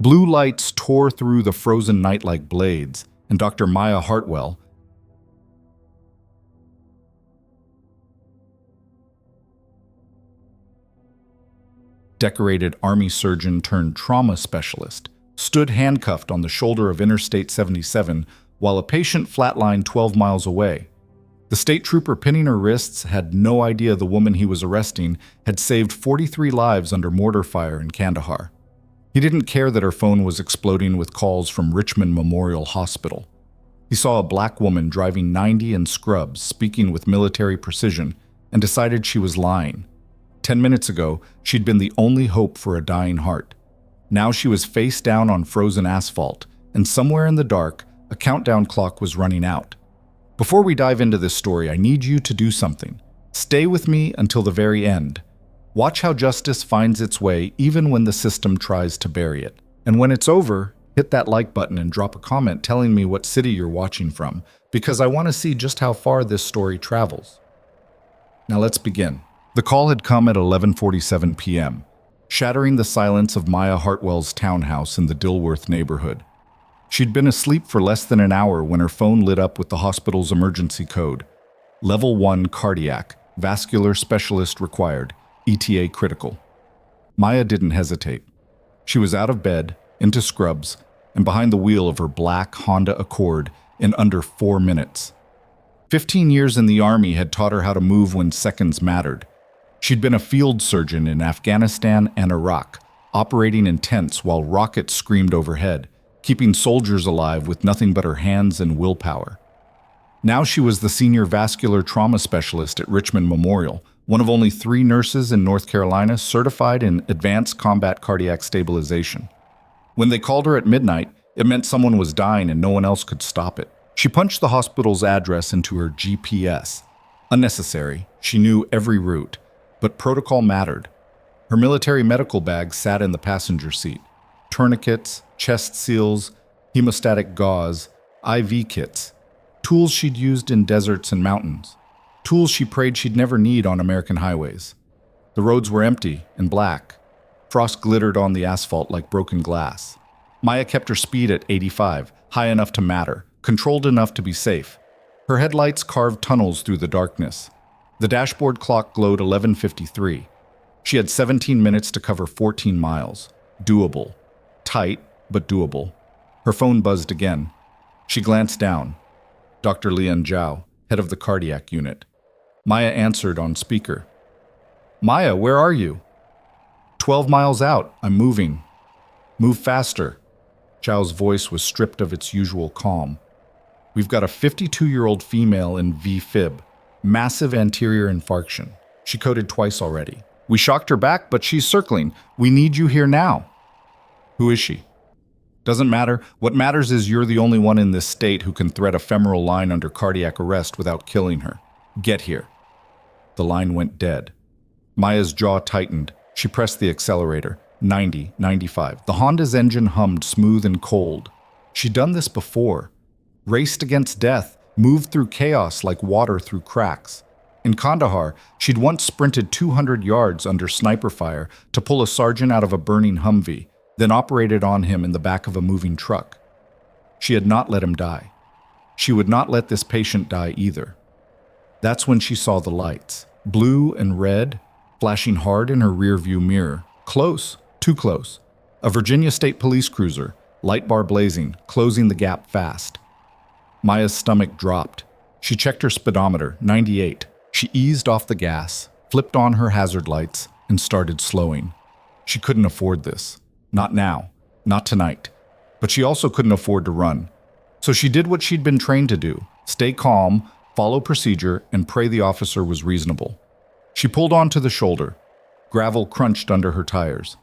Blue lights tore through the frozen night like blades, and Dr. Maya Hartwell, decorated Army surgeon turned trauma specialist, stood handcuffed on the shoulder of Interstate 77 while a patient flatlined 12 miles away. The state trooper pinning her wrists had no idea the woman he was arresting had saved 43 lives under mortar fire in Kandahar. He didn't care that her phone was exploding with calls from Richmond Memorial Hospital. He saw a black woman driving 90 in scrubs, speaking with military precision, and decided she was lying. 10 minutes ago, she'd been the only hope for a dying heart. Now she was face down on frozen asphalt, and somewhere in the dark, a countdown clock was running out. Before we dive into this story, I need you to do something. Stay with me until the very end. Watch how justice finds its way even when the system tries to bury it. And when it's over, hit that like button and drop a comment telling me what city you're watching from, because I want to see just how far this story travels. Now let's begin. The call had come at 11:47 p.m., shattering the silence of Maya Hartwell's townhouse in the Dilworth neighborhood. She'd been asleep for less than an hour when her phone lit up with the hospital's emergency code. Level 1 cardiac, vascular specialist required, ETA critical. Maya didn't hesitate. She was out of bed, into scrubs, and behind the wheel of her black Honda Accord in under 4 minutes. 15 years in the Army had taught her how to move when seconds mattered. She'd been a field surgeon in Afghanistan and Iraq, operating in tents while rockets screamed overhead, keeping soldiers alive with nothing but her hands and willpower. Now she was the senior vascular trauma specialist at Richmond Memorial, one of only 3 nurses in North Carolina certified in advanced combat cardiac stabilization. When they called her at midnight, it meant someone was dying and no one else could stop it. She punched the hospital's address into her GPS. Unnecessary, she knew every route, but protocol mattered. Her military medical bag sat in the passenger seat. Tourniquets, chest seals, hemostatic gauze, IV kits, tools she'd used in deserts and mountains, tools she prayed she'd never need on American highways. The roads were empty and black. Frost glittered on the asphalt like broken glass. Maya kept her speed at 85, high enough to matter, controlled enough to be safe. Her headlights carved tunnels through the darkness. The dashboard clock glowed 11:53. She had 17 minutes to cover 14 miles. Doable. Tight, but doable. Her phone buzzed again. She glanced down. Dr. Lian Zhao, head of the cardiac unit. Maya answered on speaker. "Maya, where are you?" 12 miles out. I'm moving." "Move faster." Zhao's voice was stripped of its usual calm. "We've got a 52-year-old female in V-fib. Massive anterior infarction. She coded twice already. We shocked her back, but she's circling. We need you here now." "Who is she?" "Doesn't matter. What matters is you're the only one in this state who can thread a femoral line under cardiac arrest without killing her. Get here." The line went dead. Maya's jaw tightened. She pressed the accelerator. 90, 95. The Honda's engine hummed smooth and cold. She'd done this before. Raced against death, moved through chaos like water through cracks. In Kandahar, she'd once sprinted 200 yards under sniper fire to pull a sergeant out of a burning Humvee, then operated on him in the back of a moving truck. She had not let him die. She would not let this patient die either. That's when she saw the lights, blue and red, flashing hard in her rearview mirror. Close, too close. A Virginia State Police cruiser, light bar blazing, closing the gap fast. Maya's stomach dropped. She checked her speedometer, 98. She eased off the gas, flipped on her hazard lights, and started slowing. She couldn't afford this. Not now. Not tonight. But she also couldn't afford to run. So she did what she'd been trained to do. Stay calm, follow procedure, and pray the officer was reasonable. She pulled onto the shoulder. Gravel crunched under her tires.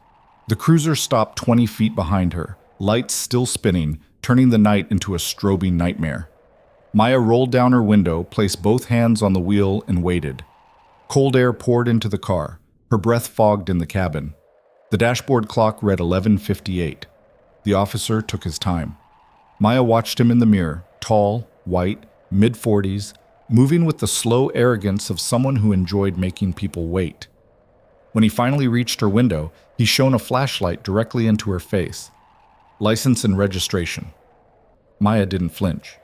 The cruiser stopped 20 feet behind her, lights still spinning, turning the night into a strobing nightmare. Maya rolled down her window, placed both hands on the wheel, and waited. Cold air poured into the car. Her breath fogged in the cabin. The dashboard clock read 11:58. The officer took his time. Maya watched him in the mirror, tall, white, mid-40s, moving with the slow arrogance of someone who enjoyed making people wait. When he finally reached her window, he shone a flashlight directly into her face. License and registration. Maya didn't flinch.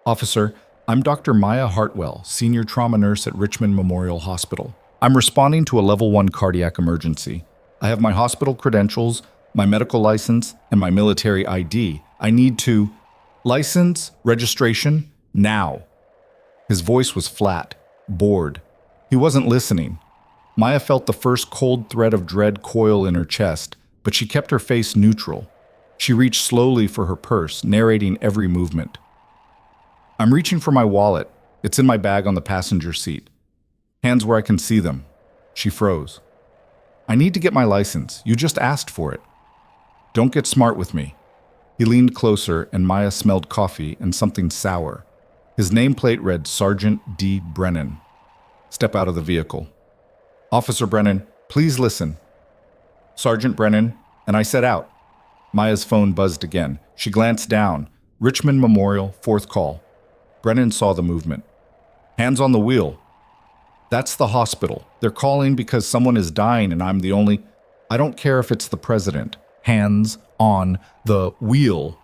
Officer, I'm Dr. Maya Hartwell, senior trauma nurse at Richmond Memorial Hospital. I'm responding to a level 1 cardiac emergency. I have my hospital credentials, my medical license, and my military ID. I need to... License, registration, now. His voice was flat, bored. He wasn't listening. Maya felt the first cold thread of dread coil in her chest, but she kept her face neutral. She reached slowly for her purse, narrating every movement. I'm reaching for my wallet. It's in my bag on the passenger seat. Hands where I can see them. She froze. I need to get my license. You just asked for it. Don't get smart with me. He leaned closer, and Maya smelled coffee and something sour. His nameplate read Sergeant D. Brennan. Step out of the vehicle. Officer Brennan, please listen. Sergeant Brennan, and I set out. Maya's phone buzzed again. She glanced down. Richmond Memorial, 4th call. Brennan saw the movement. Hands on the wheel. That's the hospital. They're calling because someone is dying and I'm the only... I don't care if it's the president. Hands on the wheel.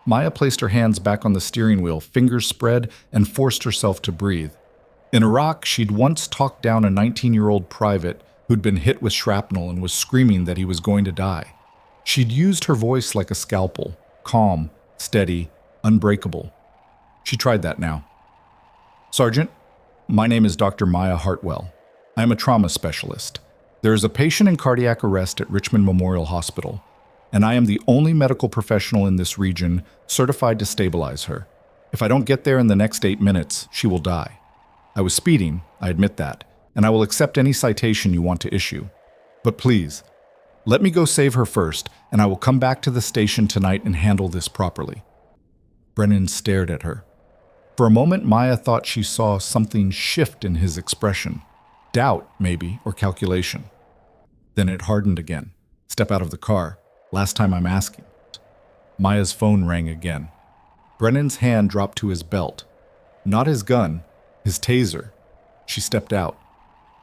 Maya placed her hands back on the steering wheel, fingers spread, and forced herself to breathe. In Iraq, she'd once talked down a 19-year-old private who'd been hit with shrapnel and was screaming that he was going to die. She'd used her voice like a scalpel, calm, steady, unbreakable. She tried that now. Sergeant, my name is Dr. Maya Hartwell. I am a trauma specialist. There is a patient in cardiac arrest at Richmond Memorial Hospital, and I am the only medical professional in this region certified to stabilize her. If I don't get there in the next 8 minutes, she will die. I was speeding, I admit that, and I will accept any citation you want to issue. But please, let me go save her first, and I will come back to the station tonight and handle this properly. Brennan stared at her. For a moment, Maya thought she saw something shift in his expression. Doubt, maybe, or calculation. Then it hardened again. Step out of the car. Last time I'm asking. Maya's phone rang again. Brennan's hand dropped to his belt. Not his gun, his taser. She stepped out.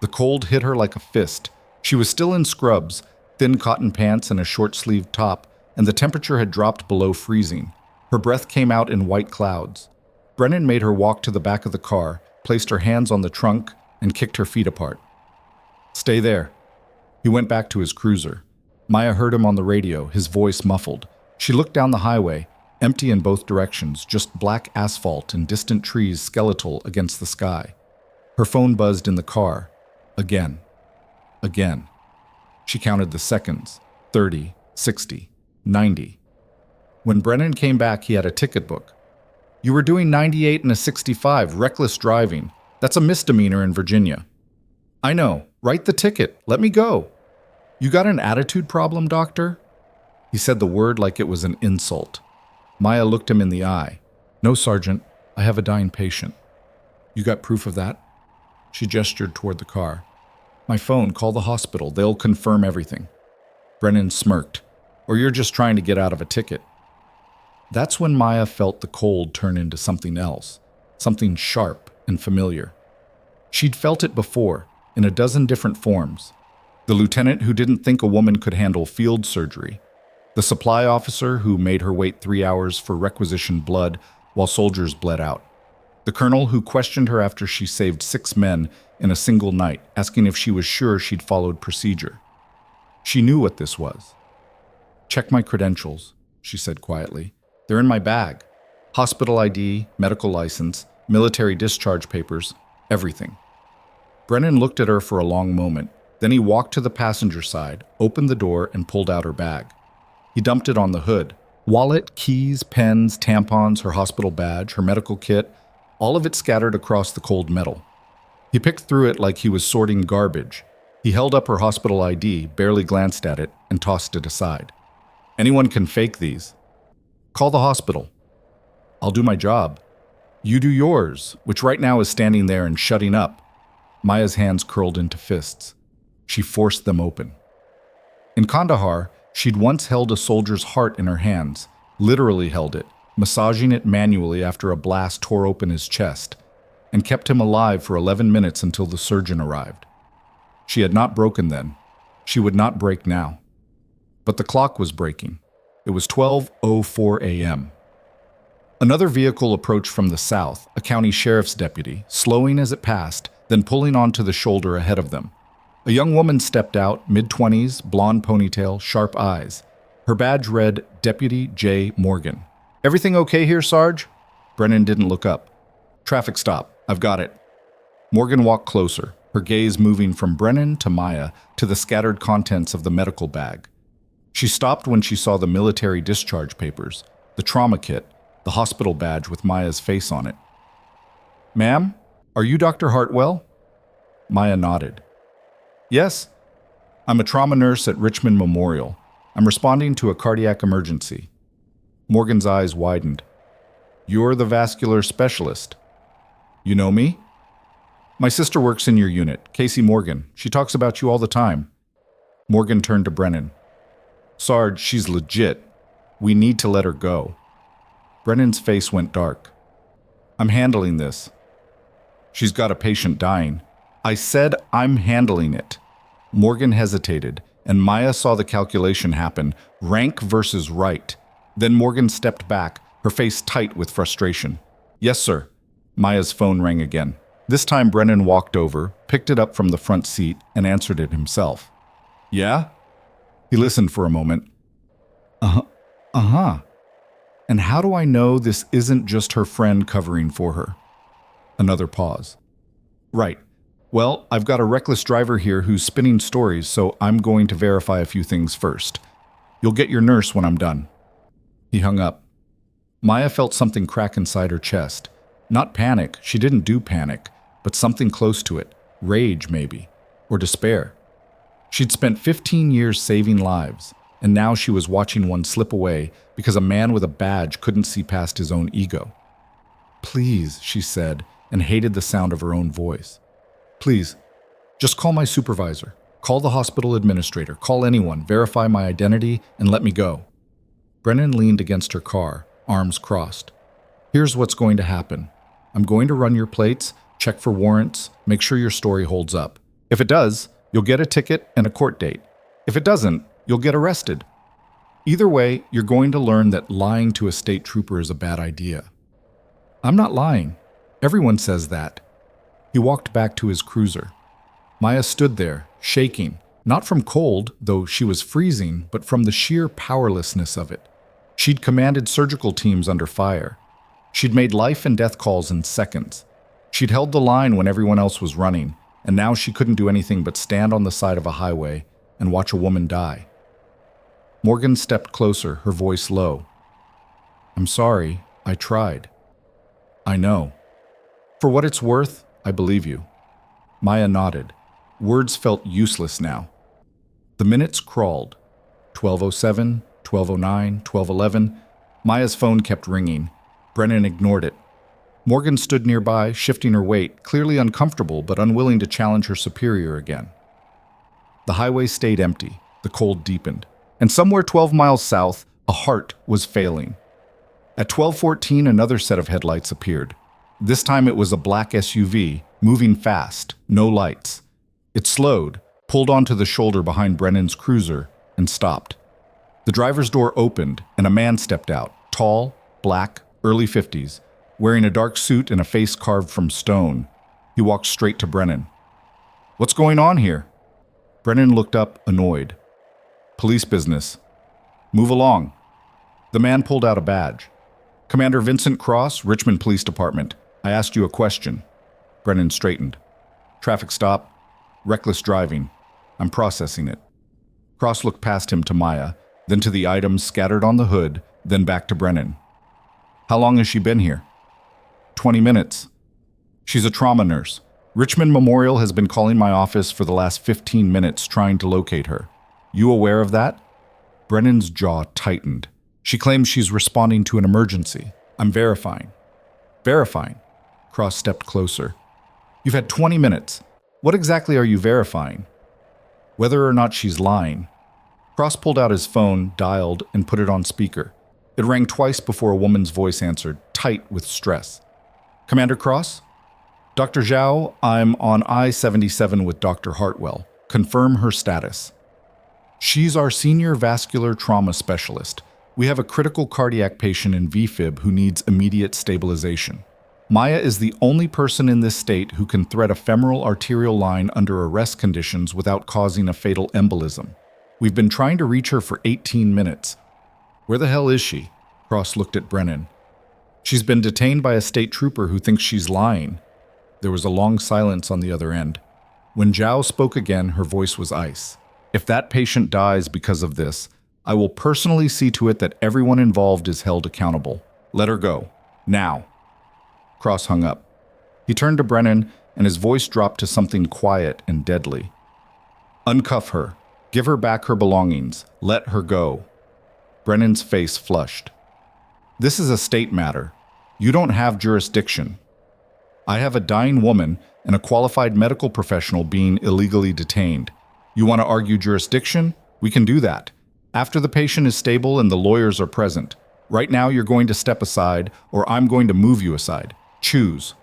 The cold hit her like a fist. She was still in scrubs, thin cotton pants and a short-sleeved top, and the temperature had dropped below freezing. Her breath came out in white clouds. Brennan made her walk to the back of the car, placed her hands on the trunk, and kicked her feet apart. Stay there. He went back to his cruiser. Maya heard him on the radio, his voice muffled. She looked down the highway, empty in both directions, just black asphalt and distant trees skeletal against the sky. Her phone buzzed in the car. Again. Again. She counted the seconds. 30, 60, 90. When Brennan came back, he had a ticket book. You were doing 98 and a 65, reckless driving. That's a misdemeanor in Virginia. I know. Write the ticket. Let me go. You got an attitude problem, doctor? He said the word like it was an insult. Maya looked him in the eye. No, Sergeant. I have a dying patient. You got proof of that? She gestured toward the car. My phone. Call the hospital. They'll confirm everything. Brennan smirked. Or you're just trying to get out of a ticket. That's when Maya felt the cold turn into something else. Something sharp and familiar. She'd felt it before, in a dozen different forms. The lieutenant who didn't think a woman could handle field surgery. The supply officer who made her wait 3 hours for requisitioned blood while soldiers bled out. The colonel who questioned her after she saved 6 men in a single night, asking if she was sure she'd followed procedure. She knew what this was. Check my credentials, she said quietly. They're in my bag. Hospital ID, medical license, military discharge papers, everything. Brennan looked at her for a long moment. Then he walked to the passenger side, opened the door, and pulled out her bag. He dumped it on the hood. Wallet, keys, pens, tampons, her hospital badge, her medical kit, all of it scattered across the cold metal. He picked through it like he was sorting garbage. He held up her hospital ID, barely glanced at it, and tossed it aside. Anyone can fake these. Call the hospital. I'll do my job. You do yours, which right now is standing there and shutting up. Maya's hands curled into fists. She forced them open. In Kandahar, she'd once held a soldier's heart in her hands, literally held it, massaging it manually after a blast tore open his chest, and kept him alive for 11 minutes until the surgeon arrived. She had not broken then. She would not break now. But the clock was breaking. It was 12:04 a.m. Another vehicle approached from the south, a county sheriff's deputy, slowing as it passed, then pulling onto the shoulder ahead of them. A young woman stepped out, mid-20s, blonde ponytail, sharp eyes. Her badge read Deputy J. Morgan. "Everything okay here, Sarge?" Brennan didn't look up. "Traffic stop. I've got it." Morgan walked closer, her gaze moving from Brennan to Maya to the scattered contents of the medical bag. She stopped when she saw the military discharge papers, the trauma kit, the hospital badge with Maya's face on it. "Ma'am, are you Dr. Hartwell?" Maya nodded. "Yes. I'm a trauma nurse at Richmond Memorial. I'm responding to a cardiac emergency." Morgan's eyes widened. "You're the vascular specialist. You know me?" "My sister works in your unit, Casey Morgan. She talks about you all the time." Morgan turned to Brennan. "Sarge, she's legit. We need to let her go." Brennan's face went dark. "I'm handling this." "She's got a patient dying." "I said I'm handling it." Morgan hesitated, and Maya saw the calculation happen, rank versus right. Then Morgan stepped back, her face tight with frustration. "Yes, sir." Maya's phone rang again. This time Brennan walked over, picked it up from the front seat, and answered it himself. "Yeah?" He listened for a moment. Uh-huh. And how do I know this isn't just her friend covering for her?" Another pause. "Right. Well, I've got a reckless driver here who's spinning stories, so I'm going to verify a few things first. You'll get your nurse when I'm done." He hung up. Maya felt something crack inside her chest. Not panic, she didn't do panic, but something close to it. Rage, maybe. Or despair. She'd spent 15 years saving lives, and now she was watching one slip away because a man with a badge couldn't see past his own ego. "Please," she said, and hated the sound of her own voice. "Please, just call my supervisor. Call the hospital administrator. Call anyone. Verify my identity and let me go." Brennan leaned against her car, arms crossed. "Here's what's going to happen. I'm going to run your plates, check for warrants, make sure your story holds up. If it does, you'll get a ticket and a court date. If it doesn't, you'll get arrested. Either way, you're going to learn that lying to a state trooper is a bad idea." "I'm not lying. Everyone says that." He walked back to his cruiser. Maya stood there, shaking, not from cold, though she was freezing, but from the sheer powerlessness of it. She'd commanded surgical teams under fire. She'd made life and death calls in seconds. She'd held the line when everyone else was running, and now she couldn't do anything but stand on the side of a highway and watch a woman die. Morgan stepped closer, her voice low. "I'm sorry, I tried." "I know. For what it's worth, I believe you." Maya nodded. Words felt useless now. The minutes crawled. 12:07, 12:09, 12:11. Maya's phone kept ringing. Brennan ignored it. Morgan stood nearby, shifting her weight, clearly uncomfortable but unwilling to challenge her superior again. The highway stayed empty. The cold deepened. And somewhere 12 miles south, a heart was failing. At 12:14, another set of headlights appeared. This time it was a black SUV, moving fast, no lights. It slowed, pulled onto the shoulder behind Brennan's cruiser, and stopped. The driver's door opened, and a man stepped out, tall, black, early 50s, wearing a dark suit and a face carved from stone. He walked straight to Brennan. "What's going on here?" Brennan looked up, annoyed. "Police business." "Move along." The man pulled out a badge. "Commander Vincent Cross, Richmond Police Department. I asked you a question." Brennan straightened. "Traffic stop. Reckless driving. I'm processing it." Cross looked past him to Maya, then to the items scattered on the hood, then back to Brennan. "How long has she been here?" 20 minutes. She's a trauma nurse. Richmond Memorial has been calling my office for the last 15 minutes trying to locate her. You aware of that?" Brennan's jaw tightened. "She claims she's responding to an emergency. I'm verifying." "Verifying?" Cross stepped closer. "You've had 20 minutes. What exactly are you verifying?" "Whether or not she's lying." Cross pulled out his phone, dialed, and put it on speaker. It rang twice before a woman's voice answered, tight with stress. "Commander Cross?" "Dr. Zhao, I'm on I-77 with Dr. Hartwell. Confirm her status." "She's our senior vascular trauma specialist. We have a critical cardiac patient in VFib who needs immediate stabilization. Maya is the only person in this state who can thread a femoral arterial line under arrest conditions without causing a fatal embolism. We've been trying to reach her for 18 minutes. Where the hell is she? Cross looked at Brennan. She's been detained by a state trooper who thinks she's lying. There was a long silence on the other end. When Zhao spoke again, her voice was ice. If that patient dies because of this, I will personally see to it that everyone involved is held accountable. Let her go. Now. Cross hung up. He turned to Brennan, and his voice dropped to something quiet and deadly. Uncuff her. Give her back her belongings. Let her go. Brennan's face flushed. This is a state matter. You don't have jurisdiction. I have a dying woman and a qualified medical professional being illegally detained. You want to argue jurisdiction? We can do that. After the patient is stable and the lawyers are present. Right now you're going to step aside, or I'm going to move you aside. Choose.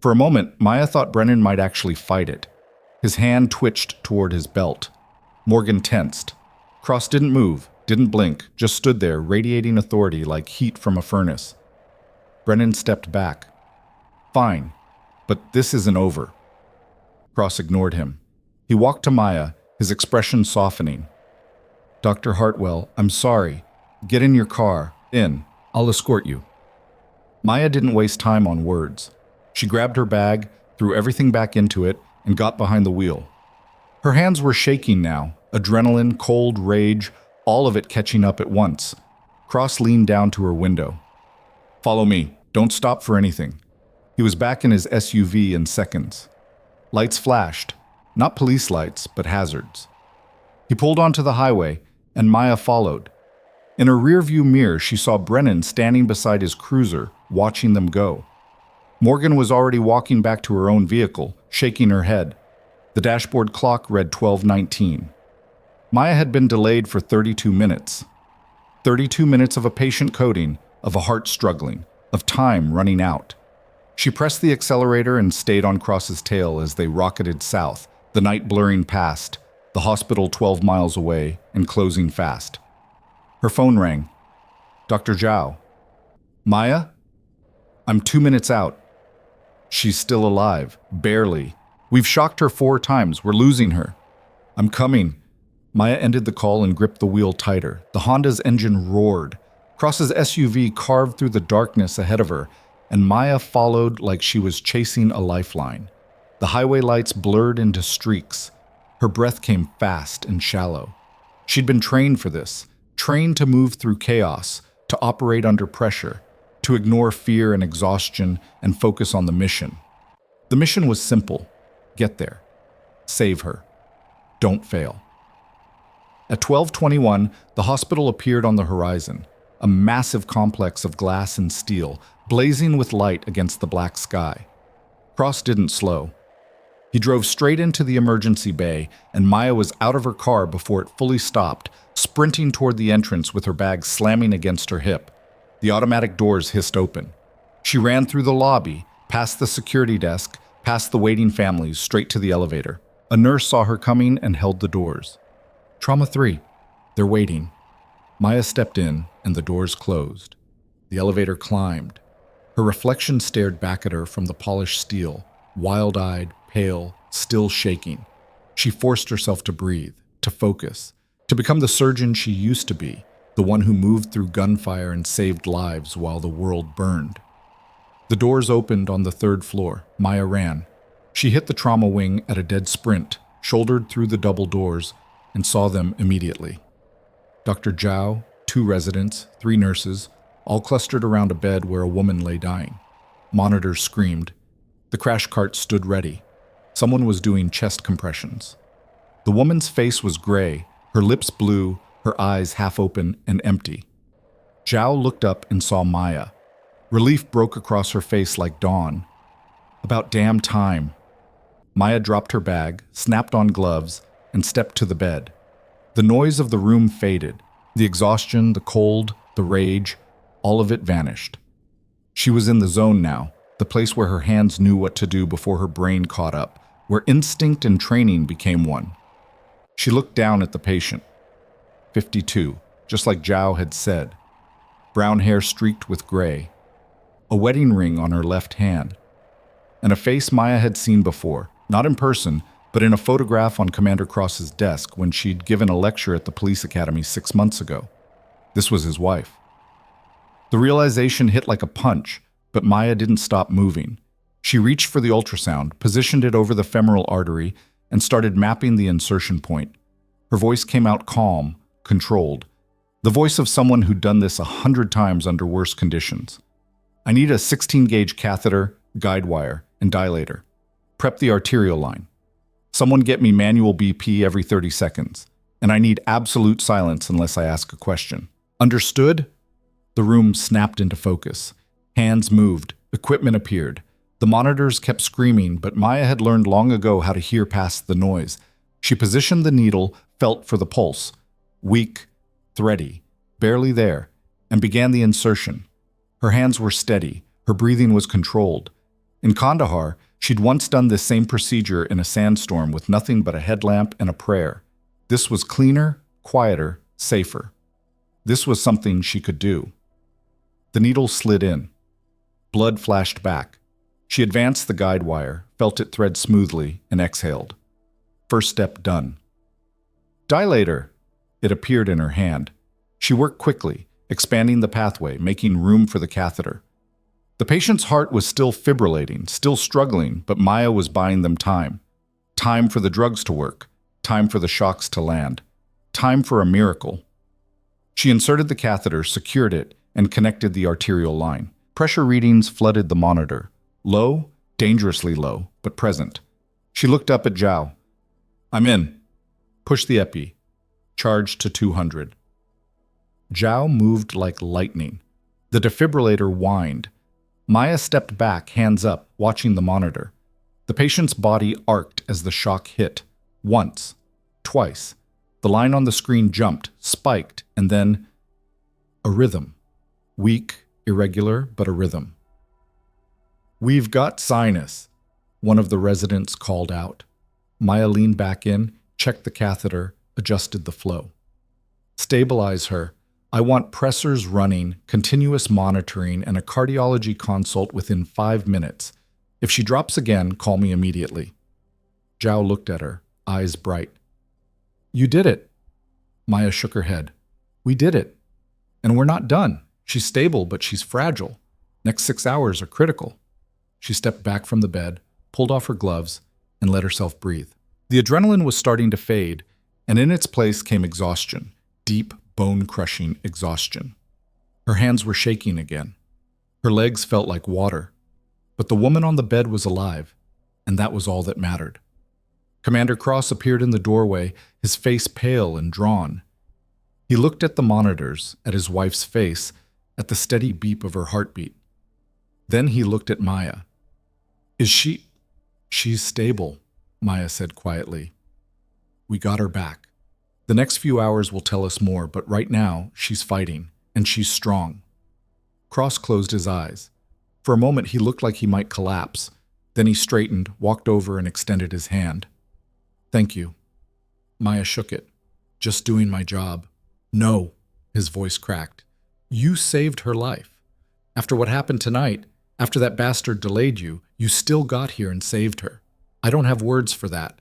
For a moment, Maya thought Brennan might actually fight it. His hand twitched toward his belt. Morgan tensed. Cross didn't move, didn't blink, just stood there, radiating authority like heat from a furnace. Brennan stepped back. Fine, but this isn't over. Cross ignored him. He walked to Maya, his expression softening. Dr. Hartwell, I'm sorry. Get in your car. In. I'll escort you. Maya didn't waste time on words. She grabbed her bag, threw everything back into it, and got behind the wheel. Her hands were shaking now, adrenaline, cold, rage, all of it catching up at once. Cross leaned down to her window. Follow me. Don't stop for anything. He was back in his SUV in seconds. Lights flashed. Not police lights, but hazards. He pulled onto the highway, and Maya followed. In her rearview mirror, she saw Brennan standing beside his cruiser, watching them go. Morgan was already walking back to her own vehicle, shaking her head. The dashboard clock read 12:19. Maya had been delayed for 32 minutes. 32 minutes of a patient coding, of a heart struggling, of time running out. She pressed the accelerator and stayed on Cross's tail as they rocketed south, the night blurring past, the hospital 12 miles away and closing fast. Her phone rang. Dr. Zhao. Maya? I'm 2 minutes out. She's still alive. Barely. We've shocked her 4 times. We're losing her. I'm coming. Maya ended the call and gripped the wheel tighter. The Honda's engine roared. Cross's SUV carved through the darkness ahead of her, and Maya followed like she was chasing a lifeline. The highway lights blurred into streaks. Her breath came fast and shallow. She'd been trained for this, trained to move through chaos, to operate under pressure, to ignore fear and exhaustion and focus on the mission. The mission was simple. Get there. Save her. Don't fail. At 12:21, the hospital appeared on the horizon, a massive complex of glass and steel, blazing with light against the black sky. Cross didn't slow. He drove straight into the emergency bay, and Maya was out of her car before it fully stopped, sprinting toward the entrance with her bag slamming against her hip. The automatic doors hissed open. She ran through the lobby, past the security desk, past the waiting families, straight to the elevator. A nurse saw her coming and held the doors. Trauma 3. They're waiting. Maya stepped in, and the doors closed. The elevator climbed. Her reflection stared back at her from the polished steel, wild-eyed, pale, still shaking. She forced herself to breathe, to focus, to become the surgeon she used to be, the one who moved through gunfire and saved lives while the world burned. The doors opened on the 3rd floor. Maya ran. She hit the trauma wing at a dead sprint, shouldered through the double doors, and saw them immediately. Dr. Zhao, 2 residents, 3 nurses, all clustered around a bed where a woman lay dying. Monitors screamed. The crash cart stood ready. Someone was doing chest compressions. The woman's face was gray, her lips blue, her eyes half open and empty. Zhao looked up and saw Maya. Relief broke across her face like dawn. About damn time. Maya dropped her bag, snapped on gloves, and stepped to the bed. The noise of the room faded. The exhaustion, the cold, the rage, all of it vanished. She was in the zone now, the place where her hands knew what to do before her brain caught up, where instinct and training became one. She looked down at the patient. 52. just like Zhao had said. Brown hair streaked with gray, a wedding ring on her left hand, and a face Maya had seen before, not in person, but in a photograph on Commander Cross's desk when she'd given a lecture at the police academy 6 months ago. This was his wife. The realization hit like a punch, but Maya didn't stop moving. She reached for the ultrasound, positioned it over the femoral artery, and started mapping the insertion point. Her voice came out calm, controlled, the voice of someone who'd done this 100 times under worse conditions. I need a 16-gauge catheter, guide wire, and dilator. Prep the arterial line. Someone get me manual BP every 30 seconds. And I need absolute silence unless I ask a question. Understood? The room snapped into focus. Hands moved. Equipment appeared. The monitors kept screaming, but Maya had learned long ago how to hear past the noise. She positioned the needle, felt for the pulse. Weak, thready, barely there, and began the insertion. Her hands were steady. Her breathing was controlled. In Kandahar, she'd once done this same procedure in a sandstorm with nothing but a headlamp and a prayer. This was cleaner, quieter, safer. This was something she could do. The needle slid in. Blood flashed back. She advanced the guide wire, felt it thread smoothly, and exhaled. First step done. Dilator! It appeared in her hand. She worked quickly, expanding the pathway, making room for the catheter. The patient's heart was still fibrillating, still struggling, but Maya was buying them time. Time for the drugs to work. Time for the shocks to land. Time for a miracle. She inserted the catheter, secured it, and connected the arterial line. Pressure readings flooded the monitor. Low, dangerously low, but present. She looked up at Zhao. I'm in. Push the epi. Charged to 200. Zhao moved like lightning. The defibrillator whined. Maya stepped back, hands up, watching the monitor. The patient's body arced as the shock hit. Once. Twice. The line on the screen jumped, spiked, and then a rhythm. Weak, irregular, but a rhythm. We've got sinus, one of the residents called out. Maya leaned back in, checked the catheter, adjusted the flow. Stabilize her. I want pressors running, continuous monitoring, and a cardiology consult within 5 minutes. If she drops again, call me immediately. Zhao looked at her, eyes bright. You did it. Maya shook her head. We did it. And we're not done. She's stable, but she's fragile. Next 6 hours are critical. She stepped back from the bed, pulled off her gloves, and let herself breathe. The adrenaline was starting to fade, and in its place came exhaustion, deep, bone-crushing exhaustion. Her hands were shaking again. Her legs felt like water. But the woman on the bed was alive, and that was all that mattered. Commander Cross appeared in the doorway, his face pale and drawn. He looked at the monitors, at his wife's face, at the steady beep of her heartbeat. Then he looked at Maya. Is she... She's stable, Maya said quietly. We got her back. The next few hours will tell us more, but right now, she's fighting, and she's strong. Cross closed his eyes. For a moment, he looked like he might collapse. Then he straightened, walked over, and extended his hand. Thank you. Maya shook it. Just doing my job. No, his voice cracked. You saved her life. After what happened tonight, after that bastard delayed you, you still got here and saved her. I don't have words for that.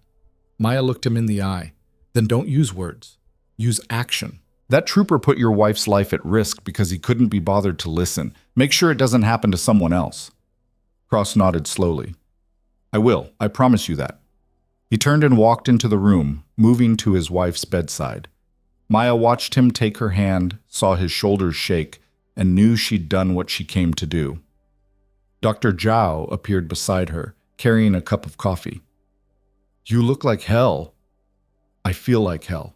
Maya looked him in the eye. Then don't use words. Use action. That trooper put your wife's life at risk because he couldn't be bothered to listen. Make sure it doesn't happen to someone else. Cross nodded slowly. I will. I promise you that. He turned and walked into the room, moving to his wife's bedside. Maya watched him take her hand, saw his shoulders shake, and knew she'd done what she came to do. Dr. Zhao appeared beside her, carrying a cup of coffee. You look like hell. I feel like hell.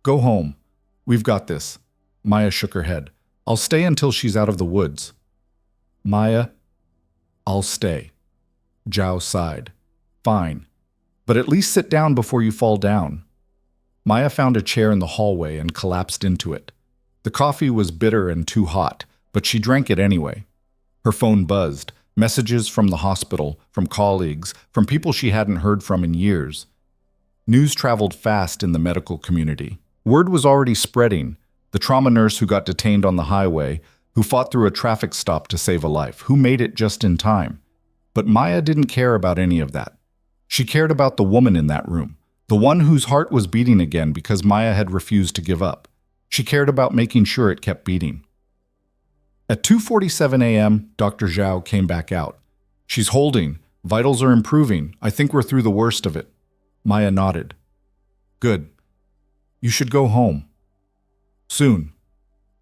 Go home. We've got this. Maya shook her head. I'll stay until she's out of the woods. Maya, I'll stay. Zhao sighed. Fine. But at least sit down before you fall down. Maya found a chair in the hallway and collapsed into it. The coffee was bitter and too hot, but she drank it anyway. Her phone buzzed. Messages from the hospital, from colleagues, from people she hadn't heard from in years. News traveled fast in the medical community. Word was already spreading. The trauma nurse who got detained on the highway, who fought through a traffic stop to save a life, who made it just in time. But Maya didn't care about any of that. She cared about the woman in that room, the one whose heart was beating again because Maya had refused to give up. She cared about making sure it kept beating. At 2:47 a.m., Dr. Zhao came back out. "She's holding. Vitals are improving. I think we're through the worst of it." Maya nodded. "Good. You should go home. Soon."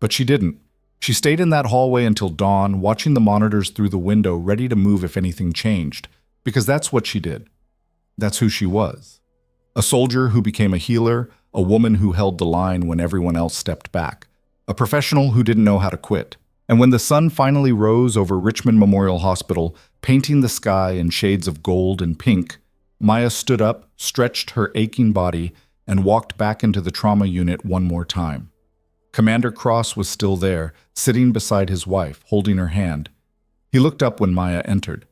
But she didn't. She stayed in that hallway until dawn, watching the monitors through the window, ready to move if anything changed, because that's what she did. That's who she was. A soldier who became a healer, a woman who held the line when everyone else stepped back, a professional who didn't know how to quit. And when the sun finally rose over Richmond Memorial Hospital, painting the sky in shades of gold and pink, Maya stood up, stretched her aching body, and walked back into the trauma unit one more time. Commander Cross was still there, sitting beside his wife, holding her hand. He looked up when Maya entered.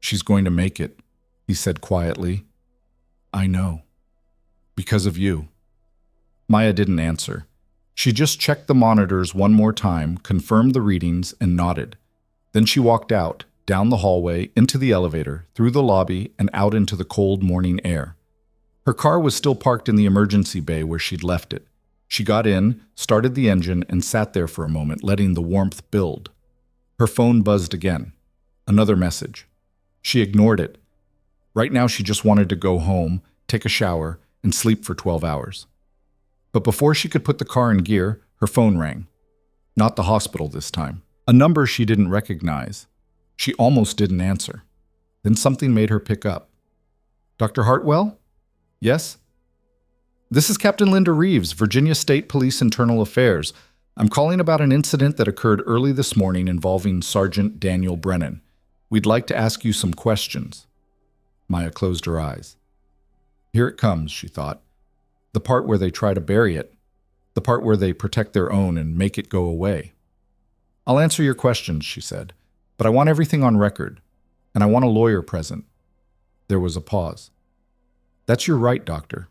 "She's going to make it," he said quietly. "I know. Because of you." Maya didn't answer. She just checked the monitors one more time, confirmed the readings, and nodded. Then she walked out, down the hallway, into the elevator, through the lobby, and out into the cold morning air. Her car was still parked in the emergency bay where she'd left it. She got in, started the engine, and sat there for a moment, letting the warmth build. Her phone buzzed again. Another message. She ignored it. Right now she just wanted to go home, take a shower, and sleep for 12 hours. But before she could put the car in gear, her phone rang. Not the hospital this time. A number she didn't recognize. She almost didn't answer. Then something made her pick up. "Dr. Hartwell? Yes? This is Captain Linda Reeves, Virginia State Police Internal Affairs. I'm calling about an incident that occurred early this morning involving Sergeant Daniel Brennan. We'd like to ask you some questions." Maya closed her eyes. Here it comes, she thought. The part where they try to bury it. The part where they protect their own and make it go away. "I'll answer your questions," she said, "but I want everything on record, and I want a lawyer present." There was a pause. "That's your right, Doctor.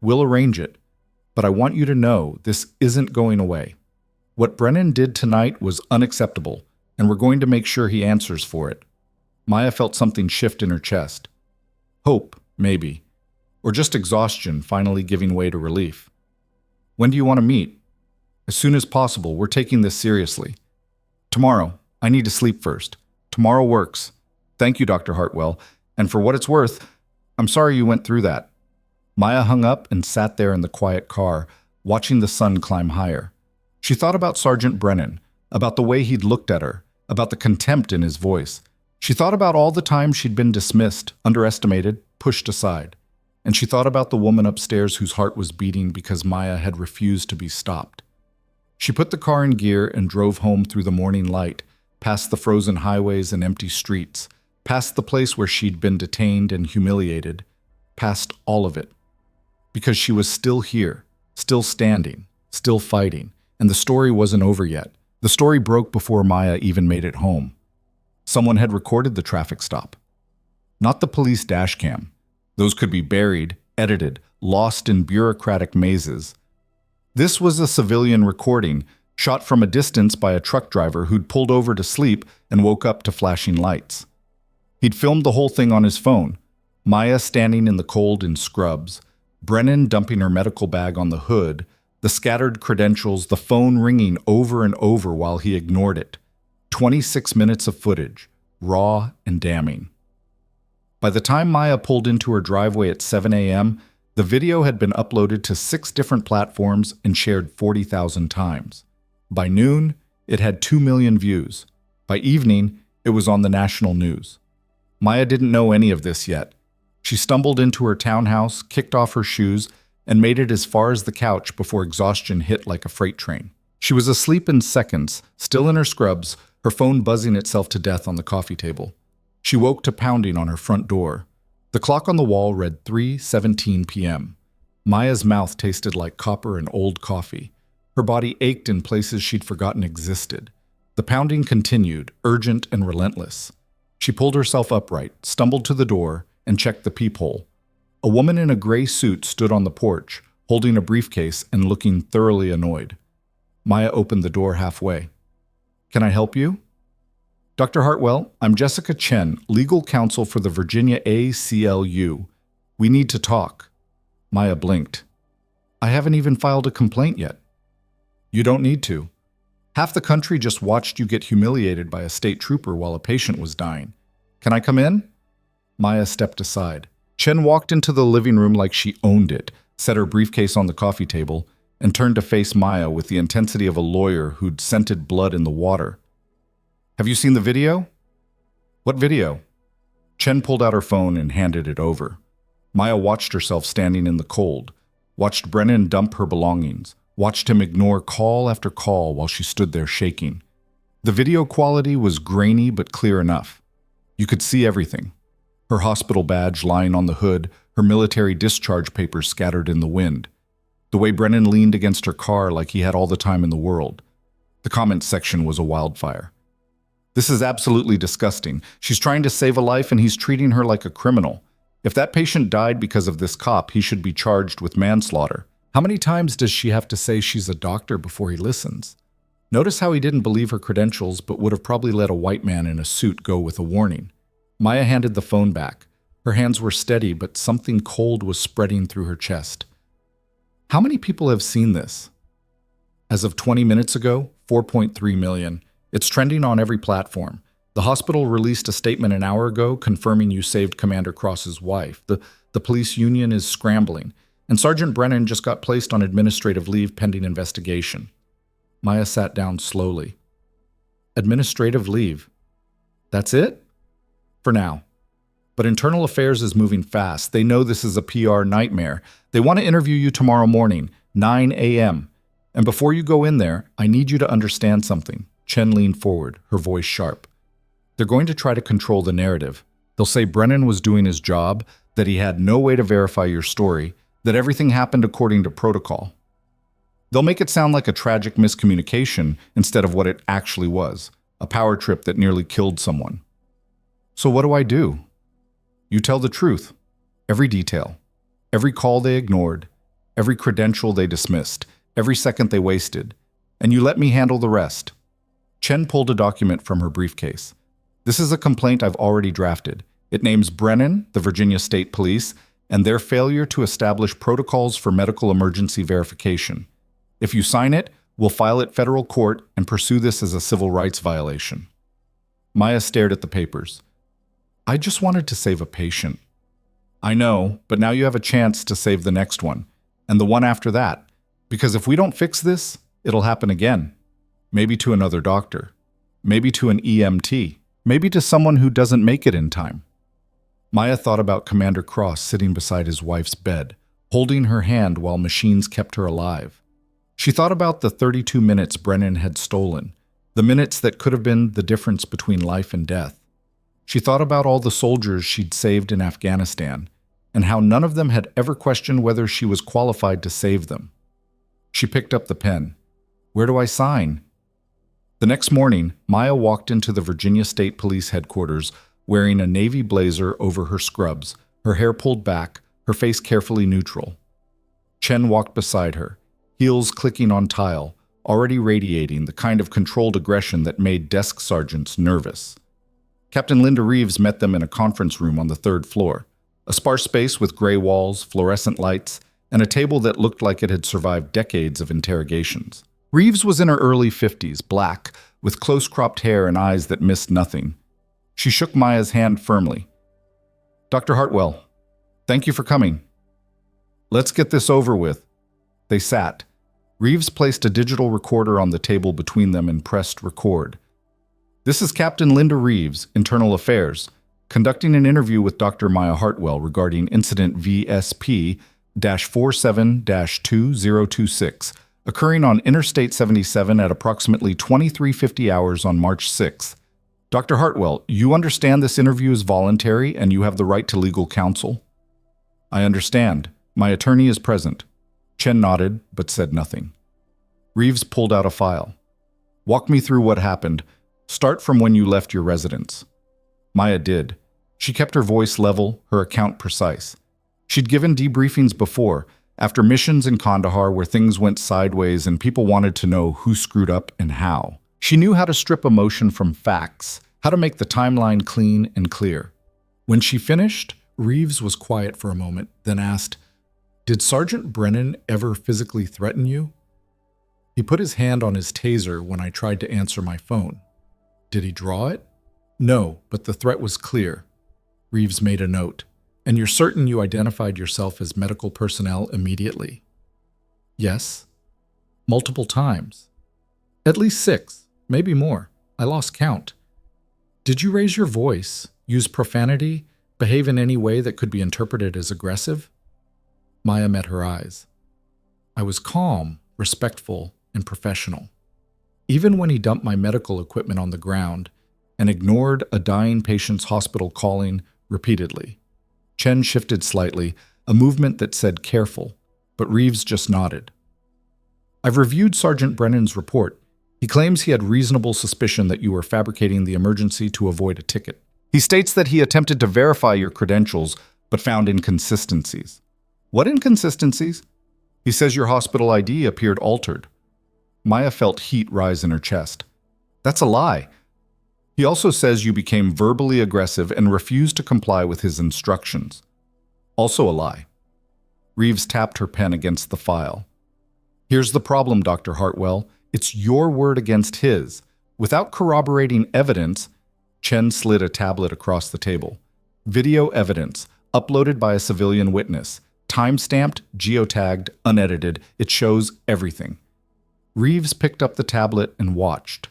We'll arrange it, but I want you to know this isn't going away. What Brennan did tonight was unacceptable, and we're going to make sure he answers for it." Maya felt something shift in her chest. Hope, maybe, or just exhaustion finally giving way to relief. "When do you want to meet?" "As soon as possible. We're taking this seriously." "Tomorrow. I need to sleep first." "Tomorrow works. Thank you, Dr. Hartwell. And for what it's worth, I'm sorry you went through that." Maya hung up and sat there in the quiet car, watching the sun climb higher. She thought about Sergeant Brennan, about the way he'd looked at her, about the contempt in his voice. She thought about all the times she'd been dismissed, underestimated, pushed aside. And she thought about the woman upstairs whose heart was beating because Maya had refused to be stopped. She put the car in gear and drove home through the morning light, past the frozen highways and empty streets, past the place where she'd been detained and humiliated, past all of it. Because she was still here, still standing, still fighting, and the story wasn't over yet. The story broke before Maya even made it home. Someone had recorded the traffic stop. Not the police dash cam. Those could be buried, edited, lost in bureaucratic mazes. This was a civilian recording, shot from a distance by a truck driver who'd pulled over to sleep and woke up to flashing lights. He'd filmed the whole thing on his phone. Maya standing in the cold in scrubs, Brennan dumping her medical bag on the hood, the scattered credentials, the phone ringing over and over while he ignored it. 26 minutes of footage, raw and damning. By the time Maya pulled into her driveway at 7 a.m., the video had been uploaded to 6 different platforms and shared 40,000 times. By noon, it had 2 million views. By evening, it was on the national news. Maya didn't know any of this yet. She stumbled into her townhouse, kicked off her shoes, and made it as far as the couch before exhaustion hit like a freight train. She was asleep in seconds, still in her scrubs, her phone buzzing itself to death on the coffee table. She woke to pounding on her front door. The clock on the wall read 3:17 p.m. Maya's mouth tasted like copper and old coffee. Her body ached in places she'd forgotten existed. The pounding continued, urgent and relentless. She pulled herself upright, stumbled to the door, and checked the peephole. A woman in a gray suit stood on the porch, holding a briefcase and looking thoroughly annoyed. Maya opened the door halfway. Can I help you? Dr. Hartwell, I'm Jessica Chen, legal counsel for the Virginia ACLU. We need to talk. Maya blinked. I haven't even filed a complaint yet. You don't need to. Half the country just watched you get humiliated by a state trooper while a patient was dying. Can I come in? Maya stepped aside. Chen walked into the living room like she owned it, set her briefcase on the coffee table, and turned to face Maya with the intensity of a lawyer who'd scented blood in the water. Have you seen the video? What video? Chen pulled out her phone and handed it over. Maya watched herself standing in the cold, watched Brennan dump her belongings, watched him ignore call after call while she stood there shaking. The video quality was grainy but clear enough. You could see everything. Her hospital badge lying on the hood, her military discharge papers scattered in the wind. The way Brennan leaned against her car like he had all the time in the world. The comments section was a wildfire. This is absolutely disgusting. She's trying to save a life and he's treating her like a criminal. If that patient died because of this cop, he should be charged with manslaughter. How many times does she have to say she's a doctor before he listens? Notice how he didn't believe her credentials but would have probably let a white man in a suit go with a warning. Maya handed the phone back. Her hands were steady, but something cold was spreading through her chest. How many people have seen this? As of 20 minutes ago, 4.3 million. It's trending on every platform. The hospital released a statement an hour ago confirming you saved Commander Cross's wife. The police union is scrambling, and Sergeant Brennan just got placed on administrative leave pending investigation. Maya sat down slowly. Administrative leave? That's it? For now. But Internal Affairs is moving fast. They know this is a PR nightmare. They want to interview you tomorrow morning, 9 a.m. And before you go in there, I need you to understand something. Chen leaned forward, her voice sharp. They're going to try to control the narrative. They'll say Brennan was doing his job, that he had no way to verify your story, that everything happened according to protocol. They'll make it sound like a tragic miscommunication instead of what it actually was, a power trip that nearly killed someone. So what do I do? You tell the truth. Every detail. Every call they ignored. Every credential they dismissed. Every second they wasted. And you let me handle the rest. Chen pulled a document from her briefcase. This is a complaint I've already drafted. It names Brennan, the Virginia State Police, and their failure to establish protocols for medical emergency verification. If you sign it, we'll file it federal court and pursue this as a civil rights violation. Maya stared at the papers. I just wanted to save a patient. I know, but now you have a chance to save the next one, and the one after that. Because if we don't fix this, it'll happen again. Maybe to another doctor. Maybe to an EMT. Maybe to someone who doesn't make it in time. Maya thought about Commander Cross sitting beside his wife's bed, holding her hand while machines kept her alive. She thought about the 32 minutes Brennan had stolen, the minutes that could have been the difference between life and death. She thought about all the soldiers she'd saved in Afghanistan, and how none of them had ever questioned whether she was qualified to save them. She picked up the pen. Where do I sign? The next morning, Maya walked into the Virginia State Police headquarters wearing a navy blazer over her scrubs, her hair pulled back, her face carefully neutral. Chen walked beside her, heels clicking on tile, already radiating the kind of controlled aggression that made desk sergeants nervous. Captain Linda Reeves met them in a conference room on the third floor, a sparse space with gray walls, fluorescent lights, and a table that looked like it had survived decades of interrogations. Reeves was in her early 50s, black, with close-cropped hair and eyes that missed nothing. She shook Maya's hand firmly. Dr. Hartwell, thank you for coming. Let's get this over with. They sat. Reeves placed a digital recorder on the table between them and pressed record. This is Captain Linda Reeves, Internal Affairs, conducting an interview with Dr. Maya Hartwell regarding incident VSP-47-2026, occurring on Interstate 77 at approximately 23:50 hours on March 6th. Dr. Hartwell, you understand this interview is voluntary and you have the right to legal counsel? I understand. My attorney is present. Chen nodded, but said nothing. Reeves pulled out a file. Walk me through what happened. Start from when you left your residence. Maya did. She kept her voice level, her account precise. She'd given debriefings before, After missions in Kandahar where things went sideways and people wanted to know who screwed up and how, she knew how to strip emotion from facts, how to make the timeline clean and clear. When she finished, Reeves was quiet for a moment, then asked, "Did Sergeant Brennan ever physically threaten you?" "He put his hand on his taser when I tried to answer my phone." "Did he draw it?" "No, but the threat was clear." Reeves made a note. "And you're certain you identified yourself as medical personnel immediately?" "Yes." "Multiple times?" "At least 6, maybe more. I lost count." "Did you raise your voice, use profanity, behave in any way that could be interpreted as aggressive?" Maya met her eyes. "I was calm, respectful, and professional. Even when he dumped my medical equipment on the ground and ignored a dying patient's hospital calling repeatedly." Chen shifted slightly, a movement that said careful, but Reeves just nodded. "I've reviewed Sergeant Brennan's report. He claims he had reasonable suspicion that you were fabricating the emergency to avoid a ticket. He states that he attempted to verify your credentials, but found inconsistencies." "What inconsistencies?" "He says your hospital ID appeared altered." Maya felt heat rise in her chest. "That's a lie. He also says you became verbally aggressive and refused to comply with his instructions." "Also a lie." Reeves tapped her pen against the file. "Here's the problem, Dr. Hartwell. It's your word against his. Without corroborating evidence," Chen slid a tablet across the table. "Video evidence, uploaded by a civilian witness. Time-stamped, geotagged, unedited. It shows everything." Reeves picked up the tablet and watched.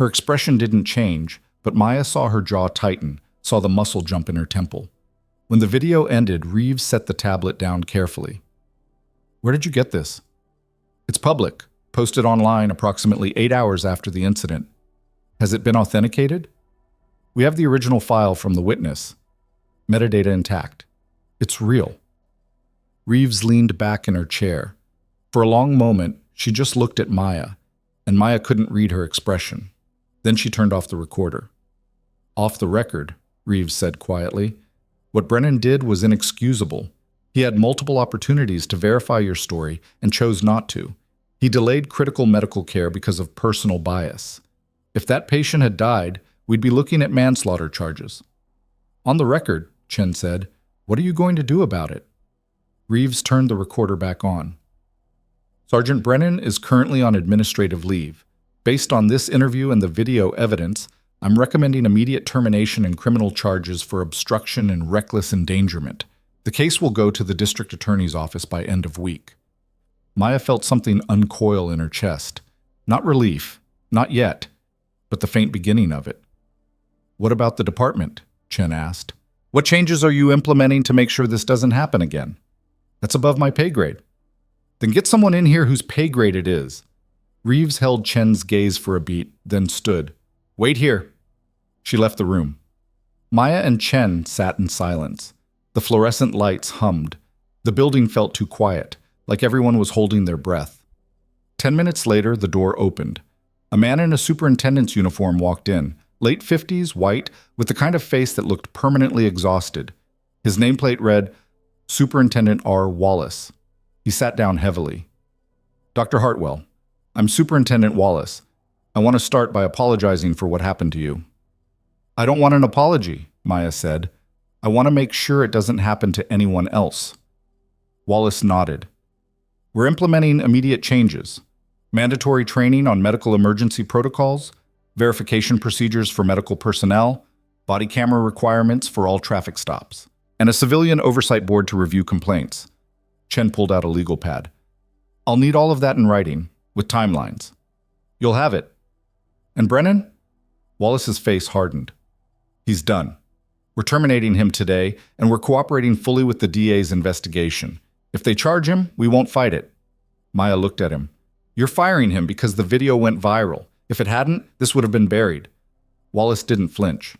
Her expression didn't change, but Maya saw her jaw tighten, saw the muscle jump in her temple. When the video ended, Reeves set the tablet down carefully. "Where did you get this?" "It's public, posted online approximately 8 hours after the incident." "Has it been authenticated?" "We have the original file from the witness. Metadata intact. It's real." Reeves leaned back in her chair. For a long moment, she just looked at Maya, and Maya couldn't read her expression. Then she turned off the recorder. "Off the record," Reeves said quietly. "What Brennan did was inexcusable. He had multiple opportunities to verify your story and chose not to. He delayed critical medical care because of personal bias. If that patient had died, we'd be looking at manslaughter charges." "On the record," Chen said, "what are you going to do about it?" Reeves turned the recorder back on. "Sergeant Brennan is currently on administrative leave. Based on this interview and the video evidence, I'm recommending immediate termination and criminal charges for obstruction and reckless endangerment. The case will go to the district attorney's office by end of week." Maya felt something uncoil in her chest. Not relief, not yet, but the faint beginning of it. "What about the department?" Chen asked. "What changes are you implementing to make sure this doesn't happen again?" "That's above my pay grade." "Then get someone in here whose pay grade it is." Reeves held Chen's gaze for a beat, then stood. "Wait here." She left the room. Maya and Chen sat in silence. The fluorescent lights hummed. The building felt too quiet, like everyone was holding their breath. 10 minutes later, the door opened. A man in a superintendent's uniform walked in, late 50s, white, with the kind of face that looked permanently exhausted. His nameplate read, Superintendent R. Wallace. He sat down heavily. "Dr. Hartwell, I'm Superintendent Wallace. I want to start by apologizing for what happened to you." "I don't want an apology," Maya said. "I want to make sure it doesn't happen to anyone else." Wallace nodded. "We're implementing immediate changes. Mandatory training on medical emergency protocols, verification procedures for medical personnel, body camera requirements for all traffic stops, and a civilian oversight board to review complaints." Chen pulled out a legal pad. "I'll need all of that in writing, with timelines." "You'll have it." "And Brennan?" Wallace's face hardened. "He's done. We're terminating him today, and we're cooperating fully with the DA's investigation. If they charge him, we won't fight it." Maya looked at him. "You're firing him because the video went viral. If it hadn't, this would have been buried." Wallace didn't flinch.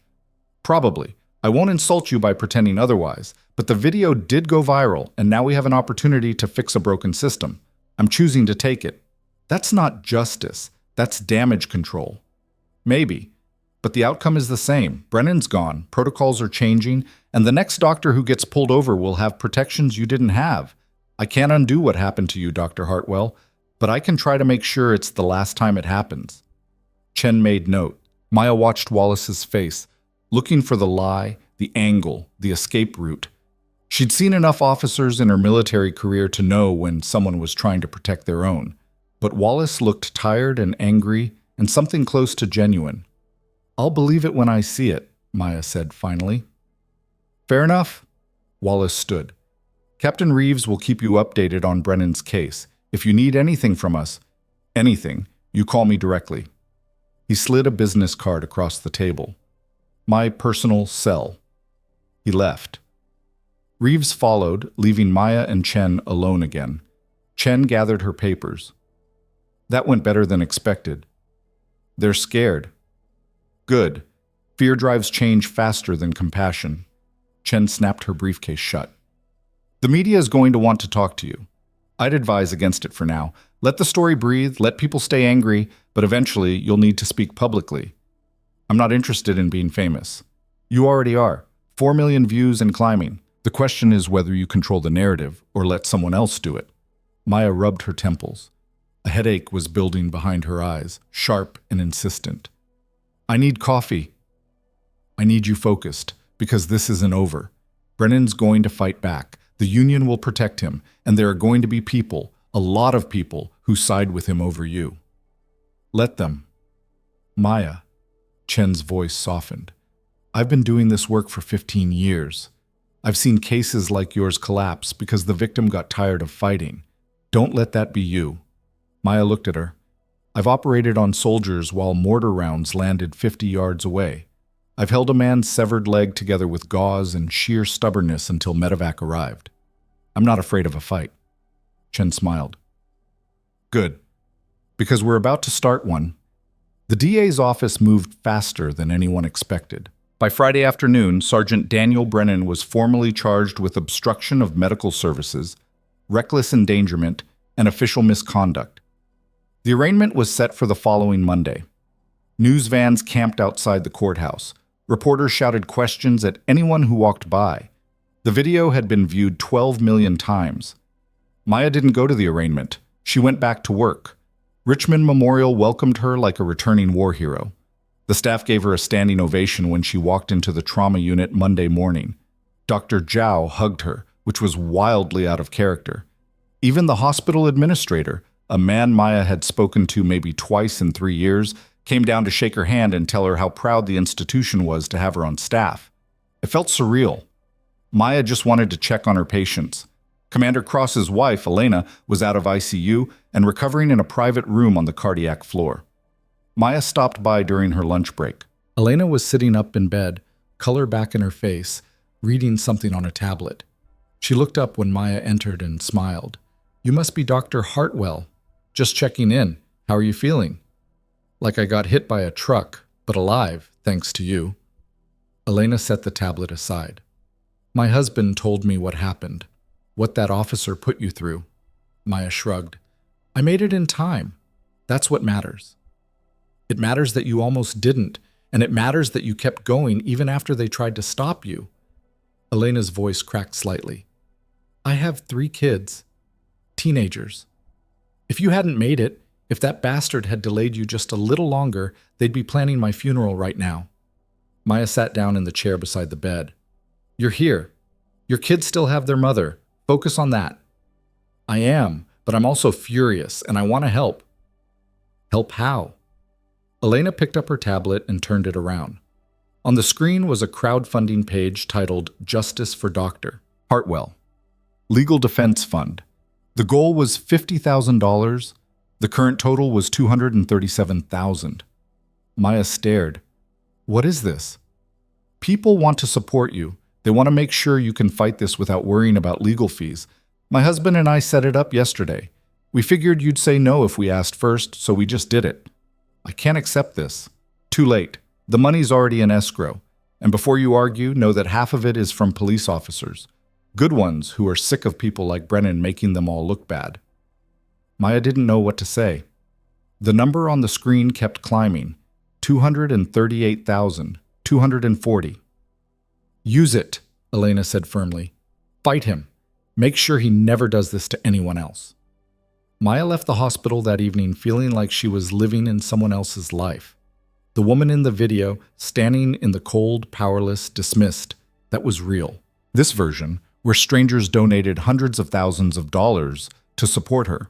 "Probably. I won't insult you by pretending otherwise, but the video did go viral, and now we have an opportunity to fix a broken system. I'm choosing to take it." "That's not justice. That's damage control." "Maybe. But the outcome is the same. Brennan's gone, protocols are changing, and the next doctor who gets pulled over will have protections you didn't have. I can't undo what happened to you, Dr. Hartwell, but I can try to make sure it's the last time it happens. Chen made note. Maya watched Wallace's face, looking for the lie, the angle, the escape route. She'd seen enough officers in her military career to know when someone was trying to protect their own. But Wallace looked tired and angry and something close to genuine. I'll believe it when I see it, Maya said finally. Fair enough. Wallace stood. Captain Reeves will keep you updated on Brennan's case. If you need anything from us, anything, you call me directly. He slid a business card across the table. My personal cell. He left. Reeves followed, leaving Maya and Chen alone again. Chen gathered her papers. That went better than expected. They're scared. Good. Fear drives change faster than compassion. Chen snapped her briefcase shut. The media is going to want to talk to you. I'd advise against it for now. Let the story breathe, let people stay angry, but eventually you'll need to speak publicly. I'm not interested in being famous. You already are. 4 million views and climbing. The question is whether you control the narrative or let someone else do it. Maya rubbed her temples. A headache was building behind her eyes, sharp and insistent. I need coffee. I need you focused, because this isn't over. Brennan's going to fight back. The Union will protect him, and there are going to be people, a lot of people, who side with him over you. Let them. Maya. Chen's voice softened. I've been doing this work for 15 years. I've seen cases like yours collapse because the victim got tired of fighting. Don't let that be you. Maya looked at her. I've operated on soldiers while mortar rounds landed 50 yards away. I've held a man's severed leg together with gauze and sheer stubbornness until medevac arrived. I'm not afraid of a fight. Chen smiled. Good. Because we're about to start one. The DA's office moved faster than anyone expected. By Friday afternoon, Sergeant Daniel Brennan was formally charged with obstruction of medical services, reckless endangerment, and official misconduct. The arraignment was set for the following Monday. News vans camped outside the courthouse. Reporters shouted questions at anyone who walked by. The video had been viewed 12 million times. Maya didn't go to the arraignment. She went back to work. Richmond Memorial welcomed her like a returning war hero. The staff gave her a standing ovation when she walked into the trauma unit Monday morning. Dr. Zhao hugged her, which was wildly out of character. Even the hospital administrator, a man Maya had spoken to maybe twice in 3 years, came down to shake her hand and tell her how proud the institution was to have her on staff. It felt surreal. Maya just wanted to check on her patients. Commander Cross's wife, Elena, was out of ICU and recovering in a private room on the cardiac floor. Maya stopped by during her lunch break. Elena was sitting up in bed, color back in her face, reading something on a tablet. She looked up when Maya entered and smiled. You must be Dr. Hartwell. Just checking in. How are you feeling? Like I got hit by a truck, but alive, thanks to you. Elena set the tablet aside. My husband told me what happened, what that officer put you through. Maya shrugged. I made it in time. That's what matters. It matters that you almost didn't, and it matters that you kept going even after they tried to stop you. Elena's voice cracked slightly. I have 3 kids. Teenagers. If you hadn't made it, if that bastard had delayed you just a little longer, they'd be planning my funeral right now. Maya sat down in the chair beside the bed. You're here. Your kids still have their mother. Focus on that. I am, but I'm also furious, and I want to help. Help how? Elena picked up her tablet and turned it around. On the screen was a crowdfunding page titled Justice for Dr. Hartwell. Legal Defense Fund. The goal was $50,000. The current total was $237,000. Maya stared. What is this? People want to support you. They want to make sure you can fight this without worrying about legal fees. My husband and I set it up yesterday. We figured you'd say no if we asked first, so we just did it. I can't accept this. Too late. The money's already in escrow. And before you argue, know that half of it is from police officers. Good ones who are sick of people like Brennan making them all look bad. Maya didn't know what to say. The number on the screen kept climbing. 238,240. Use it, Elena said firmly. Fight him. Make sure he never does this to anyone else. Maya left the hospital that evening feeling like she was living in someone else's life. The woman in the video, standing in the cold, powerless, dismissed, that was real. This version, where strangers donated hundreds of thousands of dollars to support her,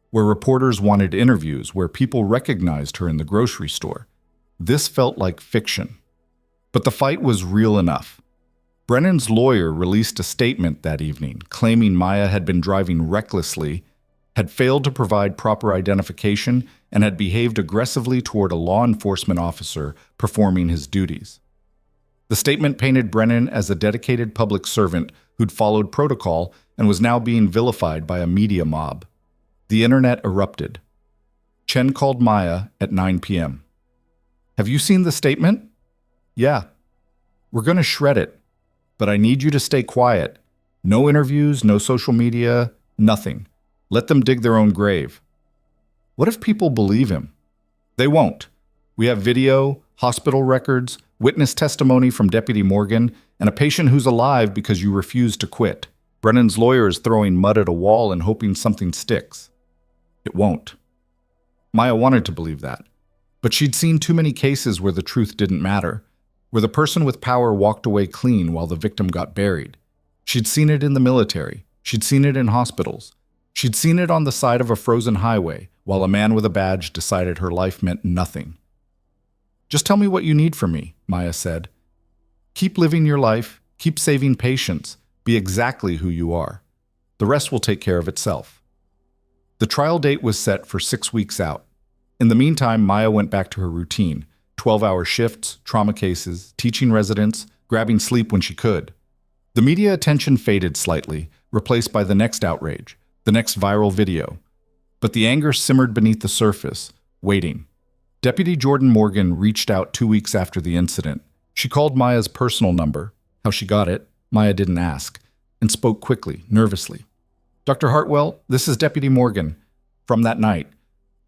where reporters wanted interviews, where people recognized her in the grocery store. This felt like fiction. But the fight was real enough. Brennan's lawyer released a statement that evening, claiming Maya had been driving recklessly, had failed to provide proper identification, and had behaved aggressively toward a law enforcement officer performing his duties. The statement painted Brennan as a dedicated public servant who'd followed protocol and was now being vilified by a media mob. The internet erupted. Chen called Maya at 9 p.m. "Have you seen the statement?" "Yeah." "We're going to shred it, but I need you to stay quiet. No interviews, no social media, nothing. Let them dig their own grave." What if people believe him? They won't. We have video, hospital records, witness testimony from Deputy Morgan, and a patient who's alive because you refused to quit. Brennan's lawyer is throwing mud at a wall and hoping something sticks. It won't. Maya wanted to believe that, but she'd seen too many cases where the truth didn't matter, where the person with power walked away clean while the victim got buried. She'd seen it in the military. She'd seen it in hospitals. She'd seen it on the side of a frozen highway, while a man with a badge decided her life meant nothing. "Just tell me what you need from me," Maya said. "Keep living your life, keep saving patients, be exactly who you are. The rest will take care of itself." The trial date was set for 6 weeks out. In the meantime, Maya went back to her routine: 12-hour shifts, trauma cases, teaching residents, grabbing sleep when she could. The media attention faded slightly, replaced by the next outrage, the next viral video. But the anger simmered beneath the surface, waiting. Deputy Jordan Morgan reached out 2 weeks after the incident. She called Maya's personal number. How she got it, Maya didn't ask, and spoke quickly, nervously. "Dr. Hartwell, this is Deputy Morgan. From that night.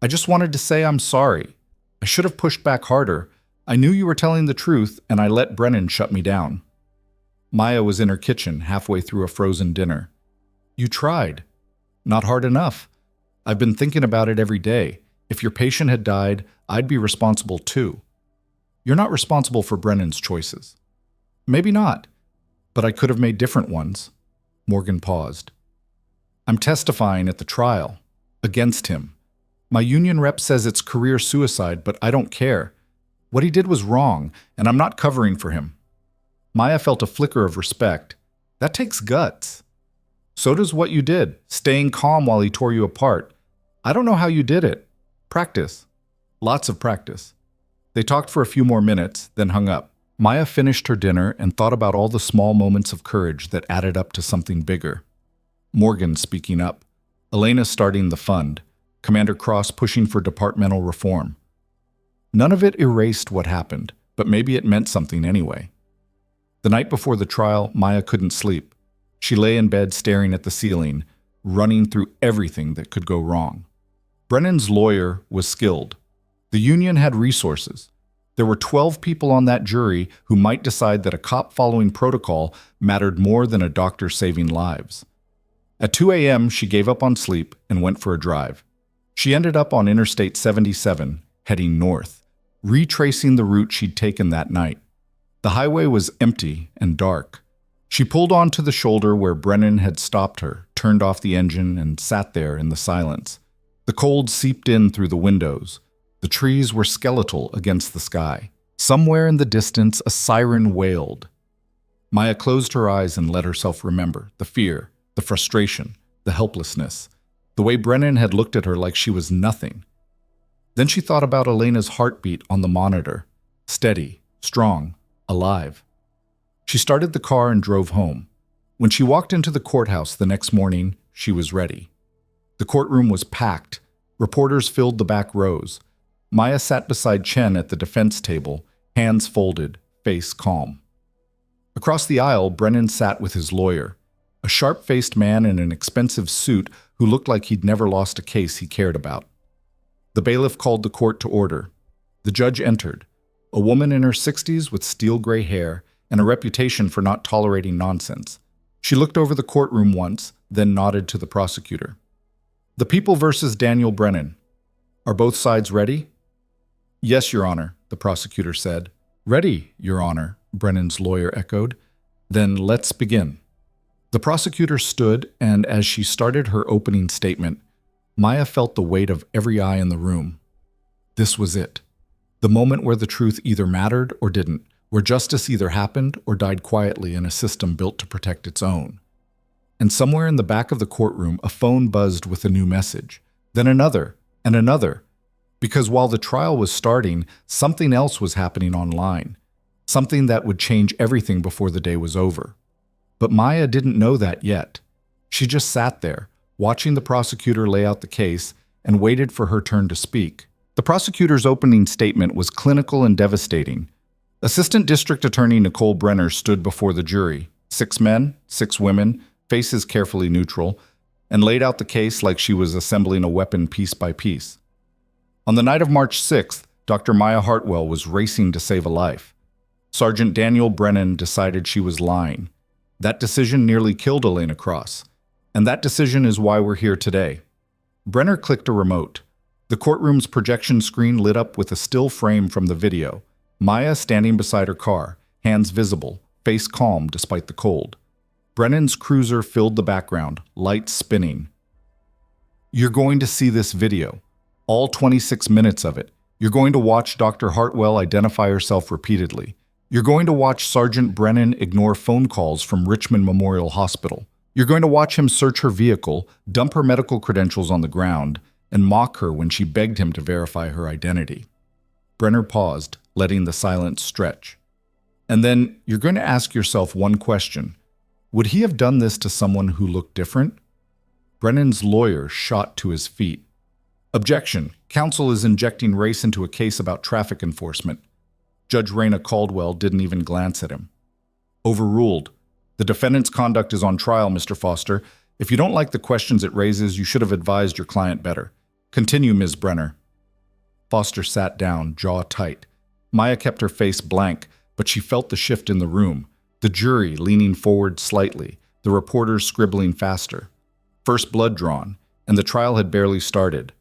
I just wanted to say I'm sorry. I should have pushed back harder. I knew you were telling the truth, and I let Brennan shut me down." Maya was in her kitchen, halfway through a frozen dinner. "You tried. Not hard enough. I've been thinking about it every day. If your patient had died, I'd be responsible too. You're not responsible for Brennan's choices." "Maybe not, but I could have made different ones." Morgan paused. "I'm testifying at the trial. Against him. My union rep says it's career suicide, but I don't care. What he did was wrong, and I'm not covering for him." Maya felt a flicker of respect. That takes guts. "So does what you did, staying calm while he tore you apart. I don't know how you did it. Practice. Lots of practice." They talked for a few more minutes, then hung up. Maya finished her dinner and thought about all the small moments of courage that added up to something bigger. Morgan speaking up. Elena starting the fund. Commander Cross pushing for departmental reform. None of it erased what happened, but maybe it meant something anyway. The night before the trial, Maya couldn't sleep. She lay in bed staring at the ceiling, running through everything that could go wrong. Brennan's lawyer was skilled. The union had resources. There were 12 people on that jury who might decide that a cop following protocol mattered more than a doctor saving lives. At 2 a.m., she gave up on sleep and went for a drive. She ended up on Interstate 77, heading north, retracing the route she'd taken that night. The highway was empty and dark. She pulled onto the shoulder where Brennan had stopped her, turned off the engine, and sat there in the silence. The cold seeped in through the windows. The trees were skeletal against the sky. Somewhere in the distance, a siren wailed. Maya closed her eyes and let herself remember the fear, the frustration, the helplessness, the way Brennan had looked at her like she was nothing. Then she thought about Elena's heartbeat on the monitor, steady, strong, alive. She started the car and drove home. When she walked into the courthouse the next morning, she was ready. The courtroom was packed. Reporters filled the back rows. Maya sat beside Chen at the defense table, hands folded, face calm. Across the aisle, Brennan sat with his lawyer, a sharp-faced man in an expensive suit who looked like he'd never lost a case he cared about. The bailiff called the court to order. The judge entered, a woman in her 60s with steel-gray hair and a reputation for not tolerating nonsense. She looked over the courtroom once, then nodded to the prosecutor. The People versus Daniel Brennan. Are both sides ready? Yes, Your Honor, the prosecutor said. Ready, Your Honor, Brennan's lawyer echoed. Then let's begin. The prosecutor stood, and as she started her opening statement, Maya felt the weight of every eye in the room. This was it. The moment where the truth either mattered or didn't, where justice either happened or died quietly in a system built to protect its own. And somewhere in the back of the courtroom, a phone buzzed with a new message. Then another, and another. Because while the trial was starting, something else was happening online. Something that would change everything before the day was over. But Maya didn't know that yet. She just sat there, watching the prosecutor lay out the case, and waited for her turn to speak. The prosecutor's opening statement was clinical and devastating. Assistant District Attorney Nicole Brenner stood before the jury, 6 men, 6 women, faces carefully neutral, and laid out the case like she was assembling a weapon piece by piece. On the night of March 6th, Dr. Maya Hartwell was racing to save a life. Sergeant Daniel Brennan decided she was lying. That decision nearly killed Elena Cross. And that decision is why we're here today. Brenner clicked a remote. The courtroom's projection screen lit up with a still frame from the video. Maya standing beside her car, hands visible, face calm despite the cold. Brennan's cruiser filled the background, lights spinning. You're going to see this video. All 26 minutes of it. You're going to watch Dr. Hartwell identify herself repeatedly. You're going to watch Sergeant Brennan ignore phone calls from Richmond Memorial Hospital. You're going to watch him search her vehicle, dump her medical credentials on the ground, and mock her when she begged him to verify her identity. Brenner paused, letting the silence stretch. And then you're going to ask yourself one question. Would he have done this to someone who looked different? Brennan's lawyer shot to his feet. Objection. Counsel is injecting race into a case about traffic enforcement. Judge Raina Caldwell didn't even glance at him. Overruled. The defendant's conduct is on trial, Mr. Foster. If you don't like the questions it raises, you should have advised your client better. Continue, Ms. Brenner. Foster sat down, jaw tight. Maya kept her face blank, but she felt the shift in the room. The jury leaning forward slightly, the reporters scribbling faster. First blood drawn, and the trial had barely started.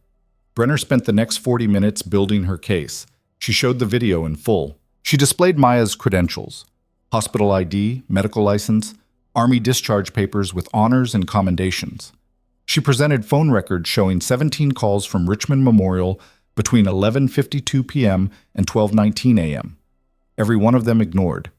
Brenner spent the next 40 minutes building her case. She showed the video in full. She displayed Maya's credentials. Hospital ID, medical license, Army discharge papers with honors and commendations. She presented phone records showing 17 calls from Richmond Memorial between 11:52 p.m. and 12:19 a.m. Every one of them ignored.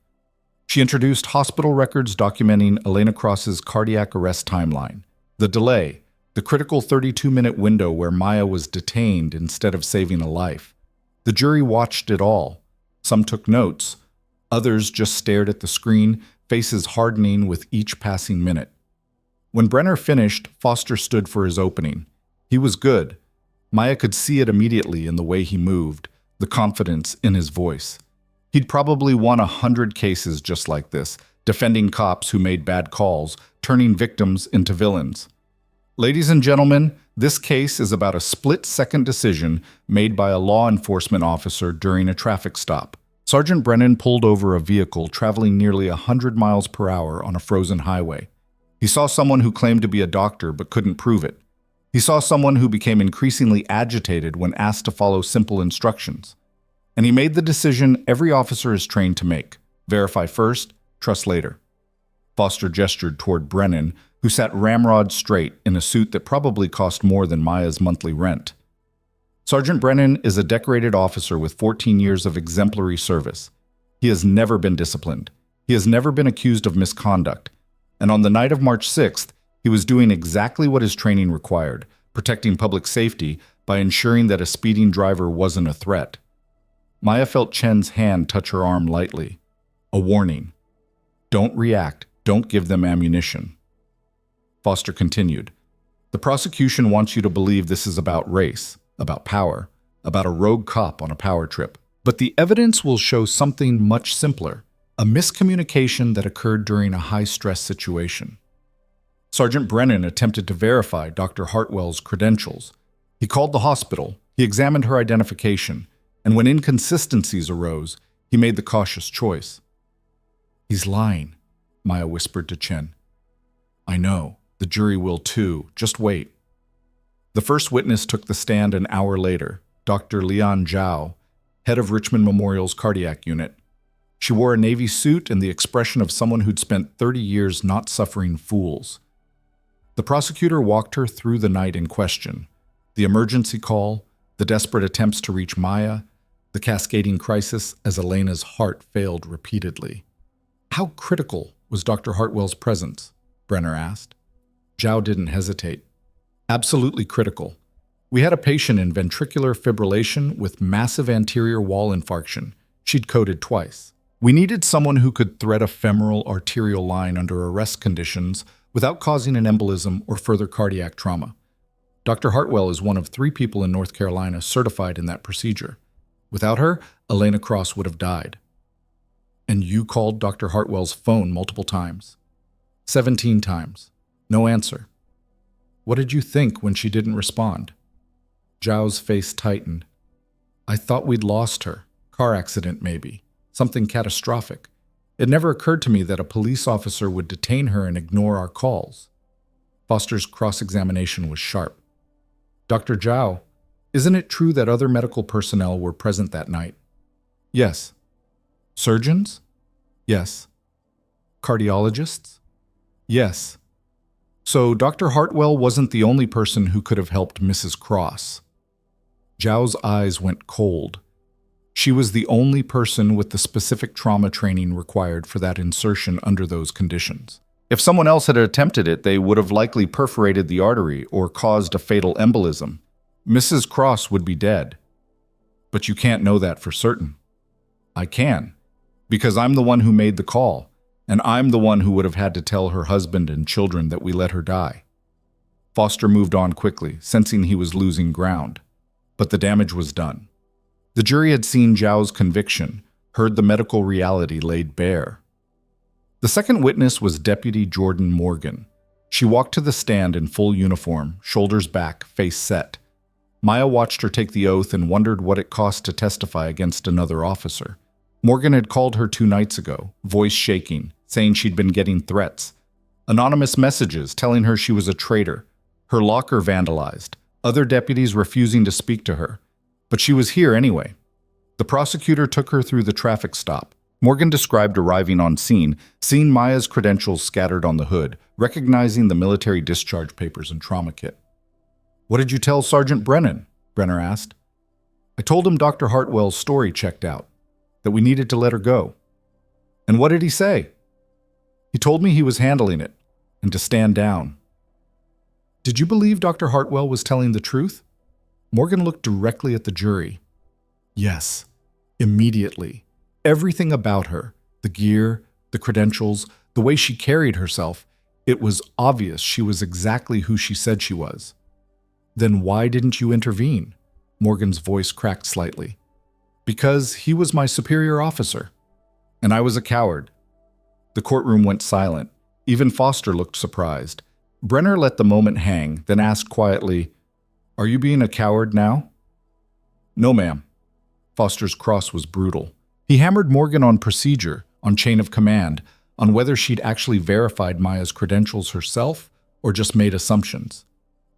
She introduced hospital records documenting Elena Cross's cardiac arrest timeline. The delay, the critical 32-minute window where Maya was detained instead of saving a life. The jury watched it all. Some took notes. Others just stared at the screen, faces hardening with each passing minute. When Brenner finished, Foster stood for his opening. He was good. Maya could see it immediately in the way he moved, the confidence in his voice. He'd probably won 100 cases just like this, defending cops who made bad calls, turning victims into villains. Ladies and gentlemen, this case is about a split-second decision made by a law enforcement officer during a traffic stop. Sergeant Brennan pulled over a vehicle traveling nearly 100 miles per hour on a frozen highway. He saw someone who claimed to be a doctor but couldn't prove it. He saw someone who became increasingly agitated when asked to follow simple instructions. And he made the decision every officer is trained to make. Verify first, trust later. Foster gestured toward Brennan, who sat ramrod straight in a suit that probably cost more than Maya's monthly rent. Sergeant Brennan is a decorated officer with 14 years of exemplary service. He has never been disciplined. He has never been accused of misconduct. And on the night of March 6th, he was doing exactly what his training required, protecting public safety by ensuring that a speeding driver wasn't a threat. Maya felt Chen's hand touch her arm lightly. A warning. Don't react. Don't give them ammunition. Foster continued. The prosecution wants you to believe this is about race, about power, about a rogue cop on a power trip. But the evidence will show something much simpler, a miscommunication that occurred during a high-stress situation. Sergeant Brennan attempted to verify Dr. Hartwell's credentials. He called the hospital, he examined her identification, and when inconsistencies arose, he made the cautious choice. He's lying, Maya whispered to Chen. I know, The jury will too. Just wait. The first witness took the stand an hour later, Dr. Leon Zhao, head of Richmond Memorial's cardiac unit. She wore a navy suit and the expression of someone who'd spent 30 years not suffering fools. The prosecutor walked her through the night in question: the emergency call, the desperate attempts to reach Maya, the cascading crisis as Elena's heart failed repeatedly. How critical was Dr. Hartwell's presence? Brenner asked. Zhao didn't hesitate. Absolutely critical. We had a patient in ventricular fibrillation with massive anterior wall infarction. She'd coded twice. We needed someone who could thread a femoral arterial line under arrest conditions without causing an embolism or further cardiac trauma. Dr. Hartwell is one of 3 people in North Carolina certified in that procedure. Without her, Elena Cross would have died. And you called Dr. Hartwell's phone multiple times. 17 times. No answer. What did you think when she didn't respond? Zhao's face tightened. I thought we'd lost her. Car accident, maybe. Something catastrophic. It never occurred to me that a police officer would detain her and ignore our calls. Foster's cross-examination was sharp. Dr. Zhao, isn't it true that other medical personnel were present that night? Yes. Surgeons? Yes. Cardiologists? Yes. So Dr. Hartwell wasn't the only person who could have helped Mrs. Cross. Zhao's eyes went cold. She was the only person with the specific trauma training required for that insertion under those conditions. If someone else had attempted it, they would have likely perforated the artery or caused a fatal embolism. Mrs. Cross would be dead. But you can't know that for certain. I can, because I'm the one who made the call, and I'm the one who would have had to tell her husband and children that we let her die. Foster moved on quickly, sensing he was losing ground. But the damage was done. The jury had seen Zhao's conviction, heard the medical reality laid bare. The second witness was Deputy Jordan Morgan. She walked to the stand in full uniform, shoulders back, face set. Maya watched her take the oath and wondered what it cost to testify against another officer. Morgan had called her 2 nights ago, voice shaking, saying she'd been getting threats. Anonymous messages telling her she was a traitor, her locker vandalized, other deputies refusing to speak to her. But she was here anyway. The prosecutor took her through the traffic stop. Morgan described arriving on scene, seeing Maya's credentials scattered on the hood, recognizing the military discharge papers and trauma kit. What did you tell Sergeant Brennan? Brenner asked. I told him Dr. Hartwell's story checked out, that we needed to let her go. And what did he say? He told me he was handling it, and to stand down. Did you believe Dr. Hartwell was telling the truth? Morgan looked directly at the jury. Yes, immediately. Everything about her, the gear, the credentials, the way she carried herself, it was obvious she was exactly who she said she was. Then why didn't you intervene? Morgan's voice cracked slightly. Because he was my superior officer, and I was a coward. The courtroom went silent. Even Foster looked surprised. Brenner let the moment hang, then asked quietly, Are you being a coward now? No, ma'am. Foster's cross was brutal. He hammered Morgan on procedure, on chain of command, on whether she'd actually verified Maya's credentials herself or just made assumptions.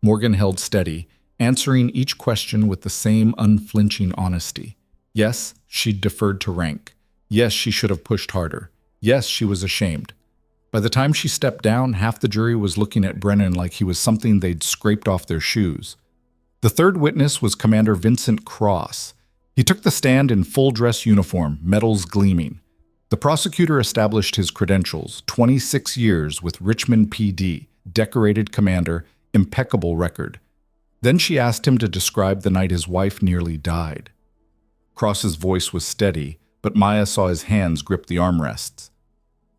Morgan held steady, answering each question with the same unflinching honesty. Yes, she'd deferred to rank. Yes, she should have pushed harder. Yes, she was ashamed. By the time she stepped down, half the jury was looking at Brennan like he was something they'd scraped off their shoes. The third witness was Commander Vincent Cross. He took the stand in full dress uniform, medals gleaming. The prosecutor established his credentials, 26 years with Richmond PD, decorated commander, impeccable record. Then she asked him to describe the night his wife nearly died. Cross's voice was steady, but Maya saw his hands grip the armrests.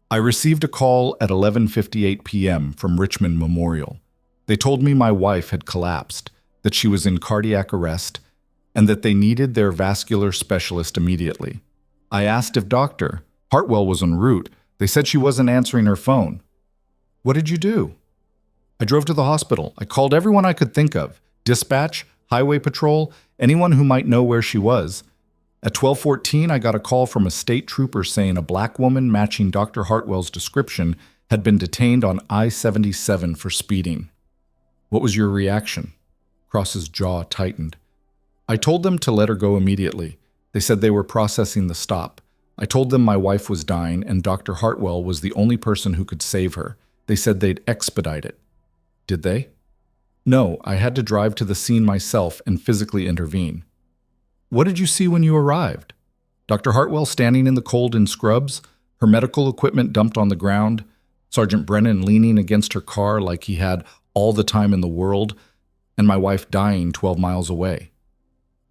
I received a call at 11:58 p.m. from Richmond Memorial. They told me my wife had collapsed, that she was in cardiac arrest, and that they needed their vascular specialist immediately. I asked if Dr. Hartwell was en route. They said she wasn't answering her phone. What did you do? I drove to the hospital. I called everyone I could think of, dispatch, highway patrol, anyone who might know where she was. At 12:14, I got a call from a state trooper saying a black woman matching Dr. Hartwell's description had been detained on I-77 for speeding. What was your reaction? Cross's jaw tightened. I told them to let her go immediately. They said they were processing the stop. I told them my wife was dying and Dr. Hartwell was the only person who could save her. They said they'd expedite it. Did they? No, I had to drive to the scene myself and physically intervene. What did you see when you arrived? Dr. Hartwell standing in the cold in scrubs, her medical equipment dumped on the ground, Sergeant Brennan leaning against her car like he had all the time in the world, and my wife dying 12 miles away.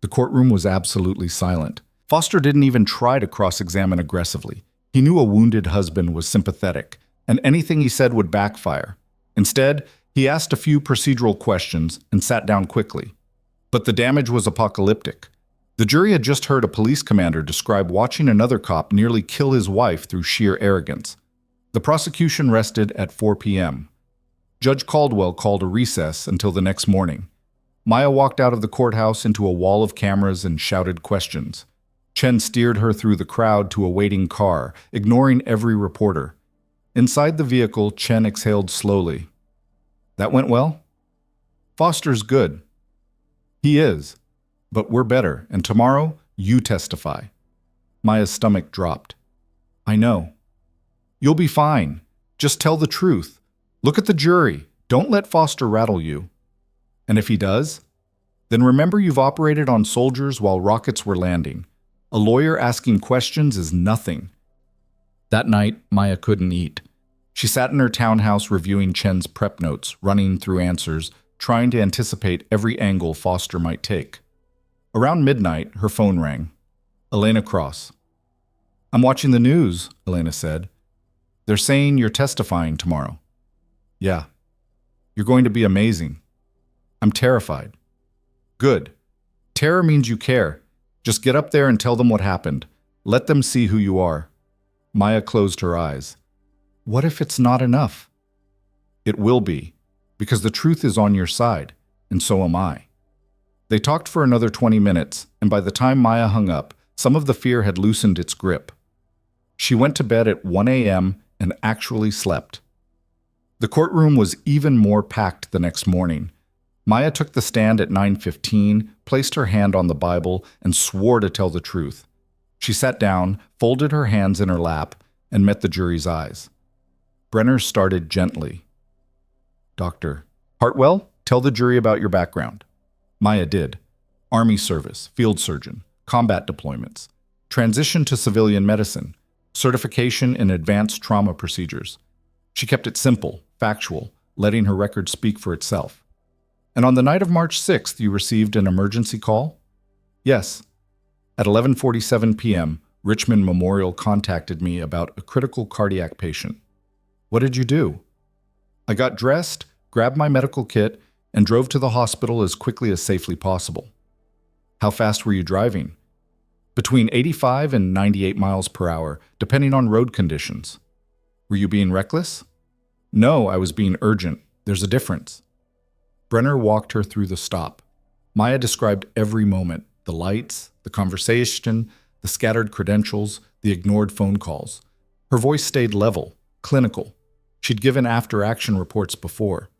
The courtroom was absolutely silent. Foster didn't even try to cross-examine aggressively. He knew a wounded husband was sympathetic, and anything he said would backfire. Instead, he asked a few procedural questions and sat down quickly. But the damage was apocalyptic. The jury had just heard a police commander describe watching another cop nearly kill his wife through sheer arrogance. The prosecution rested at 4 p.m. Judge Caldwell called a recess until the next morning. Maya walked out of the courthouse into a wall of cameras and shouted questions. Chen steered her through the crowd to a waiting car, ignoring every reporter. Inside the vehicle, Chen exhaled slowly. That went well? Foster's good. He is. But we're better, and tomorrow, you testify. Maya's stomach dropped. I know. You'll be fine. Just tell the truth. Look at the jury. Don't let Foster rattle you. And if he does, then remember you've operated on soldiers while rockets were landing. A lawyer asking questions is nothing. That night, Maya couldn't eat. She sat in her townhouse reviewing Chen's prep notes, running through answers, trying to anticipate every angle Foster might take. Around midnight, her phone rang. Elena Cross. I'm watching the news, Elena said. They're saying you're testifying tomorrow. Yeah. You're going to be amazing. I'm terrified. Good. Terror means you care. Just get up there and tell them what happened. Let them see who you are. Maya closed her eyes. What if it's not enough? It will be, because the truth is on your side, and so am I. They talked for another 20 minutes, and by the time Maya hung up, some of the fear had loosened its grip. She went to bed at 1 a.m. and actually slept. The courtroom was even more packed the next morning. Maya took the stand at 9:15, placed her hand on the Bible, and swore to tell the truth. She sat down, folded her hands in her lap, and met the jury's eyes. Brenner started gently. Dr. Hartwell, tell the jury about your background. Maya did. Army service, field surgeon, combat deployments, transition to civilian medicine, certification in advanced trauma procedures. She kept it simple, factual, letting her record speak for itself. And on the night of March 6th, you received an emergency call? Yes. At 11:47 p.m., Richmond Memorial contacted me about a critical cardiac patient. What did you do? I got dressed, grabbed my medical kit, and drove to the hospital as quickly as safely possible. How fast were you driving? Between 85 and 98 miles per hour, depending on road conditions. Were you being reckless? No, I was being urgent. There's a difference. Brenner walked her through the stop. Maya described every moment, the lights, the conversation, the scattered credentials, the ignored phone calls. Her voice stayed level, clinical. She'd given after-action reports before.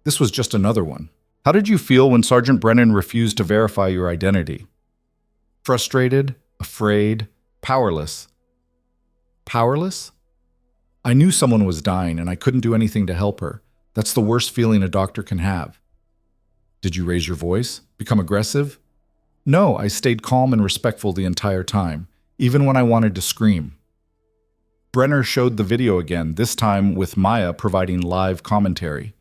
This was just another one. How did you feel when Sergeant Brennan refused to verify your identity? Frustrated, afraid, powerless. Powerless? I knew someone was dying and I couldn't do anything to help her. That's the worst feeling a doctor can have. Did you raise your voice? Become aggressive? No, I stayed calm and respectful the entire time, even when I wanted to scream. Brenner showed the video again, this time with Maya providing live commentary.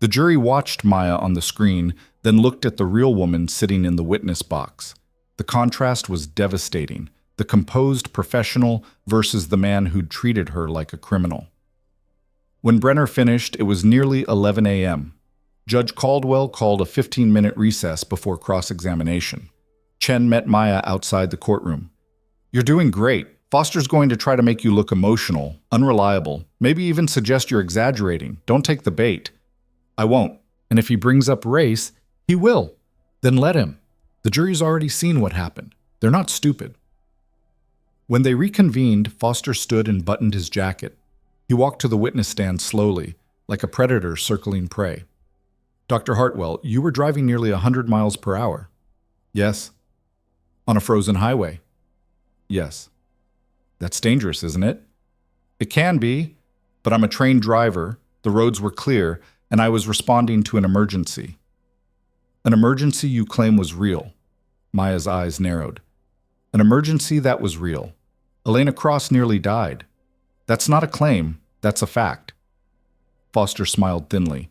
The jury watched Maya on the screen, then looked at the real woman sitting in the witness box. The contrast was devastating, the composed professional versus the man who'd treated her like a criminal. When Brenner finished, it was nearly 11 a.m. Judge Caldwell called a 15-minute recess before cross-examination. Chen met Maya outside the courtroom. You're doing great. Foster's going to try to make you look emotional, unreliable, maybe even suggest you're exaggerating. Don't take the bait. I won't. And if he brings up race, he will. Then let him. The jury's already seen what happened. They're not stupid. When they reconvened, Foster stood and buttoned his jacket. He walked to the witness stand slowly, like a predator circling prey. Dr. Hartwell, you were driving nearly 100 miles per hour. Yes. On a frozen highway. Yes. That's dangerous, isn't it? It can be, but I'm a trained driver, the roads were clear, and I was responding to an emergency. An emergency you claim was real. Maya's eyes narrowed. An emergency that was real. Elena Cross nearly died. That's not a claim, that's a fact. Foster smiled thinly.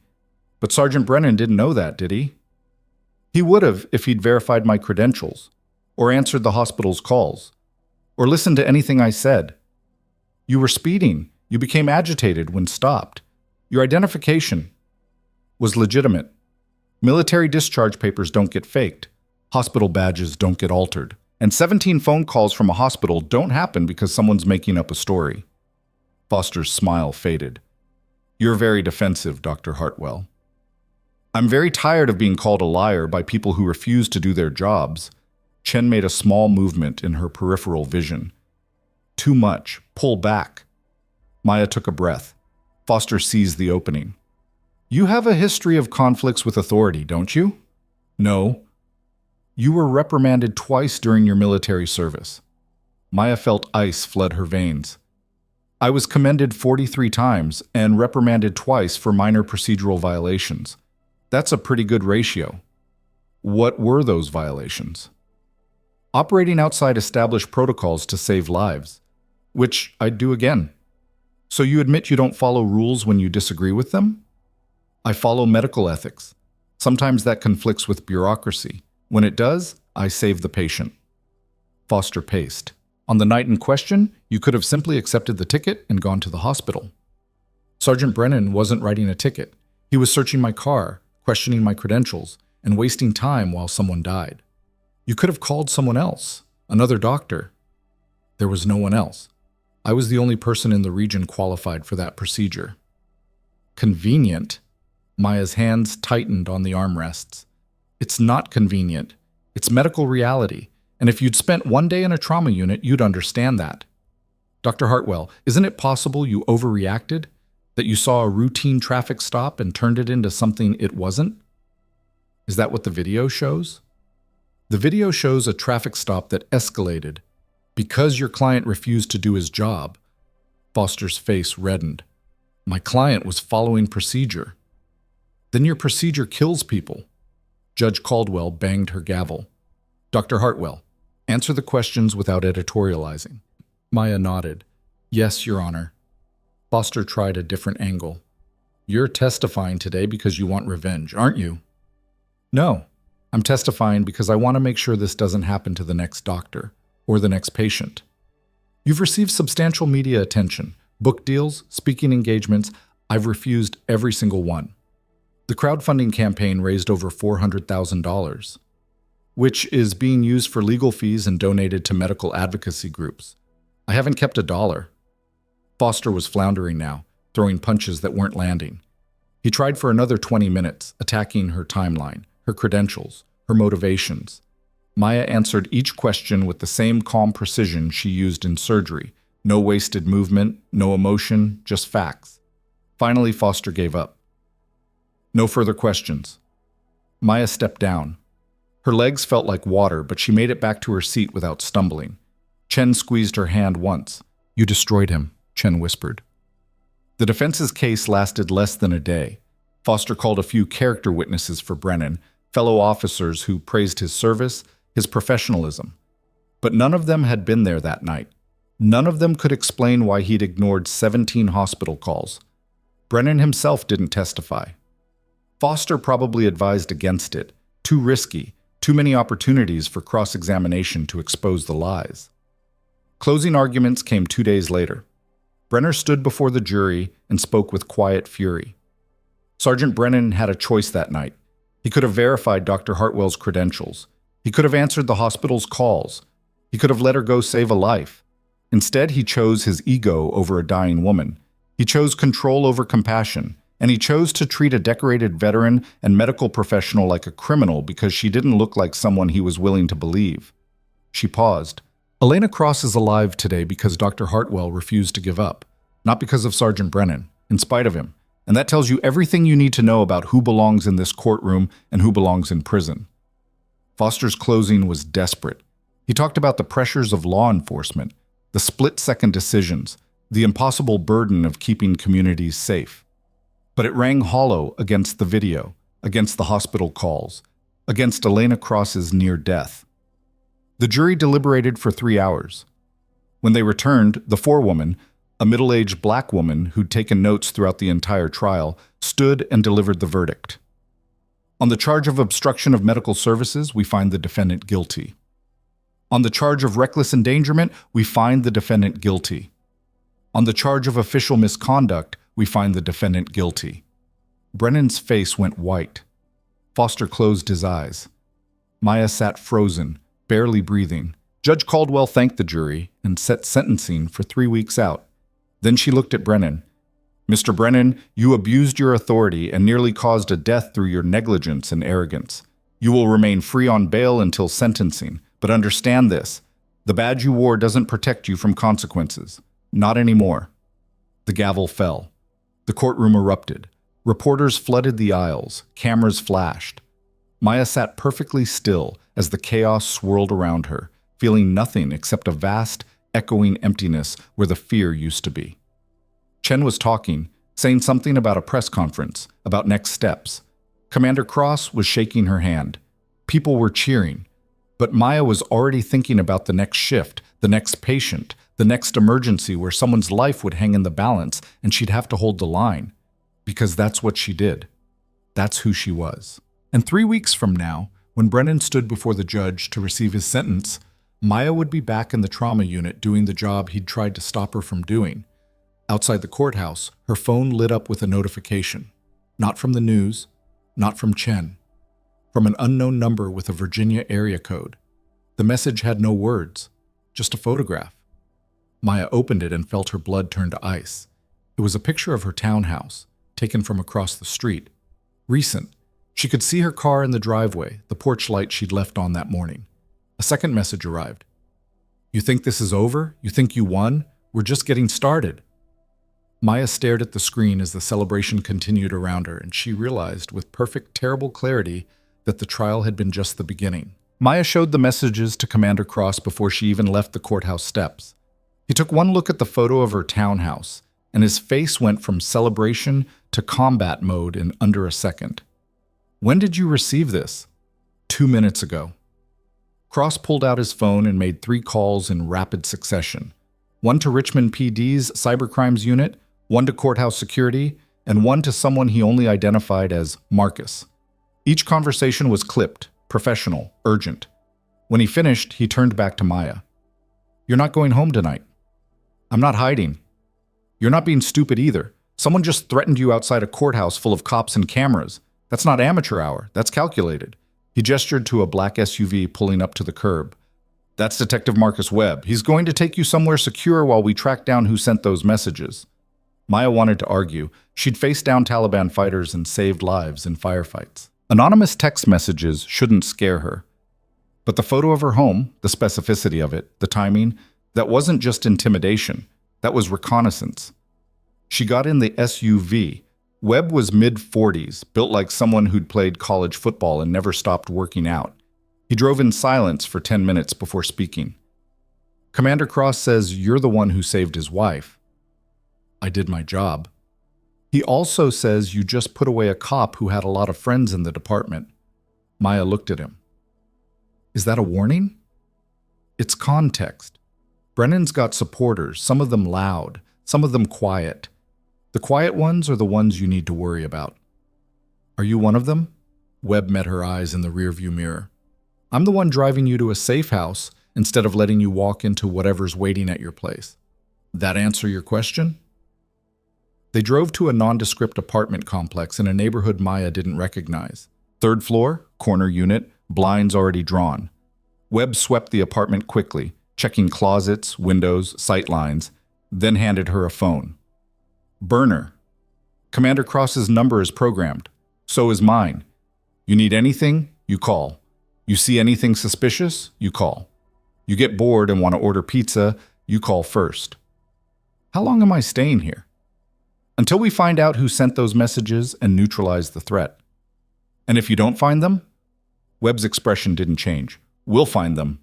But Sergeant Brennan didn't know that, did he? He would have if he'd verified my credentials, or answered the hospital's calls, or listened to anything I said. You were speeding. You became agitated when stopped. Your identification was legitimate. Military discharge papers don't get faked. Hospital badges don't get altered. And 17 phone calls from a hospital don't happen because someone's making up a story. Foster's smile faded. You're very defensive, Dr. Hartwell. I'm very tired of being called a liar by people who refuse to do their jobs. Chen made a small movement in her peripheral vision. Too much. Pull back. Maya took a breath. Foster seized the opening. You have a history of conflicts with authority, don't you? No. You were reprimanded twice during your military service. Maya felt ice flood her veins. I was commended 43 times and reprimanded twice for minor procedural violations. That's a pretty good ratio. What were those violations? Operating outside established protocols to save lives, which I'd do again. So you admit you don't follow rules when you disagree with them? I follow medical ethics. Sometimes that conflicts with bureaucracy. When it does, I save the patient. Foster paced. On the night in question, you could have simply accepted the ticket and gone to the hospital. Sergeant Brennan wasn't writing a ticket. He was searching my car, questioning my credentials, and wasting time while someone died. You could have called someone else, another doctor. There was no one else. I was the only person in the region qualified for that procedure. Convenient? Maya's hands tightened on the armrests. It's not convenient. It's medical reality. And if you'd spent one day in a trauma unit, you'd understand that. Dr. Hartwell, isn't it possible you overreacted? That you saw a routine traffic stop and turned it into something it wasn't? Is that what the video shows? The video shows a traffic stop that escalated because your client refused to do his job. Foster's face reddened. My client was following procedure. Then your procedure kills people. Judge Caldwell banged her gavel. Dr. Hartwell, answer the questions without editorializing. Maya nodded. Yes, Your Honor. Foster tried a different angle. You're testifying today because you want revenge, aren't you? No, I'm testifying because I want to make sure this doesn't happen to the next doctor or the next patient. You've received substantial media attention, book deals, speaking engagements. I've refused every single one. The crowdfunding campaign raised over $400,000, which is being used for legal fees and donated to medical advocacy groups. I haven't kept a dollar. Foster was floundering now, throwing punches that weren't landing. He tried for another 20 minutes, attacking her timeline, her credentials, her motivations. Maya answered each question with the same calm precision she used in surgery. No wasted movement, no emotion, just facts. Finally, Foster gave up. No further questions. Maya stepped down. Her legs felt like water, but she made it back to her seat without stumbling. Chen squeezed her hand once. You destroyed him, Chen whispered. The defense's case lasted less than a day. Foster called a few character witnesses for Brennan, fellow officers who praised his service, his professionalism. But none of them had been there that night. None of them could explain why he'd ignored 17 hospital calls. Brennan himself didn't testify. Foster probably advised against it. Too risky, too many opportunities for cross-examination to expose the lies. Closing arguments came 2 days later. Brenner stood before the jury and spoke with quiet fury. Sergeant Brennan had a choice that night. He could have verified Dr. Hartwell's credentials. He could have answered the hospital's calls. He could have let her go save a life. Instead, he chose his ego over a dying woman. He chose control over compassion, and he chose to treat a decorated veteran and medical professional like a criminal because she didn't look like someone he was willing to believe. She paused. Elena Cross is alive today because Dr. Hartwell refused to give up. not because of Sergeant Brennan, in spite of him. And that tells you everything you need to know about who belongs in this courtroom and who belongs in prison. Foster's closing was desperate. He talked about the pressures of law enforcement, the split-second decisions, the impossible burden of keeping communities safe. But it rang hollow against the video, against the hospital calls, against Elena Cross's near death. The jury deliberated for 3 hours. When they returned, the forewoman, a middle-aged black woman who'd taken notes throughout the entire trial, stood and delivered the verdict. On the charge of obstruction of medical services, we find the defendant guilty. On the charge of reckless endangerment, we find the defendant guilty. On the charge of official misconduct, we find the defendant guilty. Brennan's face went white. Foster closed his eyes. Maya sat frozen, barely breathing. Judge Caldwell thanked the jury and set sentencing for 3 weeks out. Then she looked at Brennan. Mr. Brennan, you abused your authority and nearly caused a death through your negligence and arrogance. You will remain free on bail until sentencing, but understand this. The badge you wore doesn't protect you from consequences. Not anymore. The gavel fell. The courtroom erupted. Reporters flooded the aisles. Cameras flashed. Maya sat perfectly still as the chaos swirled around her, feeling nothing except a vast, echoing emptiness where the fear used to be. Chen was talking, saying something about a press conference, about next steps. Commander Cross was shaking her hand. People were cheering. But Maya was already thinking about the next shift, the next patient, the next emergency where someone's life would hang in the balance and she'd have to hold the line. Because that's what she did. That's who she was. And 3 weeks from now, when Brennan stood before the judge to receive his sentence, Maya would be back in the trauma unit doing the job he'd tried to stop her from doing. Outside the courthouse, her phone lit up with a notification. Not from the news, not from Chen. From an unknown number with a Virginia area code. The message had no words, just a photograph. Maya opened it and felt her blood turn to ice. It was a picture of her townhouse, taken from across the street. Recent. She could see her car in the driveway, the porch light she'd left on that morning. A second message arrived. You think this is over? You think you won? We're just getting started. Maya stared at the screen as the celebration continued around her, and she realized with perfect, terrible clarity that the trial had been just the beginning. Maya showed the messages to Commander Cross before she even left the courthouse steps. He took one look at the photo of her townhouse, and his face went from celebration to combat mode in under a second. When did you receive this? 2 minutes ago. Cross pulled out his phone and made 3 calls in rapid succession. One to Richmond PD's cybercrimes unit, one to courthouse security, and one to someone he only identified as Marcus. Each conversation was clipped, professional, urgent. When he finished, he turned back to Maya. You're not going home tonight. I'm not hiding. You're not being stupid either. Someone just threatened you outside a courthouse full of cops and cameras. That's not amateur hour. That's calculated. He gestured to a black SUV pulling up to the curb. That's Detective Marcus Webb. He's going to take you somewhere secure while we track down who sent those messages. Maya wanted to argue. She'd faced down Taliban fighters and saved lives in firefights. Anonymous text messages shouldn't scare her. But the photo of her home, the specificity of it, the timing, that wasn't just intimidation. That was reconnaissance. She got in the SUV. Webb was mid-40s, built like someone who'd played college football and never stopped working out. He drove in silence for 10 minutes before speaking. Commander Cross says you're the one who saved his wife. I did my job. He also says you just put away a cop who had a lot of friends in the department. Maya looked at him. Is that a warning? It's context. Brennan's got supporters, some of them loud, some of them quiet. The quiet ones are the ones you need to worry about. Are you one of them? Webb met her eyes in the rearview mirror. I'm the one driving you to a safe house instead of letting you walk into whatever's waiting at your place. That answer your question? They drove to a nondescript apartment complex in a neighborhood Maya didn't recognize. 3rd floor, corner unit, blinds already drawn. Webb swept the apartment quickly, checking closets, windows, sight lines, then handed her a phone. Burner. Commander Cross's number is programmed. So is mine. You need anything, you call. You see anything suspicious, you call. You get bored and want to order pizza, you call first. How long am I staying here? Until we find out who sent those messages and neutralize the threat. And if you don't find them? Webb's expression didn't change. We'll find them.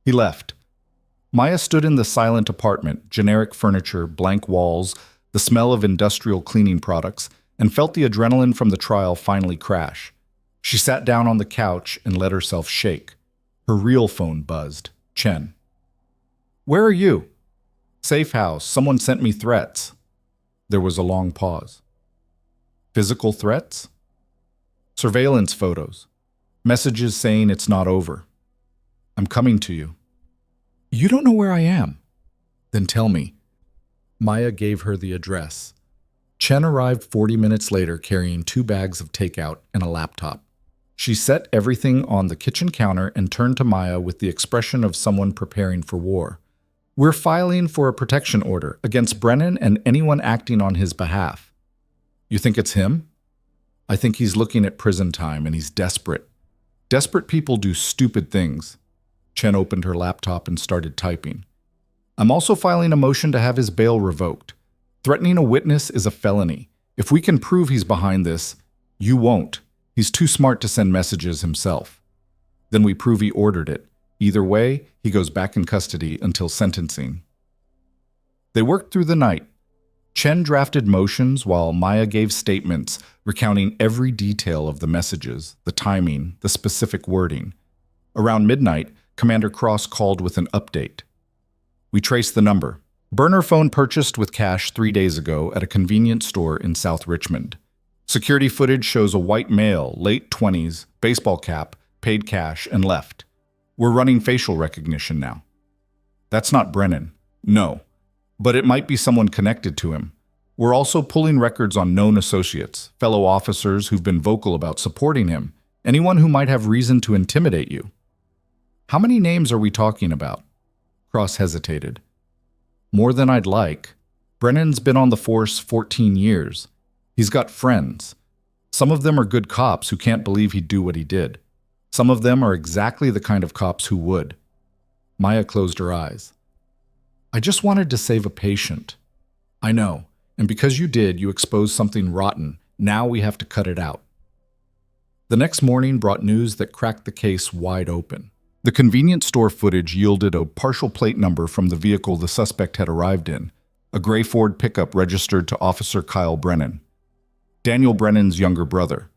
He left. Maya stood in the silent apartment, generic furniture, blank walls, the smell of industrial cleaning products, and felt the adrenaline from the trial finally crash. She sat down on the couch and let herself shake. Her real phone buzzed. Chen. Where are you? Safe house. Someone sent me threats. There was a long pause. Physical threats? Surveillance photos. Messages saying it's not over. I'm coming to you. You don't know where I am. Then tell me. Maya gave her the address. Chen arrived 40 minutes later carrying 2 bags of takeout and a laptop. She set everything on the kitchen counter and turned to Maya with the expression of someone preparing for war. We're filing for a protection order against Brennan and anyone acting on his behalf. You think it's him? I think he's looking at prison time and he's desperate. Desperate people do stupid things. Chen opened her laptop and started typing. I'm also filing a motion to have his bail revoked. Threatening a witness is a felony. If we can prove he's behind this, you won't. He's too smart to send messages himself. Then we prove he ordered it. Either way, he goes back in custody until sentencing. They worked through the night. Chen drafted motions while Maya gave statements recounting every detail of the messages, the timing, the specific wording. Around midnight, Commander Cross called with an update. We traced the number. Burner phone purchased with cash 3 days ago at a convenience store in South Richmond. Security footage shows a white male, late 20s, baseball cap, paid cash, and left. We're running facial recognition now. That's not Brennan. No. But it might be someone connected to him. We're also pulling records on known associates, fellow officers who've been vocal about supporting him, anyone who might have reason to intimidate you. How many names are we talking about? Cross hesitated. More than I'd like. Brennan's been on the force 14 years. He's got friends. Some of them are good cops who can't believe he'd do what he did. Some of them are exactly the kind of cops who would. Maya closed her eyes. I just wanted to save a patient. I know, and because you did, you exposed something rotten. Now we have to cut it out. The next morning brought news that cracked the case wide open. The convenience store footage yielded a partial plate number from the vehicle the suspect had arrived in, a gray Ford pickup registered to Officer Kyle Brennan, Daniel Brennan's younger brother.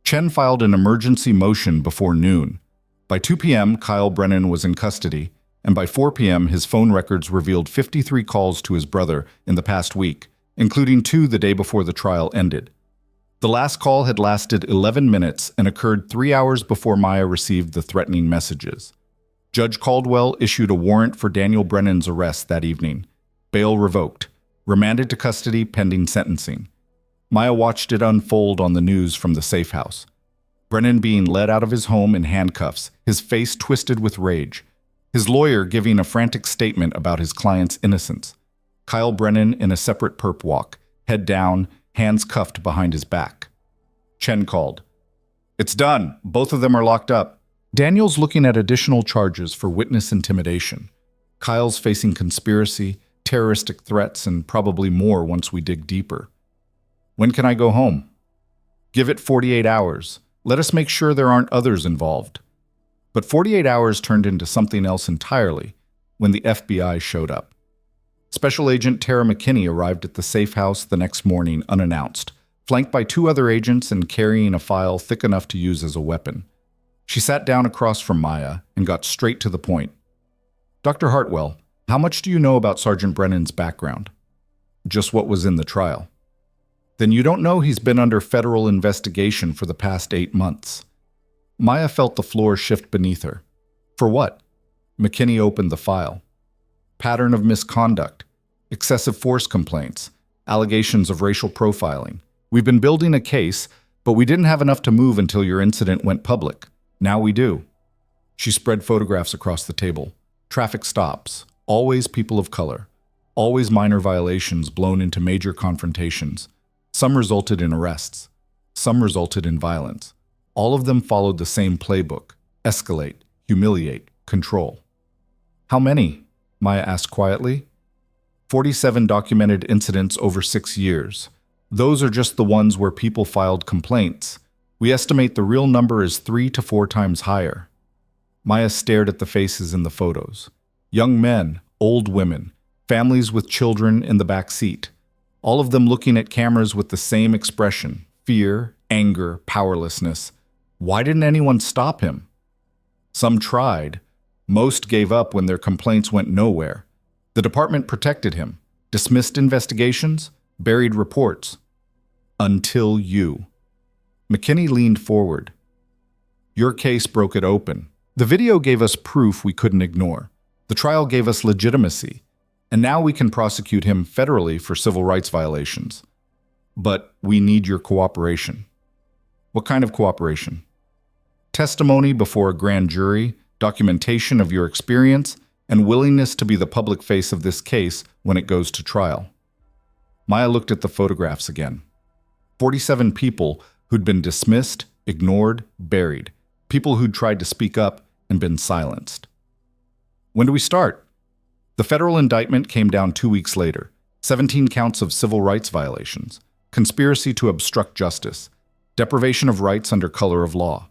Chen filed an emergency motion before noon. By 2 p.m., Kyle Brennan was in custody, and by 4 p.m., his phone records revealed 53 calls to his brother in the past week, including 2 the day before the trial ended. The last call had lasted 11 minutes and occurred 3 hours before Maya received the threatening messages. Judge Caldwell issued a warrant for Daniel Brennan's arrest that evening. Bail revoked. Remanded to custody pending sentencing. Maya watched it unfold on the news from the safe house. Brennan being led out of his home in handcuffs, his face twisted with rage. His lawyer giving a frantic statement about his client's innocence. Kyle Brennan in a separate perp walk, head down, hands cuffed behind his back. Chen called. It's done. Both of them are locked up. Daniel's looking at additional charges for witness intimidation. Kyle's facing conspiracy, terroristic threats, and probably more once we dig deeper. When can I go home? Give it 48 hours. Let us make sure there aren't others involved. But 48 hours turned into something else entirely when the FBI showed up. Special Agent Tara McKinney arrived at the safe house the next morning unannounced, flanked by 2 other agents and carrying a file thick enough to use as a weapon. She sat down across from Maya and got straight to the point. Dr. Hartwell, how much do you know about Sergeant Brennan's background? Just what was in the trial. Then you don't know he's been under federal investigation for the past 8 months. Maya felt the floor shift beneath her. For what? McKinney opened the file. Pattern of misconduct, excessive force complaints, allegations of racial profiling. We've been building a case, but we didn't have enough to move until your incident went public. Now we do. She spread photographs across the table. Traffic stops, always people of color, always minor violations blown into major confrontations. Some resulted in arrests. Some resulted in violence. All of them followed the same playbook: escalate, humiliate, control. How many? Maya asked quietly. 47 documented incidents over 6 years. Those are just the ones where people filed complaints. We estimate the real number is 3 to 4 times higher. Maya stared at the faces in the photos. Young men, old women, families with children in the back seat. All of them looking at cameras with the same expression: fear, anger, powerlessness. Why didn't anyone stop him? Some tried. Most gave up when their complaints went nowhere. The department protected him, dismissed investigations, buried reports. Until you. McKinney leaned forward. Your case broke it open. The video gave us proof we couldn't ignore. The trial gave us legitimacy. And now we can prosecute him federally for civil rights violations. But we need your cooperation. What kind of cooperation? Testimony before a grand jury, documentation of your experience, and willingness to be the public face of this case when it goes to trial. Maya looked at the photographs again. 47 people who'd been dismissed, ignored, buried. People who'd tried to speak up and been silenced. When do we start? The federal indictment came down 2 weeks later. 17 counts of civil rights violations, conspiracy to obstruct justice, deprivation of rights under color of law.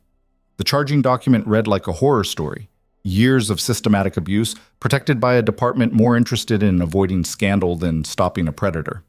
The charging document read like a horror story. Years of systematic abuse, protected by a department more interested in avoiding scandal than stopping a predator.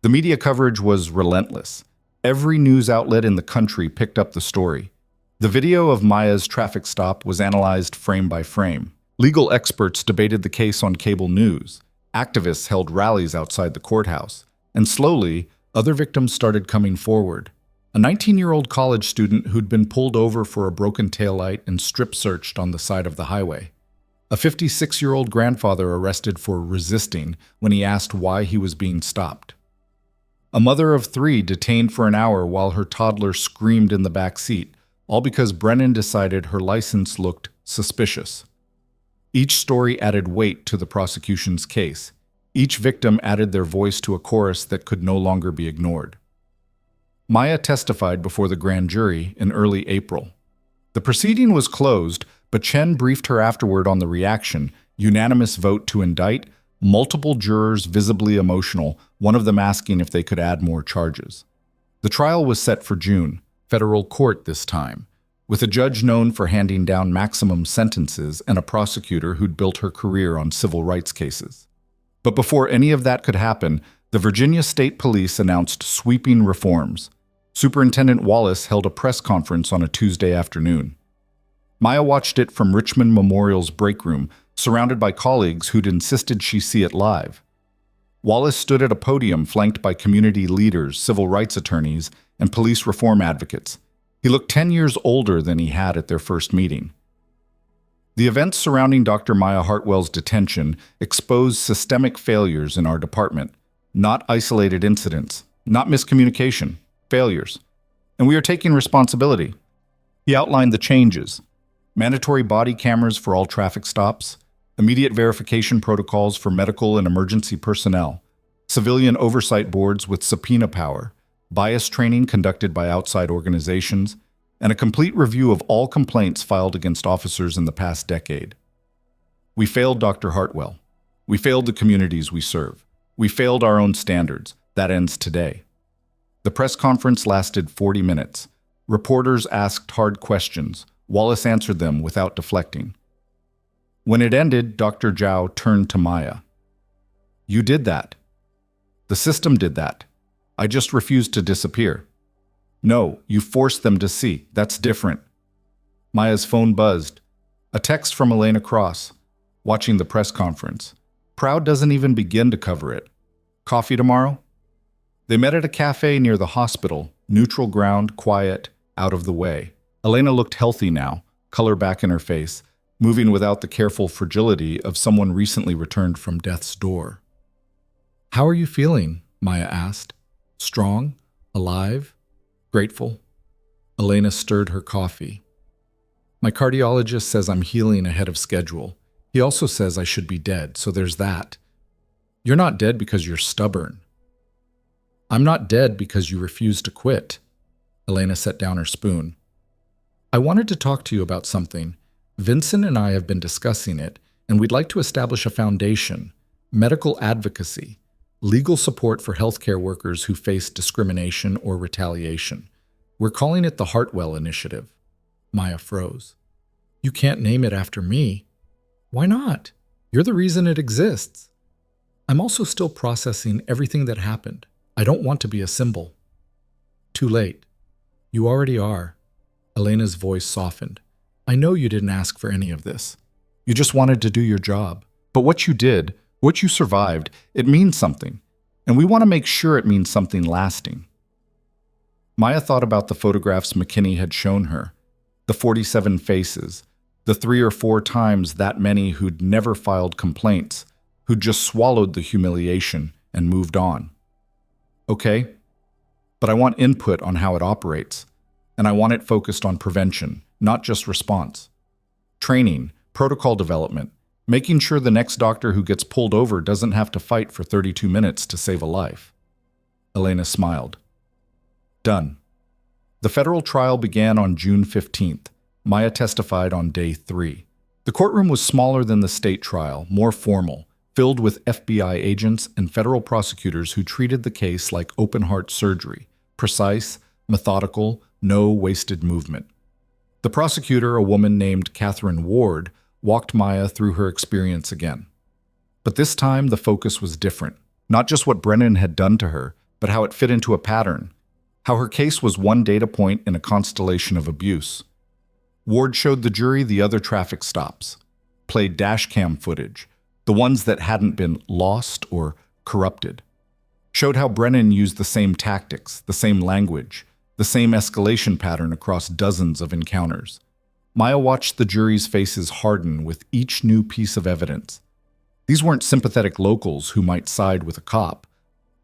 The media coverage was relentless. Every news outlet in the country picked up the story. The video of Maya's traffic stop was analyzed frame by frame. Legal experts debated the case on cable news. Activists held rallies outside the courthouse. And slowly, other victims started coming forward. A 19-year-old college student who'd been pulled over for a broken taillight and strip-searched on the side of the highway. A 56-year-old grandfather arrested for resisting when he asked why he was being stopped. A mother of 3 detained for an hour while her toddler screamed in the back seat, all because Brennan decided her license looked suspicious. Each story added weight to the prosecution's case. Each victim added their voice to a chorus that could no longer be ignored. Maya testified before the grand jury in early April. The proceeding was closed, but Chen briefed her afterward on the reaction: unanimous vote to indict, multiple jurors visibly emotional, one of them asking if they could add more charges. The trial was set for June, federal court this time, with a judge known for handing down maximum sentences and a prosecutor who'd built her career on civil rights cases. But before any of that could happen, the Virginia State Police announced sweeping reforms. Superintendent Wallace held a press conference on a Tuesday afternoon. Maya watched it from Richmond Memorial's break room, surrounded by colleagues who'd insisted she see it live. Wallace stood at a podium flanked by community leaders, civil rights attorneys, and police reform advocates. He looked 10 years older than he had at their first meeting. The events surrounding Dr. Maya Hartwell's detention exposed systemic failures in our department, not isolated incidents, not miscommunication, failures. And we are taking responsibility. He outlined the changes: mandatory body cameras for all traffic stops, immediate verification protocols for medical and emergency personnel, civilian oversight boards with subpoena power, bias training conducted by outside organizations, and a complete review of all complaints filed against officers in the past decade. We failed Dr. Hartwell. We failed the communities we serve. We failed our own standards. That ends today. The press conference lasted 40 minutes. Reporters asked hard questions. Wallace answered them without deflecting. When it ended, Dr. Zhao turned to Maya. You did that. The system did that. I just refused to disappear. No, you forced them to see. That's different. Maya's phone buzzed. A text from Elena Cross, watching the press conference. Proud doesn't even begin to cover it. Coffee tomorrow? They met at a cafe near the hospital, neutral ground, quiet, out of the way. Elena looked healthy now, color back in her face, moving without the careful fragility of someone recently returned from death's door. How are you feeling? Maya asked. Strong? Alive? Grateful? Elena stirred her coffee. My cardiologist says I'm healing ahead of schedule. He also says I should be dead, so there's that. You're not dead because you're stubborn. I'm not dead because you refuse to quit. Elena set down her spoon. I wanted to talk to you about something. Vincent and I have been discussing it, and we'd like to establish a foundation. medical advocacy, legal support for healthcare workers who face discrimination or retaliation. We're calling it the Hartwell Initiative. Maya froze. You can't name it after me. Why not? You're the reason it exists. I'm also still processing everything that happened. I don't want to be a symbol. Too late. You already are. Elena's voice softened. I know you didn't ask for any of this. You just wanted to do your job. But what you did, what you survived, it means something. And we want to make sure it means something lasting. Maya thought about the photographs McKinney had shown her. The 47 faces, the 3 or 4 times that many who'd never filed complaints, who'd just swallowed the humiliation and moved on. Okay, but I want input on how it operates, and I want it focused on prevention, not just response. Training, protocol development, making sure the next doctor who gets pulled over doesn't have to fight for 32 minutes to save a life. Elena smiled. Done. The federal trial began on June 15th. Maya testified on day 3. The courtroom was smaller than the state trial, more formal, filled with FBI agents and federal prosecutors who treated the case like open-heart surgery, precise, methodical, no wasted movement. The prosecutor, a woman named Catherine Ward, walked Maya through her experience again. But this time, the focus was different. Not just what Brennan had done to her, but how it fit into a pattern. How her case was one data point in a constellation of abuse. Ward showed the jury the other traffic stops, played dash cam footage, the ones that hadn't been lost or corrupted. Showed how Brennan used the same tactics, the same language, the same escalation pattern across dozens of encounters. Maya watched the jury's faces harden with each new piece of evidence. These weren't sympathetic locals who might side with a cop.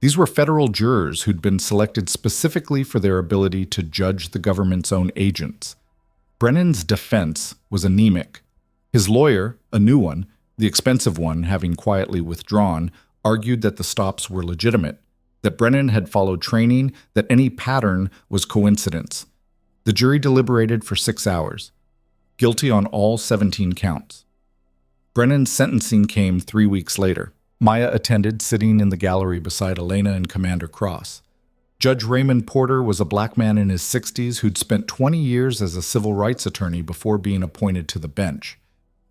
These were federal jurors who'd been selected specifically for their ability to judge the government's own agents. Brennan's defense was anemic. His lawyer, a new one, the expensive one having quietly withdrawn, argued that the stops were legitimate, that Brennan had followed training, that any pattern was coincidence. The jury deliberated for 6 hours. Guilty on all 17 counts. Brennan's sentencing came 3 weeks later. Maya attended, sitting in the gallery beside Elena and Commander Cross. Judge Raymond Porter was a black man in his 60s who'd spent 20 years as a civil rights attorney before being appointed to the bench.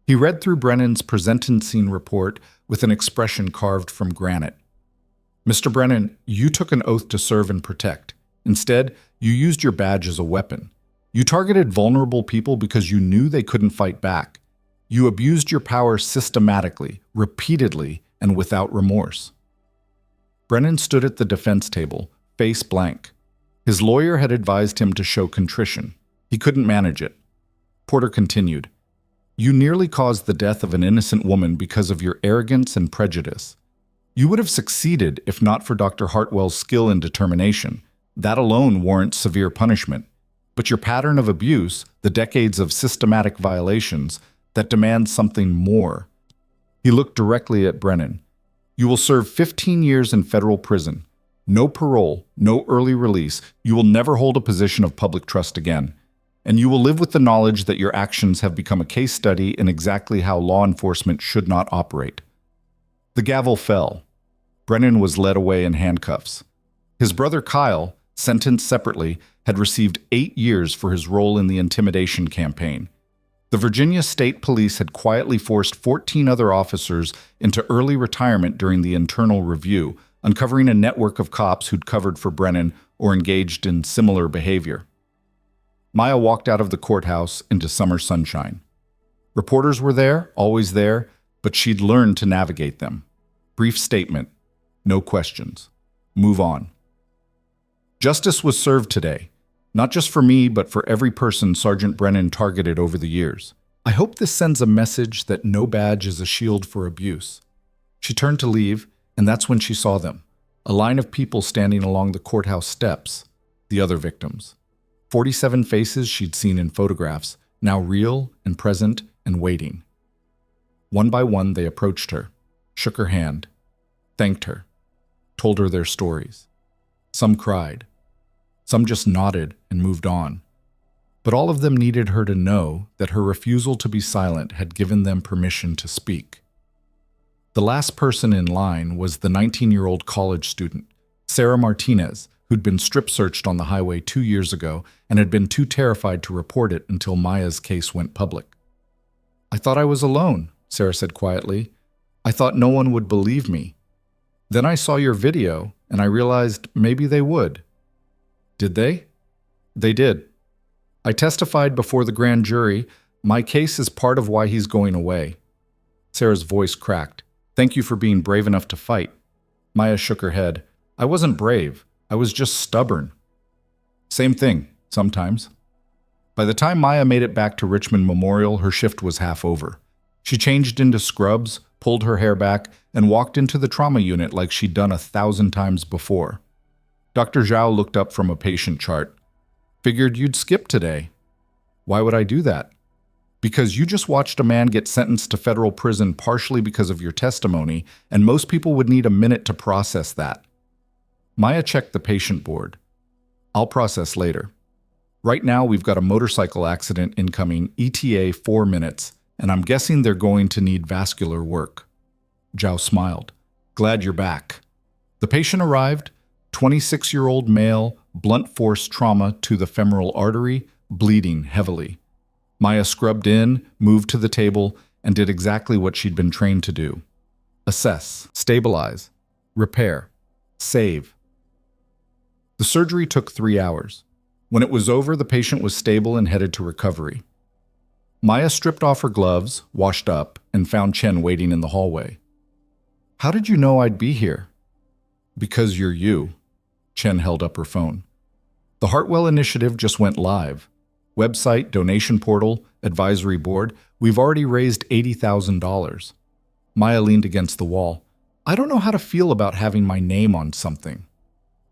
He read through Brennan's presentencing report with an expression carved from granite. Mr. Brennan, you took an oath to serve and protect. Instead, you used your badge as a weapon. You targeted vulnerable people because you knew they couldn't fight back. You abused your power systematically, repeatedly, and without remorse. Brennan stood at the defense table, face blank. His lawyer had advised him to show contrition. He couldn't manage it. Porter continued, You nearly caused the death of an innocent woman because of your arrogance and prejudice. You would have succeeded if not for Dr. Hartwell's skill and determination. That alone warrants severe punishment. But your pattern of abuse, the decades of systematic violations, that demands something more. He looked directly at Brennan. You will serve 15 years in federal prison. No parole, no early release. You will never hold a position of public trust again. And you will live with the knowledge that your actions have become a case study in exactly how law enforcement should not operate. The gavel fell. Brennan was led away in handcuffs. His brother Kyle, sentenced separately, had received 8 years for his role in the intimidation campaign. The Virginia State Police had quietly forced 14 other officers into early retirement during the internal review, uncovering a network of cops who'd covered for Brennan or engaged in similar behavior. Maya walked out of the courthouse into summer sunshine. Reporters were there, always there, but she'd learned to navigate them. Brief statement, no questions. Move on. Justice was served today. Not just for me, but for every person Sergeant Brennan targeted over the years. I hope this sends a message that no badge is a shield for abuse. She turned to leave, and that's when she saw them. A line of people standing along the courthouse steps. The other victims. 47 faces she'd seen in photographs, now real and present and waiting. One by one, they approached her, shook her hand, thanked her, told her their stories. Some cried. Some just nodded and moved on. But all of them needed her to know that her refusal to be silent had given them permission to speak. The last person in line was the 19-year-old college student, Sarah Martinez, who'd been strip-searched on the highway 2 years ago and had been too terrified to report it until Maya's case went public. "I thought I was alone," Sarah said quietly. "I thought no one would believe me. Then I saw your video, and I realized maybe they would." "Did they?" "They did. I testified before the grand jury. My case is part of why he's going away." Sarah's voice cracked. "Thank you for being brave enough to fight." Maya shook her head. "I wasn't brave. I was just stubborn." "Same thing, sometimes." By the time Maya made it back to Richmond Memorial, her shift was half over. She changed into scrubs, pulled her hair back, and walked into the trauma unit like she'd done 1,000 times before. Dr. Zhao looked up from a patient chart. "Figured you'd skip today." "Why would I do that?" "Because you just watched a man get sentenced to federal prison partially because of your testimony, and most people would need a minute to process that." Maya checked the patient board. "I'll process later. Right now we've got a motorcycle accident incoming, ETA 4 minutes, and I'm guessing they're going to need vascular work." Zhao smiled. "Glad you're back." The patient arrived, 26-year-old male, blunt force trauma to the femoral artery, bleeding heavily. Maya scrubbed in, moved to the table, and did exactly what she'd been trained to do. Assess, stabilize, repair, save. The surgery took 3 hours. When it was over, the patient was stable and headed to recovery. Maya stripped off her gloves, washed up, and found Chen waiting in the hallway. "How did you know I'd be here?" "Because you're you." Chen held up her phone. "The Hartwell initiative just went live. Website, donation portal, advisory board. We've already raised $80,000. Maya leaned against the wall. "I don't know how to feel about having my name on something."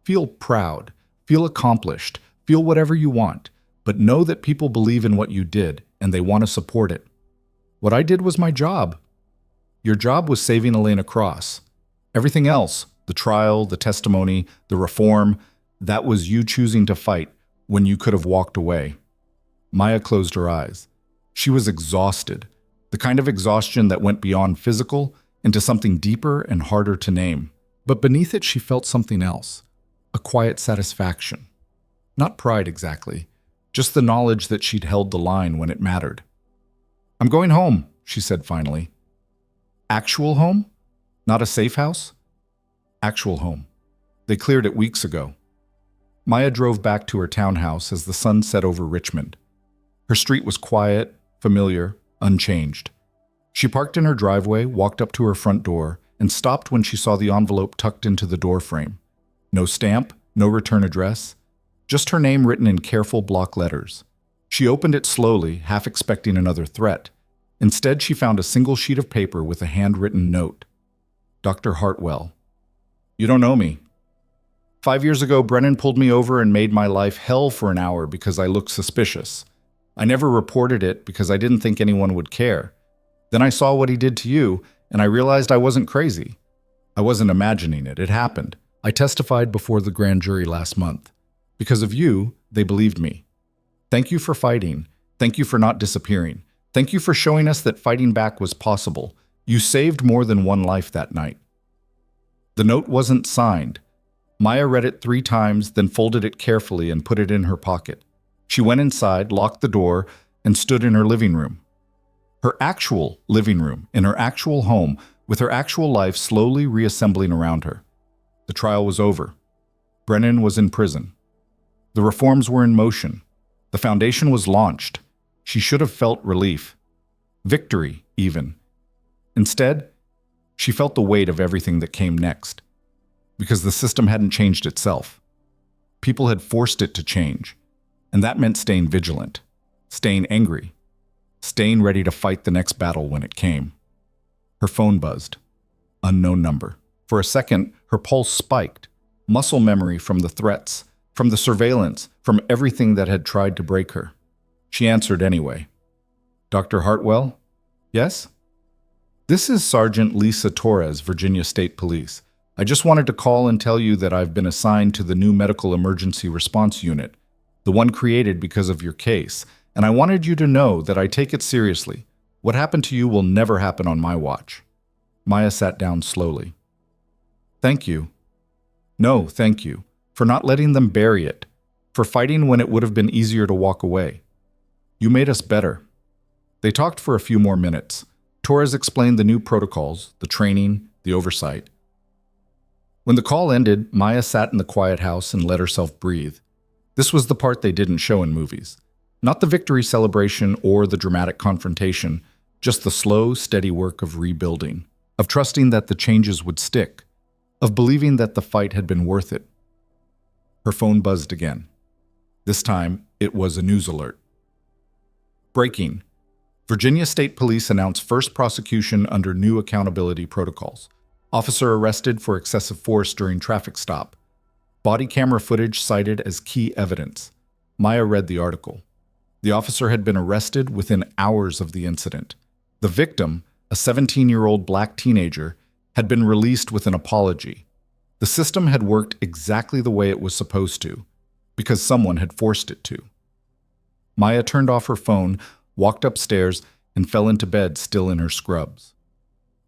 "Feel proud. Feel accomplished. Feel whatever you want. But know that people believe in what you did, and they want to support it. What I did was my job." "Your job was saving Elena Cross. Everything else, the trial, the testimony, the reform, that was you choosing to fight when you could have walked away." Maya closed her eyes. She was exhausted, the kind of exhaustion that went beyond physical into something deeper and harder to name. But beneath it, she felt something else, a quiet satisfaction. Not pride exactly, just the knowledge that she'd held the line when it mattered. "I'm going home," she said finally. "Actual home? Not a safe house?" "Actual home. They cleared it weeks ago." Maya drove back to her townhouse as the sun set over Richmond. Her street was quiet, familiar, unchanged. She parked in her driveway, walked up to her front door, and stopped when she saw the envelope tucked into the doorframe. No stamp, no return address, just her name written in careful block letters. She opened it slowly, half expecting another threat. Instead, she found a single sheet of paper with a handwritten note. "Dr. Hartwell, you don't know me. 5 years ago, Brennan pulled me over and made my life hell for an hour because I looked suspicious. I never reported it because I didn't think anyone would care. Then I saw what he did to you, and I realized I wasn't crazy. I wasn't imagining it. It happened. I testified before the grand jury last month. Because of you, they believed me. Thank you for fighting. Thank you for not disappearing. Thank you for showing us that fighting back was possible. You saved more than one life that night." The note wasn't signed. Maya read it 3 times, then folded it carefully and put it in her pocket. She went inside, locked the door, and stood in her living room. Her actual living room, in her actual home, with her actual life slowly reassembling around her. The trial was over. Brennan was in prison. The reforms were in motion. The foundation was launched. She should have felt relief. Victory, even. Instead, she felt the weight of everything that came next. Because the system hadn't changed itself. People had forced it to change. And that meant staying vigilant, staying angry, staying ready to fight the next battle when it came. Her phone buzzed. Unknown number. For a second, her pulse spiked. Muscle memory from the threats, from the surveillance, from everything that had tried to break her. She answered anyway. "Dr. Hartwell? Yes?" "This is Sergeant Lisa Torres, Virginia State Police. I just wanted to call and tell you that I've been assigned to the new Medical Emergency Response Unit, the one created because of your case, and I wanted you to know that I take it seriously. What happened to you will never happen on my watch." Maya sat down slowly. Thank you. No, thank you. For not letting them bury it. For fighting when it would have been easier to walk away. You made us better. They talked for a few more minutes. Torres explained the new protocols, the training, the oversight. When the call ended, Maya sat in the quiet house and let herself breathe. This was the part they didn't show in movies. Not the victory celebration or the dramatic confrontation, just the slow, steady work of rebuilding, of trusting that the changes would stick, of believing that the fight had been worth it. Her phone buzzed again. This time, it was a news alert. Breaking. Virginia State Police announced first prosecution under new accountability protocols. Officer arrested for excessive force during traffic stop. Body camera footage cited as key evidence. Maya read the article. The officer had been arrested within hours of the incident. The victim, a 17-year-old black teenager, had been released with an apology. The system had worked exactly the way it was supposed to, because someone had forced it to. Maya turned off her phone, walked upstairs, and fell into bed still in her scrubs.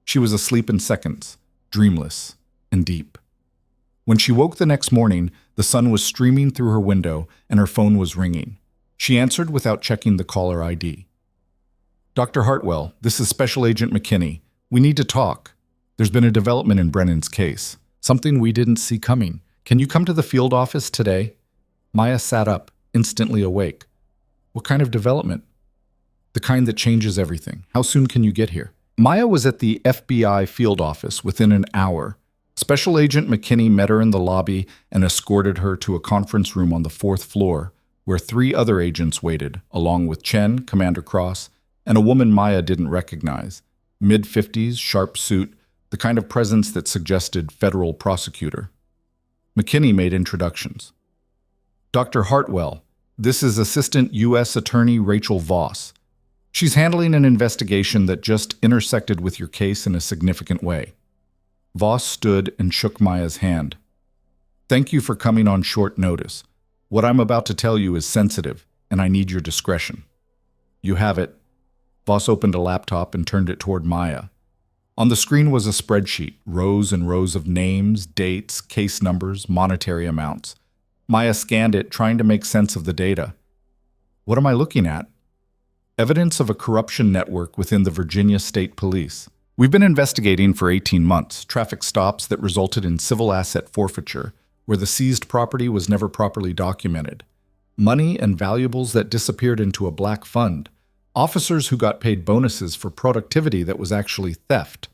She was asleep in seconds, dreamless and deep. When she woke the next morning, the sun was streaming through her window and her phone was ringing. She answered without checking the caller ID. Dr. Hartwell, this is Special Agent McKinney. We need to talk. There's been a development in Brennan's case. Something we didn't see coming. Can you come to the field office today? Maya sat up, instantly awake. What kind of development? The kind that changes everything. How soon can you get here? Maya was at the FBI field office within an hour. Special Agent McKinney met her in the lobby and escorted her to a conference room on the 4th floor, where 3 other agents waited, along with Chen, Commander Cross, and a woman Maya didn't recognize. Mid-50s, sharp suit, the kind of presence that suggested federal prosecutor. McKinney made introductions. Dr. Hartwell, this is Assistant U.S. Attorney Rachel Voss. She's handling an investigation that just intersected with your case in a significant way. Voss stood and shook Maya's hand. Thank you for coming on short notice. What I'm about to tell you is sensitive, and I need your discretion. You have it. Voss opened a laptop and turned it toward Maya. On the screen was a spreadsheet, rows and rows of names, dates, case numbers, monetary amounts. Maya scanned it, trying to make sense of the data. What am I looking at? Evidence of a corruption network within the Virginia State Police. We've been investigating for 18 months, traffic stops that resulted in civil asset forfeiture, where the seized property was never properly documented. Money and valuables that disappeared into a black fund. Officers who got paid bonuses for productivity that was actually theft.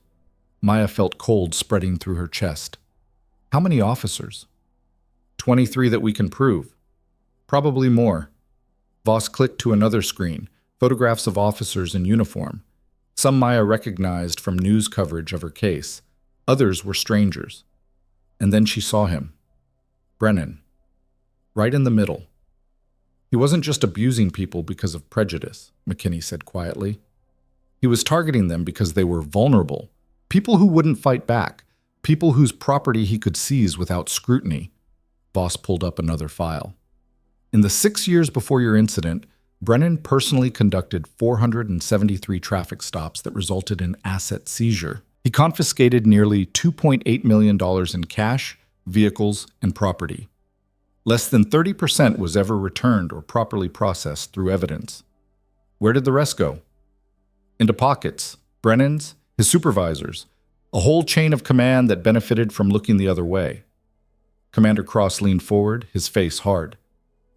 Maya felt cold spreading through her chest. How many officers? 23 that we can prove. Probably more. Voss clicked to another screen, photographs of officers in uniform. Some Maya recognized from news coverage of her case. Others were strangers. And then she saw him. Brennan. Right in the middle. He wasn't just abusing people because of prejudice, McKinney said quietly. He was targeting them because they were vulnerable. People who wouldn't fight back. People whose property he could seize without scrutiny. Voss pulled up another file. In the 6 years before your incident, Brennan personally conducted 473 traffic stops that resulted in asset seizure. He confiscated nearly $2.8 million in cash, vehicles, and property. Less than 30% was ever returned or properly processed through evidence. Where did the rest go? Into pockets, Brennan's, his supervisors, a whole chain of command that benefited from looking the other way. Commander Cross leaned forward, his face hard.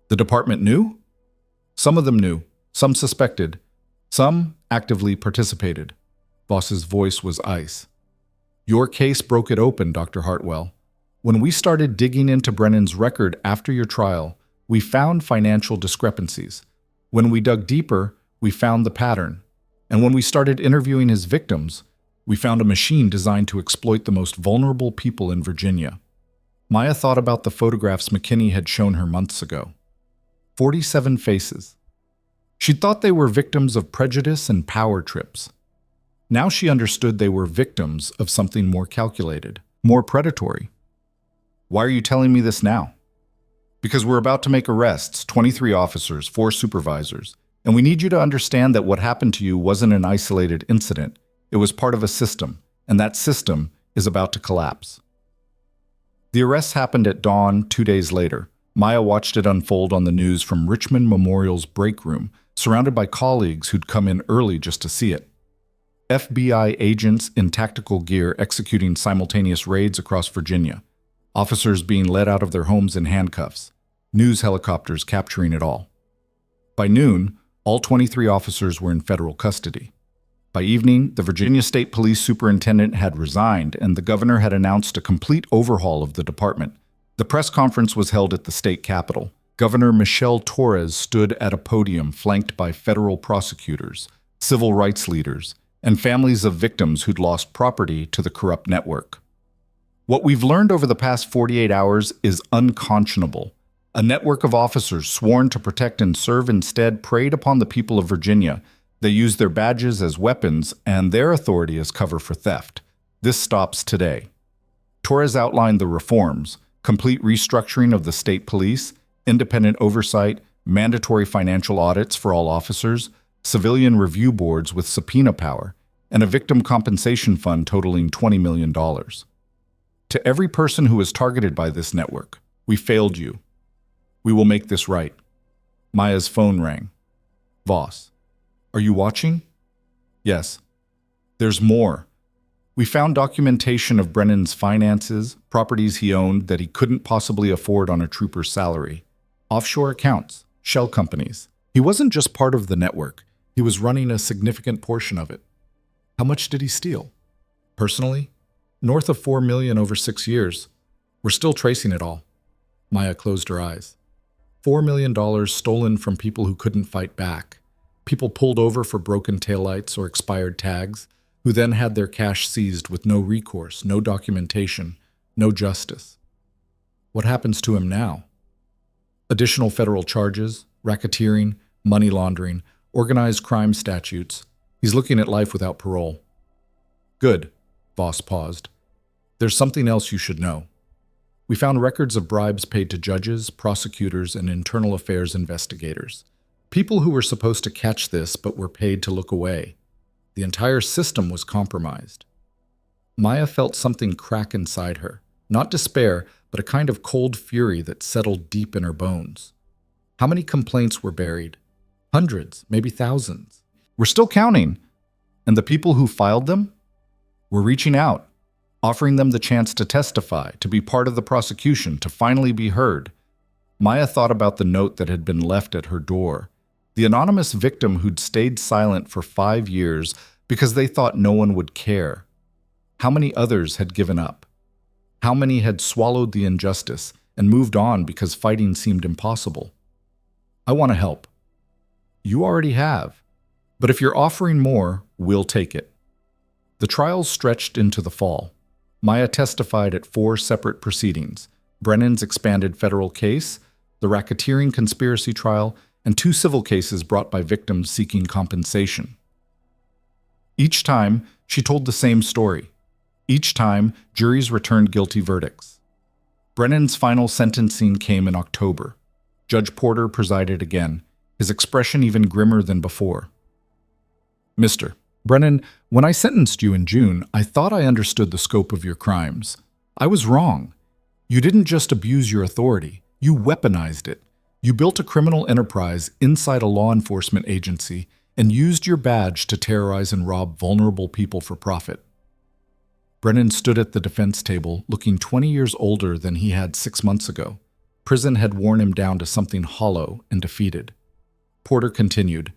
The department knew? Some of them knew, some suspected, some actively participated. Voss's voice was ice. Your case broke it open, Dr. Hartwell. When we started digging into Brennan's record after your trial, we found financial discrepancies. When we dug deeper, we found the pattern. And when we started interviewing his victims, we found a machine designed to exploit the most vulnerable people in Virginia. Maya thought about the photographs McKinney had shown her months ago. 47 faces. She thought they were victims of prejudice and power trips. Now she understood they were victims of something more calculated, more predatory. Why are you telling me this now? Because we're about to make arrests, 23 officers, 4 supervisors, and we need you to understand that what happened to you wasn't an isolated incident. It was part of a system, and that system is about to collapse. The arrests happened at dawn 2 days later. Maya watched it unfold on the news from Richmond Memorial's break room, surrounded by colleagues who'd come in early just to see it. FBI agents in tactical gear executing simultaneous raids across Virginia, officers being led out of their homes in handcuffs, news helicopters capturing it all. By noon, all 23 officers were in federal custody. By evening, the Virginia State Police Superintendent had resigned, and the governor had announced a complete overhaul of the department. The press conference was held at the state capitol. Governor Michelle Torres stood at a podium flanked by federal prosecutors, civil rights leaders, and families of victims who'd lost property to the corrupt network. What we've learned over the past 48 hours is unconscionable. A network of officers sworn to protect and serve instead preyed upon the people of Virginia. They used their badges as weapons and their authority as cover for theft. This stops today. Torres outlined the reforms: complete restructuring of the state police, independent oversight, mandatory financial audits for all officers, civilian review boards with subpoena power, and a victim compensation fund totaling $20 million. To every person who was targeted by this network, we failed you. We will make this right. Maya's phone rang. Voss, are you watching? Yes. There's more. We found documentation of Brennan's finances, properties he owned that he couldn't possibly afford on a trooper's salary, offshore accounts, shell companies. He wasn't just part of the network. He was running a significant portion of it. How much did he steal? Personally, north of $4 million over 6 years. We're still tracing it all. Maya closed her eyes. $4 million stolen from people who couldn't fight back. People pulled over for broken taillights or expired tags, who then had their cash seized with no recourse, no documentation, no justice. What happens to him now? Additional federal charges, racketeering, money laundering, organized crime statutes. He's looking at life without parole. Good, Voss paused. There's something else you should know. We found records of bribes paid to judges, prosecutors, and internal affairs investigators. People who were supposed to catch this but were paid to look away. The entire system was compromised. Maya felt something crack inside her. Not despair, but a kind of cold fury that settled deep in her bones. How many complaints were buried? Hundreds, maybe thousands. We're still counting. And the people who filed them? We're reaching out, offering them the chance to testify, to be part of the prosecution, to finally be heard. Maya thought about the note that had been left at her door. The anonymous victim who'd stayed silent for 5 years because they thought no one would care. How many others had given up? How many had swallowed the injustice and moved on because fighting seemed impossible? I want to help. You already have. But if you're offering more, we'll take it. The trials stretched into the fall. Maya testified at 4 separate proceedings: Brennan's expanded federal case, the racketeering conspiracy trial, and 2 civil cases brought by victims seeking compensation. Each time, she told the same story. Each time, juries returned guilty verdicts. Brennan's final sentencing came in October. Judge Porter presided again, his expression even grimmer than before. Mr. Brennan, when I sentenced you in June, I thought I understood the scope of your crimes. I was wrong. You didn't just abuse your authority, you weaponized it. You built a criminal enterprise inside a law enforcement agency and used your badge to terrorize and rob vulnerable people for profit. Brennan stood at the defense table, looking 20 years older than he had 6 months ago. Prison had worn him down to something hollow and defeated. Porter continued,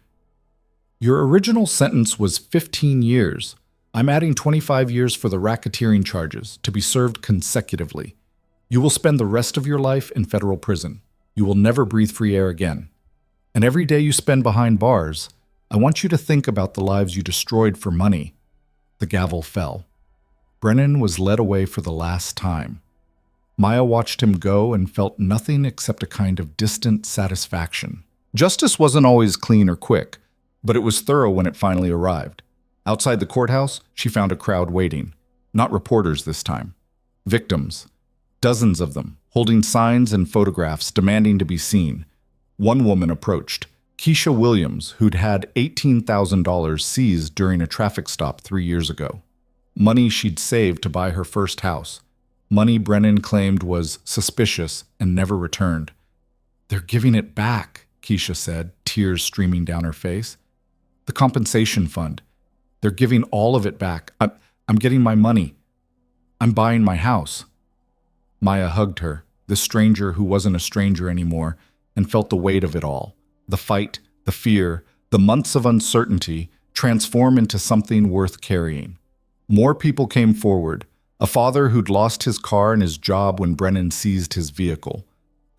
Your original sentence was 15 years. I'm adding 25 years for the racketeering charges, to be served consecutively. You will spend the rest of your life in federal prison. You will never breathe free air again. And every day you spend behind bars, I want you to think about the lives you destroyed for money. The gavel fell. Brennan was led away for the last time. Maya watched him go and felt nothing except a kind of distant satisfaction. Justice wasn't always clean or quick, but it was thorough when it finally arrived. Outside the courthouse, she found a crowd waiting. Not reporters this time. Victims. Dozens of them, holding signs and photographs demanding to be seen. One woman approached, Keisha Williams, who'd had $18,000 seized during a traffic stop 3 years ago. Money she'd saved to buy her first house. Money Brennan claimed was suspicious and never returned. "They're giving it back," Keisha said, tears streaming down her face. "The compensation fund. They're giving all of it back. I'm getting my money. I'm buying my house." Maya hugged her, this stranger who wasn't a stranger anymore, and felt the weight of it all. The fight, the fear, the months of uncertainty transform into something worth carrying. More people came forward. A father who'd lost his car and his job when Brennan seized his vehicle.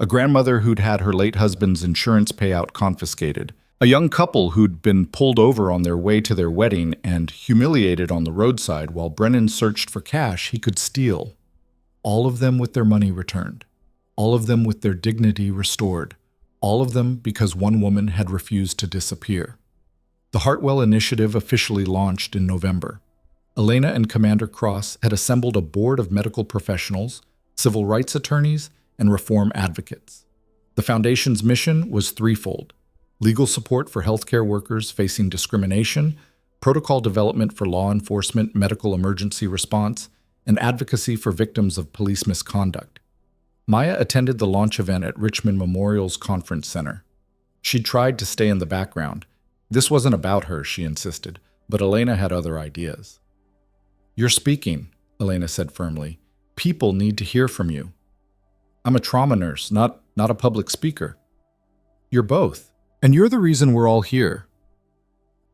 A grandmother who'd had her late husband's insurance payout confiscated. A young couple who'd been pulled over on their way to their wedding and humiliated on the roadside while Brennan searched for cash he could steal. All of them with their money returned. All of them with their dignity restored. All of them because one woman had refused to disappear. The Hartwell initiative officially launched in November. Elena and Commander Cross had assembled a board of medical professionals, civil rights attorneys, and reform advocates. The Foundation's mission was threefold: legal support for healthcare workers facing discrimination, protocol development for law enforcement medical emergency response, and advocacy for victims of police misconduct. Maya attended the launch event at Richmond Memorial's Conference Center. She tried to stay in the background. This wasn't about her, she insisted, but Elena had other ideas. "You're speaking," Elena said firmly. "People need to hear from you." "I'm a trauma nurse, not a public speaker." "You're both, and you're the reason we're all here."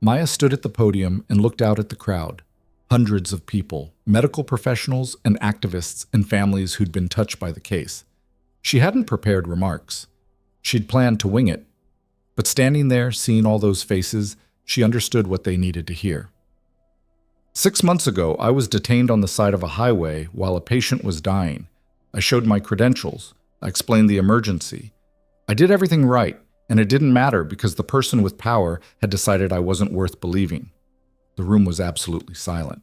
Maya stood at the podium and looked out at the crowd. Hundreds of people, medical professionals and activists and families who'd been touched by the case. She hadn't prepared remarks. She'd planned to wing it. But standing there, seeing all those faces, she understood what they needed to hear. 6 months ago, I was detained on the side of a highway while a patient was dying. I showed my credentials. I explained the emergency. I did everything right, and it didn't matter because the person with power had decided I wasn't worth believing. The room was absolutely silent.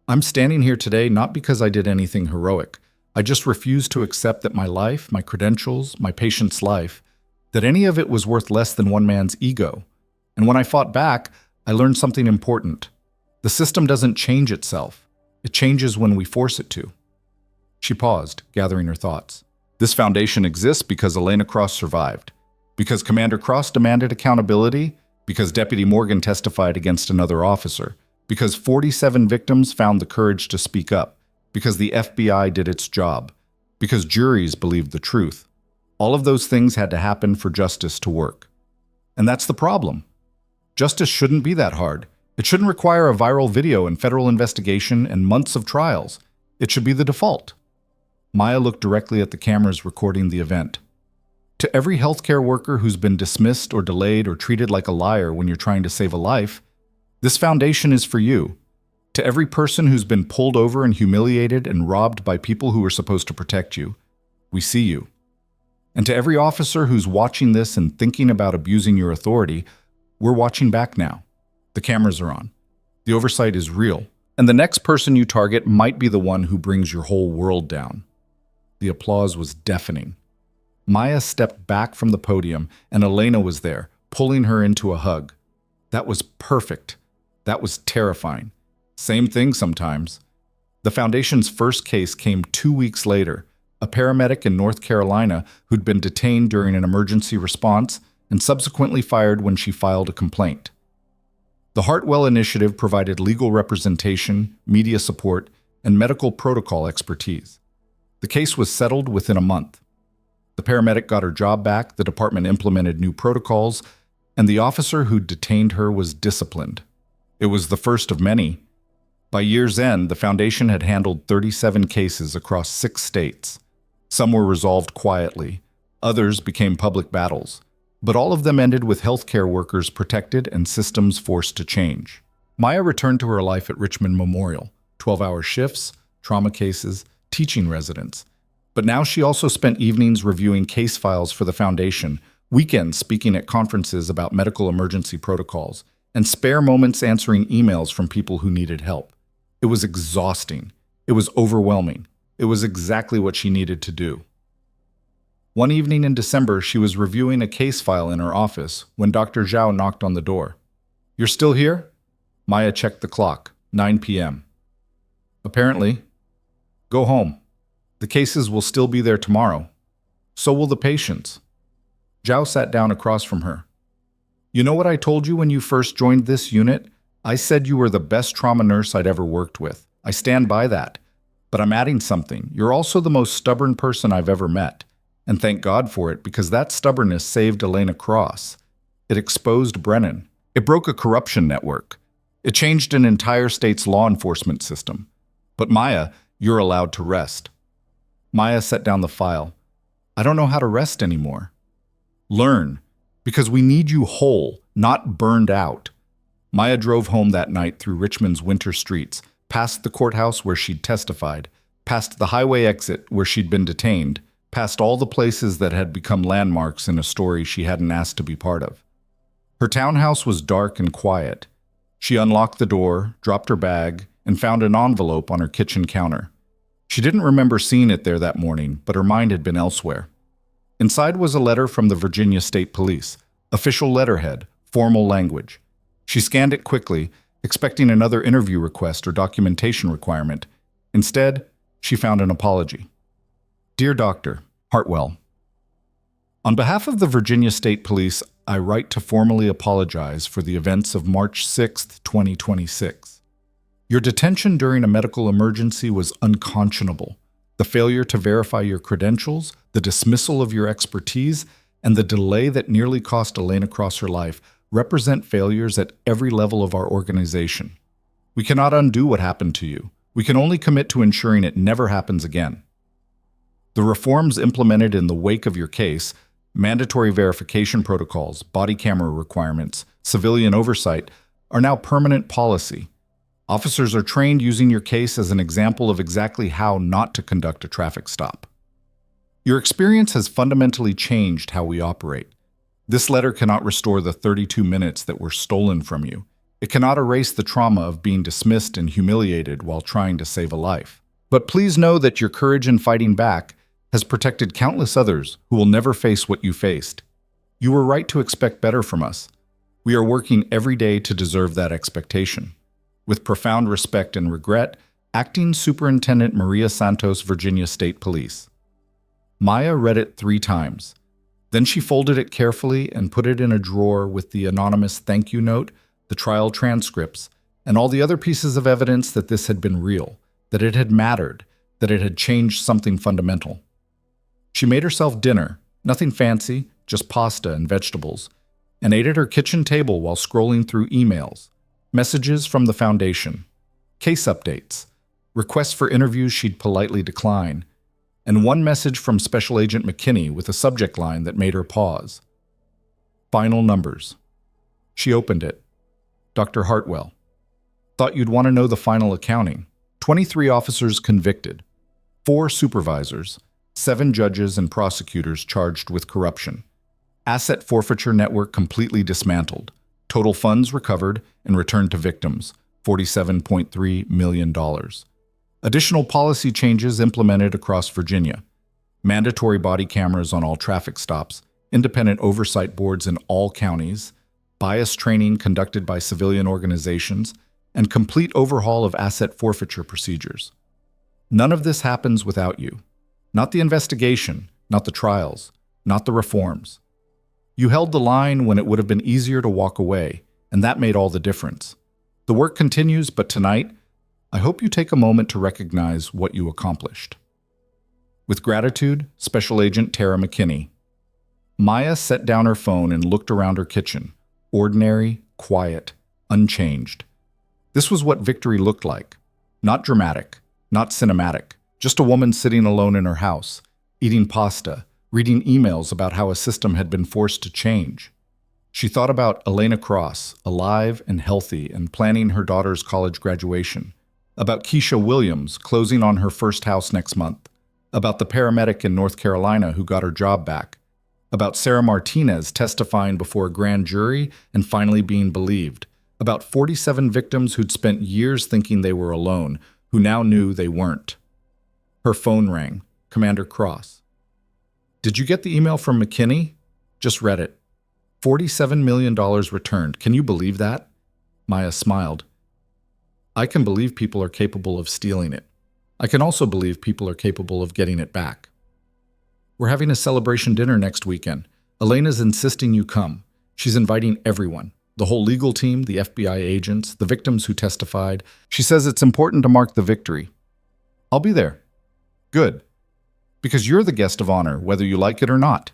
I'm standing here today not because I did anything heroic. I just refused to accept that my life, my credentials, my patient's life, that any of it was worth less than one man's ego. And when I fought back, I learned something important. The system doesn't change itself. It changes when we force it to. She paused, gathering her thoughts. This foundation exists because Elena Cross survived, because Commander Cross demanded accountability, because Deputy Morgan testified against another officer, because 47 victims found the courage to speak up, because the FBI did its job, because juries believed the truth. All of those things had to happen for justice to work. And that's the problem. Justice shouldn't be that hard. It shouldn't require a viral video and federal investigation and months of trials. It should be the default. Maya looked directly at the cameras recording the event. To every healthcare worker who's been dismissed or delayed or treated like a liar when you're trying to save a life, this foundation is for you. To every person who's been pulled over and humiliated and robbed by people who were supposed to protect you, we see you. And to every officer who's watching this and thinking about abusing your authority, we're watching back now. The cameras are on. The oversight is real. And the next person you target might be the one who brings your whole world down. The applause was deafening. Maya stepped back from the podium, and Elena was there, pulling her into a hug. That was perfect. That was terrifying. Same thing sometimes. The Foundation's first case came 2 weeks later. A paramedic in North Carolina who'd been detained during an emergency response and subsequently fired when she filed a complaint. The Hartwell initiative provided legal representation, media support, and medical protocol expertise. The case was settled within a month. The paramedic got her job back, the department implemented new protocols, and the officer who detained her was disciplined. It was the first of many. By year's end, the Foundation had handled 37 cases across 6 states. Some were resolved quietly. Others became public battles. But all of them ended with healthcare workers protected and systems forced to change. Maya returned to her life at Richmond Memorial, 12-hour shifts, trauma cases, teaching residents. But now she also spent evenings reviewing case files for the Foundation, weekends speaking at conferences about medical emergency protocols, and spare moments answering emails from people who needed help. It was exhausting. It was overwhelming. It was exactly what she needed to do. One evening in December, she was reviewing a case file in her office when Dr. Zhao knocked on the door. "You're still here?" Maya checked the clock. 9 p.m. Apparently. Go home. The cases will still be there tomorrow. So will the patients. Zhao sat down across from her. You know what I told you when you first joined this unit? I said you were the best trauma nurse I'd ever worked with. I stand by that. But I'm adding something. You're also the most stubborn person I've ever met. And thank God for it, because that stubbornness saved Elena Cross. It exposed Brennan. It broke a corruption network. It changed an entire state's law enforcement system. But Maya, you're allowed to rest. Maya set down the file. I don't know how to rest anymore. Learn, because we need you whole, not burned out. Maya drove home that night through Richmond's winter streets, past the courthouse where she'd testified, past the highway exit where she'd been detained, past all the places that had become landmarks in a story she hadn't asked to be part of. Her townhouse was dark and quiet. She unlocked the door, dropped her bag, and found an envelope on her kitchen counter. She didn't remember seeing it there that morning, but her mind had been elsewhere. Inside was a letter from the Virginia State Police, official letterhead, formal language. She scanned it quickly, expecting another interview request or documentation requirement. Instead, she found an apology. Dear Dr. Hartwell, on behalf of the Virginia State Police, I write to formally apologize for the events of March 6, 2026. Your detention during a medical emergency was unconscionable. The failure to verify your credentials, the dismissal of your expertise, and the delay that nearly cost Elena Cross her life represent failures at every level of our organization. We cannot undo what happened to you. We can only commit to ensuring it never happens again. The reforms implemented in the wake of your case, mandatory verification protocols, body camera requirements, civilian oversight, are now permanent policy. Officers are trained using your case as an example of exactly how not to conduct a traffic stop. Your experience has fundamentally changed how we operate. This letter cannot restore the 32 minutes that were stolen from you. It cannot erase the trauma of being dismissed and humiliated while trying to save a life. But please know that your courage in fighting back has protected countless others who will never face what you faced. You were right to expect better from us. We are working every day to deserve that expectation. With profound respect and regret, Acting Superintendent Maria Santos, Virginia State Police. Maya read it 3 times. Then she folded it carefully and put it in a drawer with the anonymous thank you note, the trial transcripts, and all the other pieces of evidence that this had been real, that it had mattered, that it had changed something fundamental. She made herself dinner, nothing fancy, just pasta and vegetables, and ate at her kitchen table while scrolling through emails, messages from the foundation, case updates, requests for interviews she'd politely decline, and one message from Special Agent McKinney with a subject line that made her pause. Final numbers. She opened it. Dr. Hartwell. Thought you'd want to know the final accounting. 23 officers convicted, 4 supervisors, 7 judges and prosecutors charged with corruption. Asset forfeiture network completely dismantled. Total funds recovered and returned to victims, $47.3 million. Additional policy changes implemented across Virginia. Mandatory body cameras on all traffic stops, independent oversight boards in all counties, bias training conducted by civilian organizations, and complete overhaul of asset forfeiture procedures. None of this happens without you. Not the investigation, not the trials, not the reforms. You held the line when it would have been easier to walk away, and that made all the difference. The work continues, but tonight, I hope you take a moment to recognize what you accomplished. With gratitude, Special Agent Tara McKinney. Maya set down her phone and looked around her kitchen. Ordinary, quiet, unchanged. This was what victory looked like. Not dramatic, not cinematic, just a woman sitting alone in her house, eating pasta, reading emails about how a system had been forced to change. She thought about Elena Cross, alive and healthy and planning her daughter's college graduation, about Keisha Williams closing on her first house next month, about the paramedic in North Carolina who got her job back, about Sarah Martinez testifying before a grand jury and finally being believed, about 47 victims who'd spent years thinking they were alone, who now knew they weren't. Her phone rang. Commander Cross. Did you get the email from McKinney? Just read it. $47 million returned. Can you believe that? Maya smiled. I can believe people are capable of stealing it. I can also believe people are capable of getting it back. We're having a celebration dinner next weekend. Elena's insisting you come. She's inviting everyone. The whole legal team, the FBI agents, the victims who testified. She says it's important to mark the victory. I'll be there. Good. Because you're the guest of honor, whether you like it or not.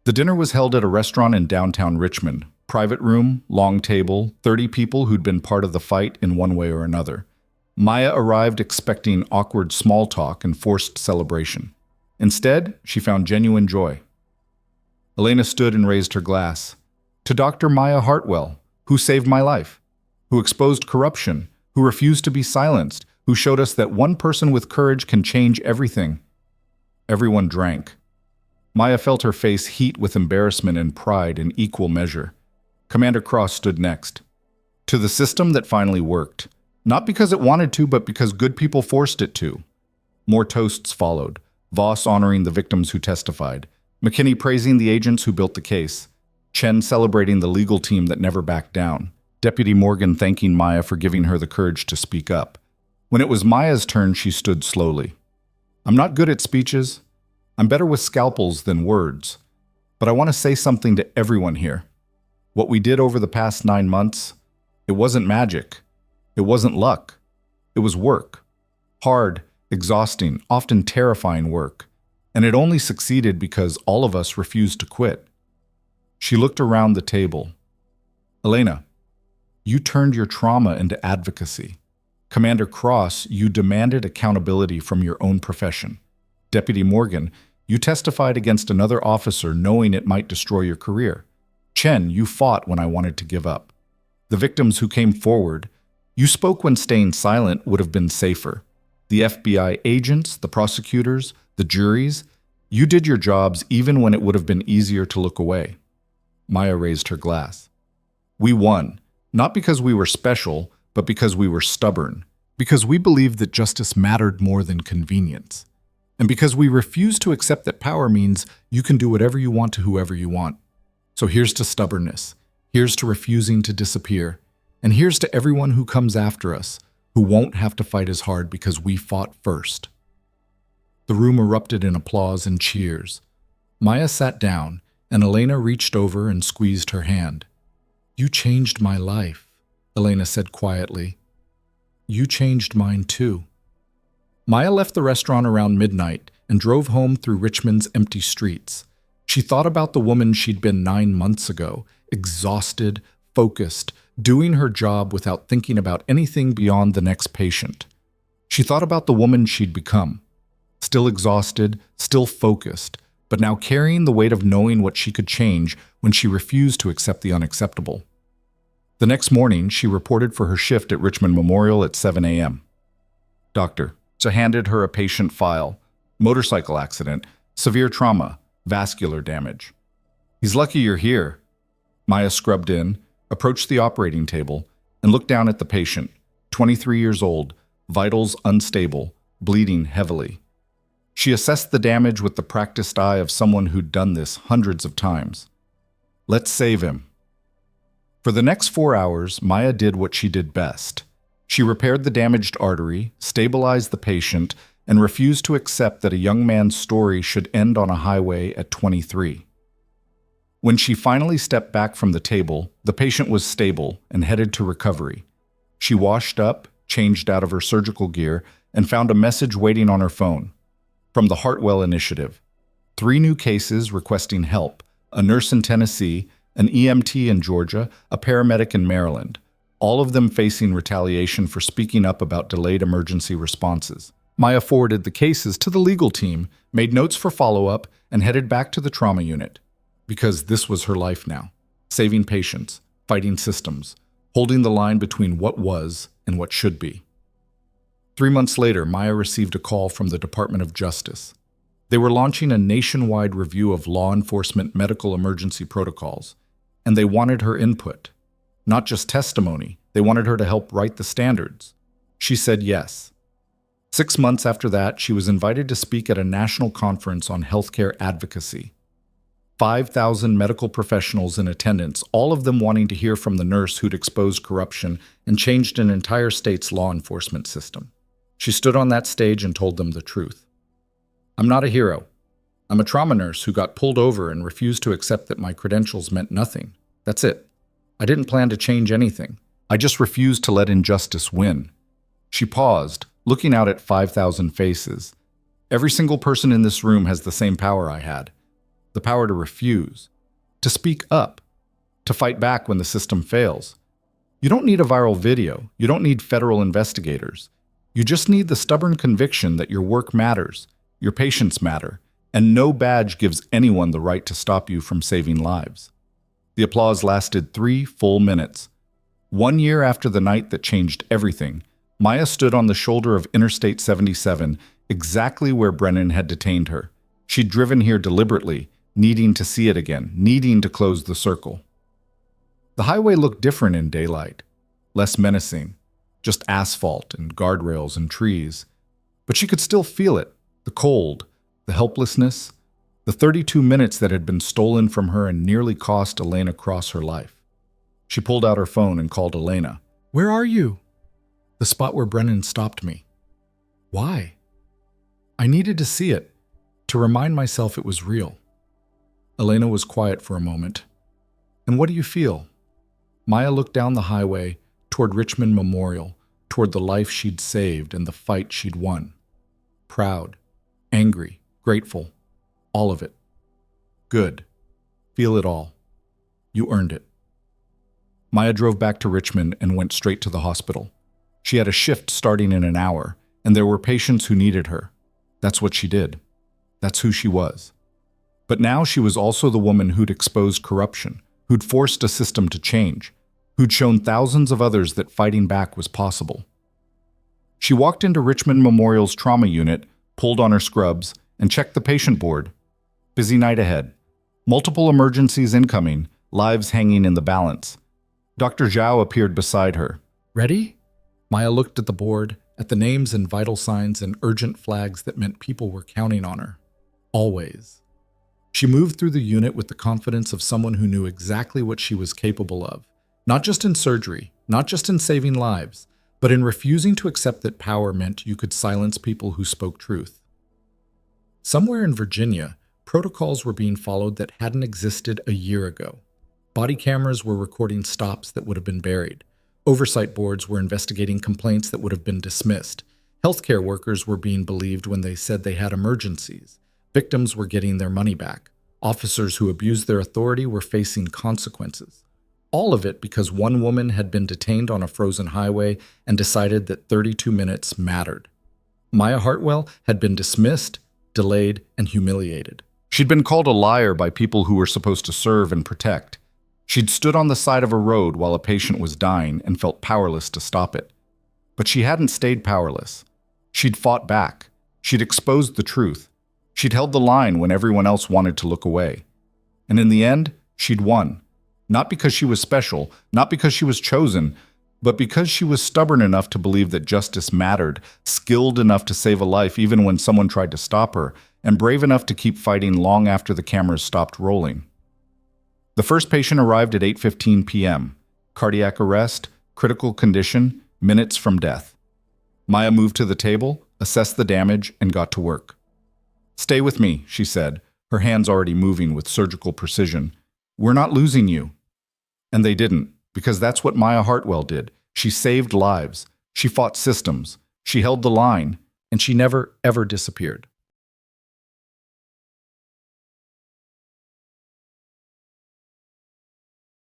The dinner was held at a restaurant in downtown Richmond. Private room, long table, 30 people who'd been part of the fight in one way or another. Maya arrived expecting awkward small talk and forced celebration. Instead, she found genuine joy. Elena stood and raised her glass. To Dr. Maya Hartwell, who saved my life, who exposed corruption, who refused to be silenced, who showed us that one person with courage can change everything. Everyone drank. Maya felt her face heat with embarrassment and pride in equal measure. Commander Cross stood next. To the system that finally worked. Not because it wanted to, but because good people forced it to. More toasts followed. Voss honoring the victims who testified. McKinney praising the agents who built the case. Chen celebrating the legal team that never backed down. Deputy Morgan thanking Maya for giving her the courage to speak up. When it was Maya's turn, she stood slowly. I'm not good at speeches. I'm better with scalpels than words. But I want to say something to everyone here. What we did over the past 9 months, it wasn't magic. It wasn't luck. It was work. Hard, exhausting, often terrifying work. And it only succeeded because all of us refused to quit. She looked around the table. Elena, you turned your trauma into advocacy. Commander Cross, you demanded accountability from your own profession. Deputy Morgan, you testified against another officer knowing it might destroy your career. Chen, you fought when I wanted to give up. The victims who came forward, you spoke when staying silent would have been safer. The FBI agents, the prosecutors, the juries, you did your jobs even when it would have been easier to look away. Maya raised her glass. We won, not because we were special, but because we were stubborn, because we believed that justice mattered more than convenience, and because we refused to accept that power means you can do whatever you want to whoever you want. So here's to stubbornness, here's to refusing to disappear, and here's to everyone who comes after us, who won't have to fight as hard because we fought first. The room erupted in applause and cheers. Maya sat down, and Elena reached over and squeezed her hand. You changed my life, Elena said quietly. You changed mine too. Maya left the restaurant around midnight and drove home through Richmond's empty streets. She thought about the woman she'd been 9 months ago, exhausted, focused, doing her job without thinking about anything beyond the next patient. She thought about the woman she'd become, still exhausted, still focused, but now carrying the weight of knowing what she could change when she refused to accept the unacceptable. The next morning, she reported for her shift at Richmond Memorial at 7 a.m. Doctor, so handed her a patient file. Motorcycle accident, severe trauma, vascular damage. He's lucky you're here. Maya scrubbed in, approached the operating table, and looked down at the patient, 23 years old, vitals unstable, bleeding heavily. She assessed the damage with the practiced eye of someone who'd done this hundreds of times. Let's save him. For the next 4 hours, Maya did what she did best. She repaired the damaged artery, stabilized the patient, and refused to accept that a young man's story should end on a highway at 23. When she finally stepped back from the table, the patient was stable and headed to recovery. She washed up, changed out of her surgical gear, and found a message waiting on her phone. From the Hartwell Initiative. 3 new cases requesting help, a nurse in Tennessee, an EMT in Georgia, a paramedic in Maryland, all of them facing retaliation for speaking up about delayed emergency responses. Maya forwarded the cases to the legal team, made notes for follow-up, and headed back to the trauma unit. Because this was her life now. Saving patients, fighting systems, holding the line between what was and what should be. 3 months later, Maya received a call from the Department of Justice. They were launching a nationwide review of law enforcement medical emergency protocols, and they wanted her input. Not just testimony, they wanted her to help write the standards. She said yes. 6 months after that, she was invited to speak at a national conference on healthcare advocacy. 5,000 medical professionals in attendance, all of them wanting to hear from the nurse who'd exposed corruption and changed an entire state's law enforcement system. She stood on that stage and told them the truth. I'm not a hero. I'm a trauma nurse who got pulled over and refused to accept that my credentials meant nothing. That's it. I didn't plan to change anything. I just refused to let injustice win. She paused, looking out at 5,000 faces. Every single person in this room has the same power I had. The power to refuse, to speak up, to fight back when the system fails. You don't need a viral video. You don't need federal investigators. You just need the stubborn conviction that your work matters, your patients matter, and no badge gives anyone the right to stop you from saving lives. The applause lasted 3 full minutes. 1 year after the night that changed everything, Maya stood on the shoulder of Interstate 77, exactly where Brennan had detained her. She'd driven here deliberately, needing to see it again, needing to close the circle. The highway looked different in daylight, less menacing, just asphalt and guardrails and trees. But she could still feel it, the cold, the helplessness, the 32 minutes that had been stolen from her and nearly cost Elena Cross her life. She pulled out her phone and called Elena. "Where are you?" "The spot where Brennan stopped me." "Why?" "I needed to see it, to remind myself it was real." Elena was quiet for a moment. "And what do you feel?" Maya looked down the highway, toward Richmond Memorial, toward the life she'd saved and the fight she'd won. Proud, angry, grateful, all of it. "Good. Feel it all. You earned it." Maya drove back to Richmond and went straight to the hospital. She had a shift starting in an hour, and there were patients who needed her. That's what she did. That's who she was. But now she was also the woman who'd exposed corruption, who'd forced a system to change, who'd shown thousands of others that fighting back was possible. She walked into Richmond Memorial's trauma unit, pulled on her scrubs, and checked the patient board. Busy night ahead. Multiple emergencies incoming, lives hanging in the balance. Dr. Zhao appeared beside her. "Ready?" Maya looked at the board, at the names and vital signs and urgent flags that meant people were counting on her. Always. She moved through the unit with the confidence of someone who knew exactly what she was capable of, not just in surgery, not just in saving lives, but in refusing to accept that power meant you could silence people who spoke truth. Somewhere in Virginia, protocols were being followed that hadn't existed a year ago. Body cameras were recording stops that would have been buried. Oversight boards were investigating complaints that would have been dismissed. Healthcare workers were being believed when they said they had emergencies. Victims were getting their money back. Officers who abused their authority were facing consequences. All of it because one woman had been detained on a frozen highway and decided that 32 minutes mattered. Maya Hartwell had been dismissed, delayed, and humiliated. She'd been called a liar by people who were supposed to serve and protect. She'd stood on the side of a road while a patient was dying and felt powerless to stop it. But she hadn't stayed powerless. She'd fought back. She'd exposed the truth. She'd held the line when everyone else wanted to look away. And in the end, she'd won. Not because she was special, not because she was chosen, but because she was stubborn enough to believe that justice mattered, skilled enough to save a life even when someone tried to stop her, and brave enough to keep fighting long after the cameras stopped rolling. The first patient arrived at 8:15 p.m. Cardiac arrest, critical condition, minutes from death. Maya moved to the table, assessed the damage, and got to work. "Stay with me," she said, her hands already moving with surgical precision. "We're not losing you." And they didn't, because that's what Maya Hartwell did. She saved lives. She fought systems. She held the line, and she never, ever disappeared.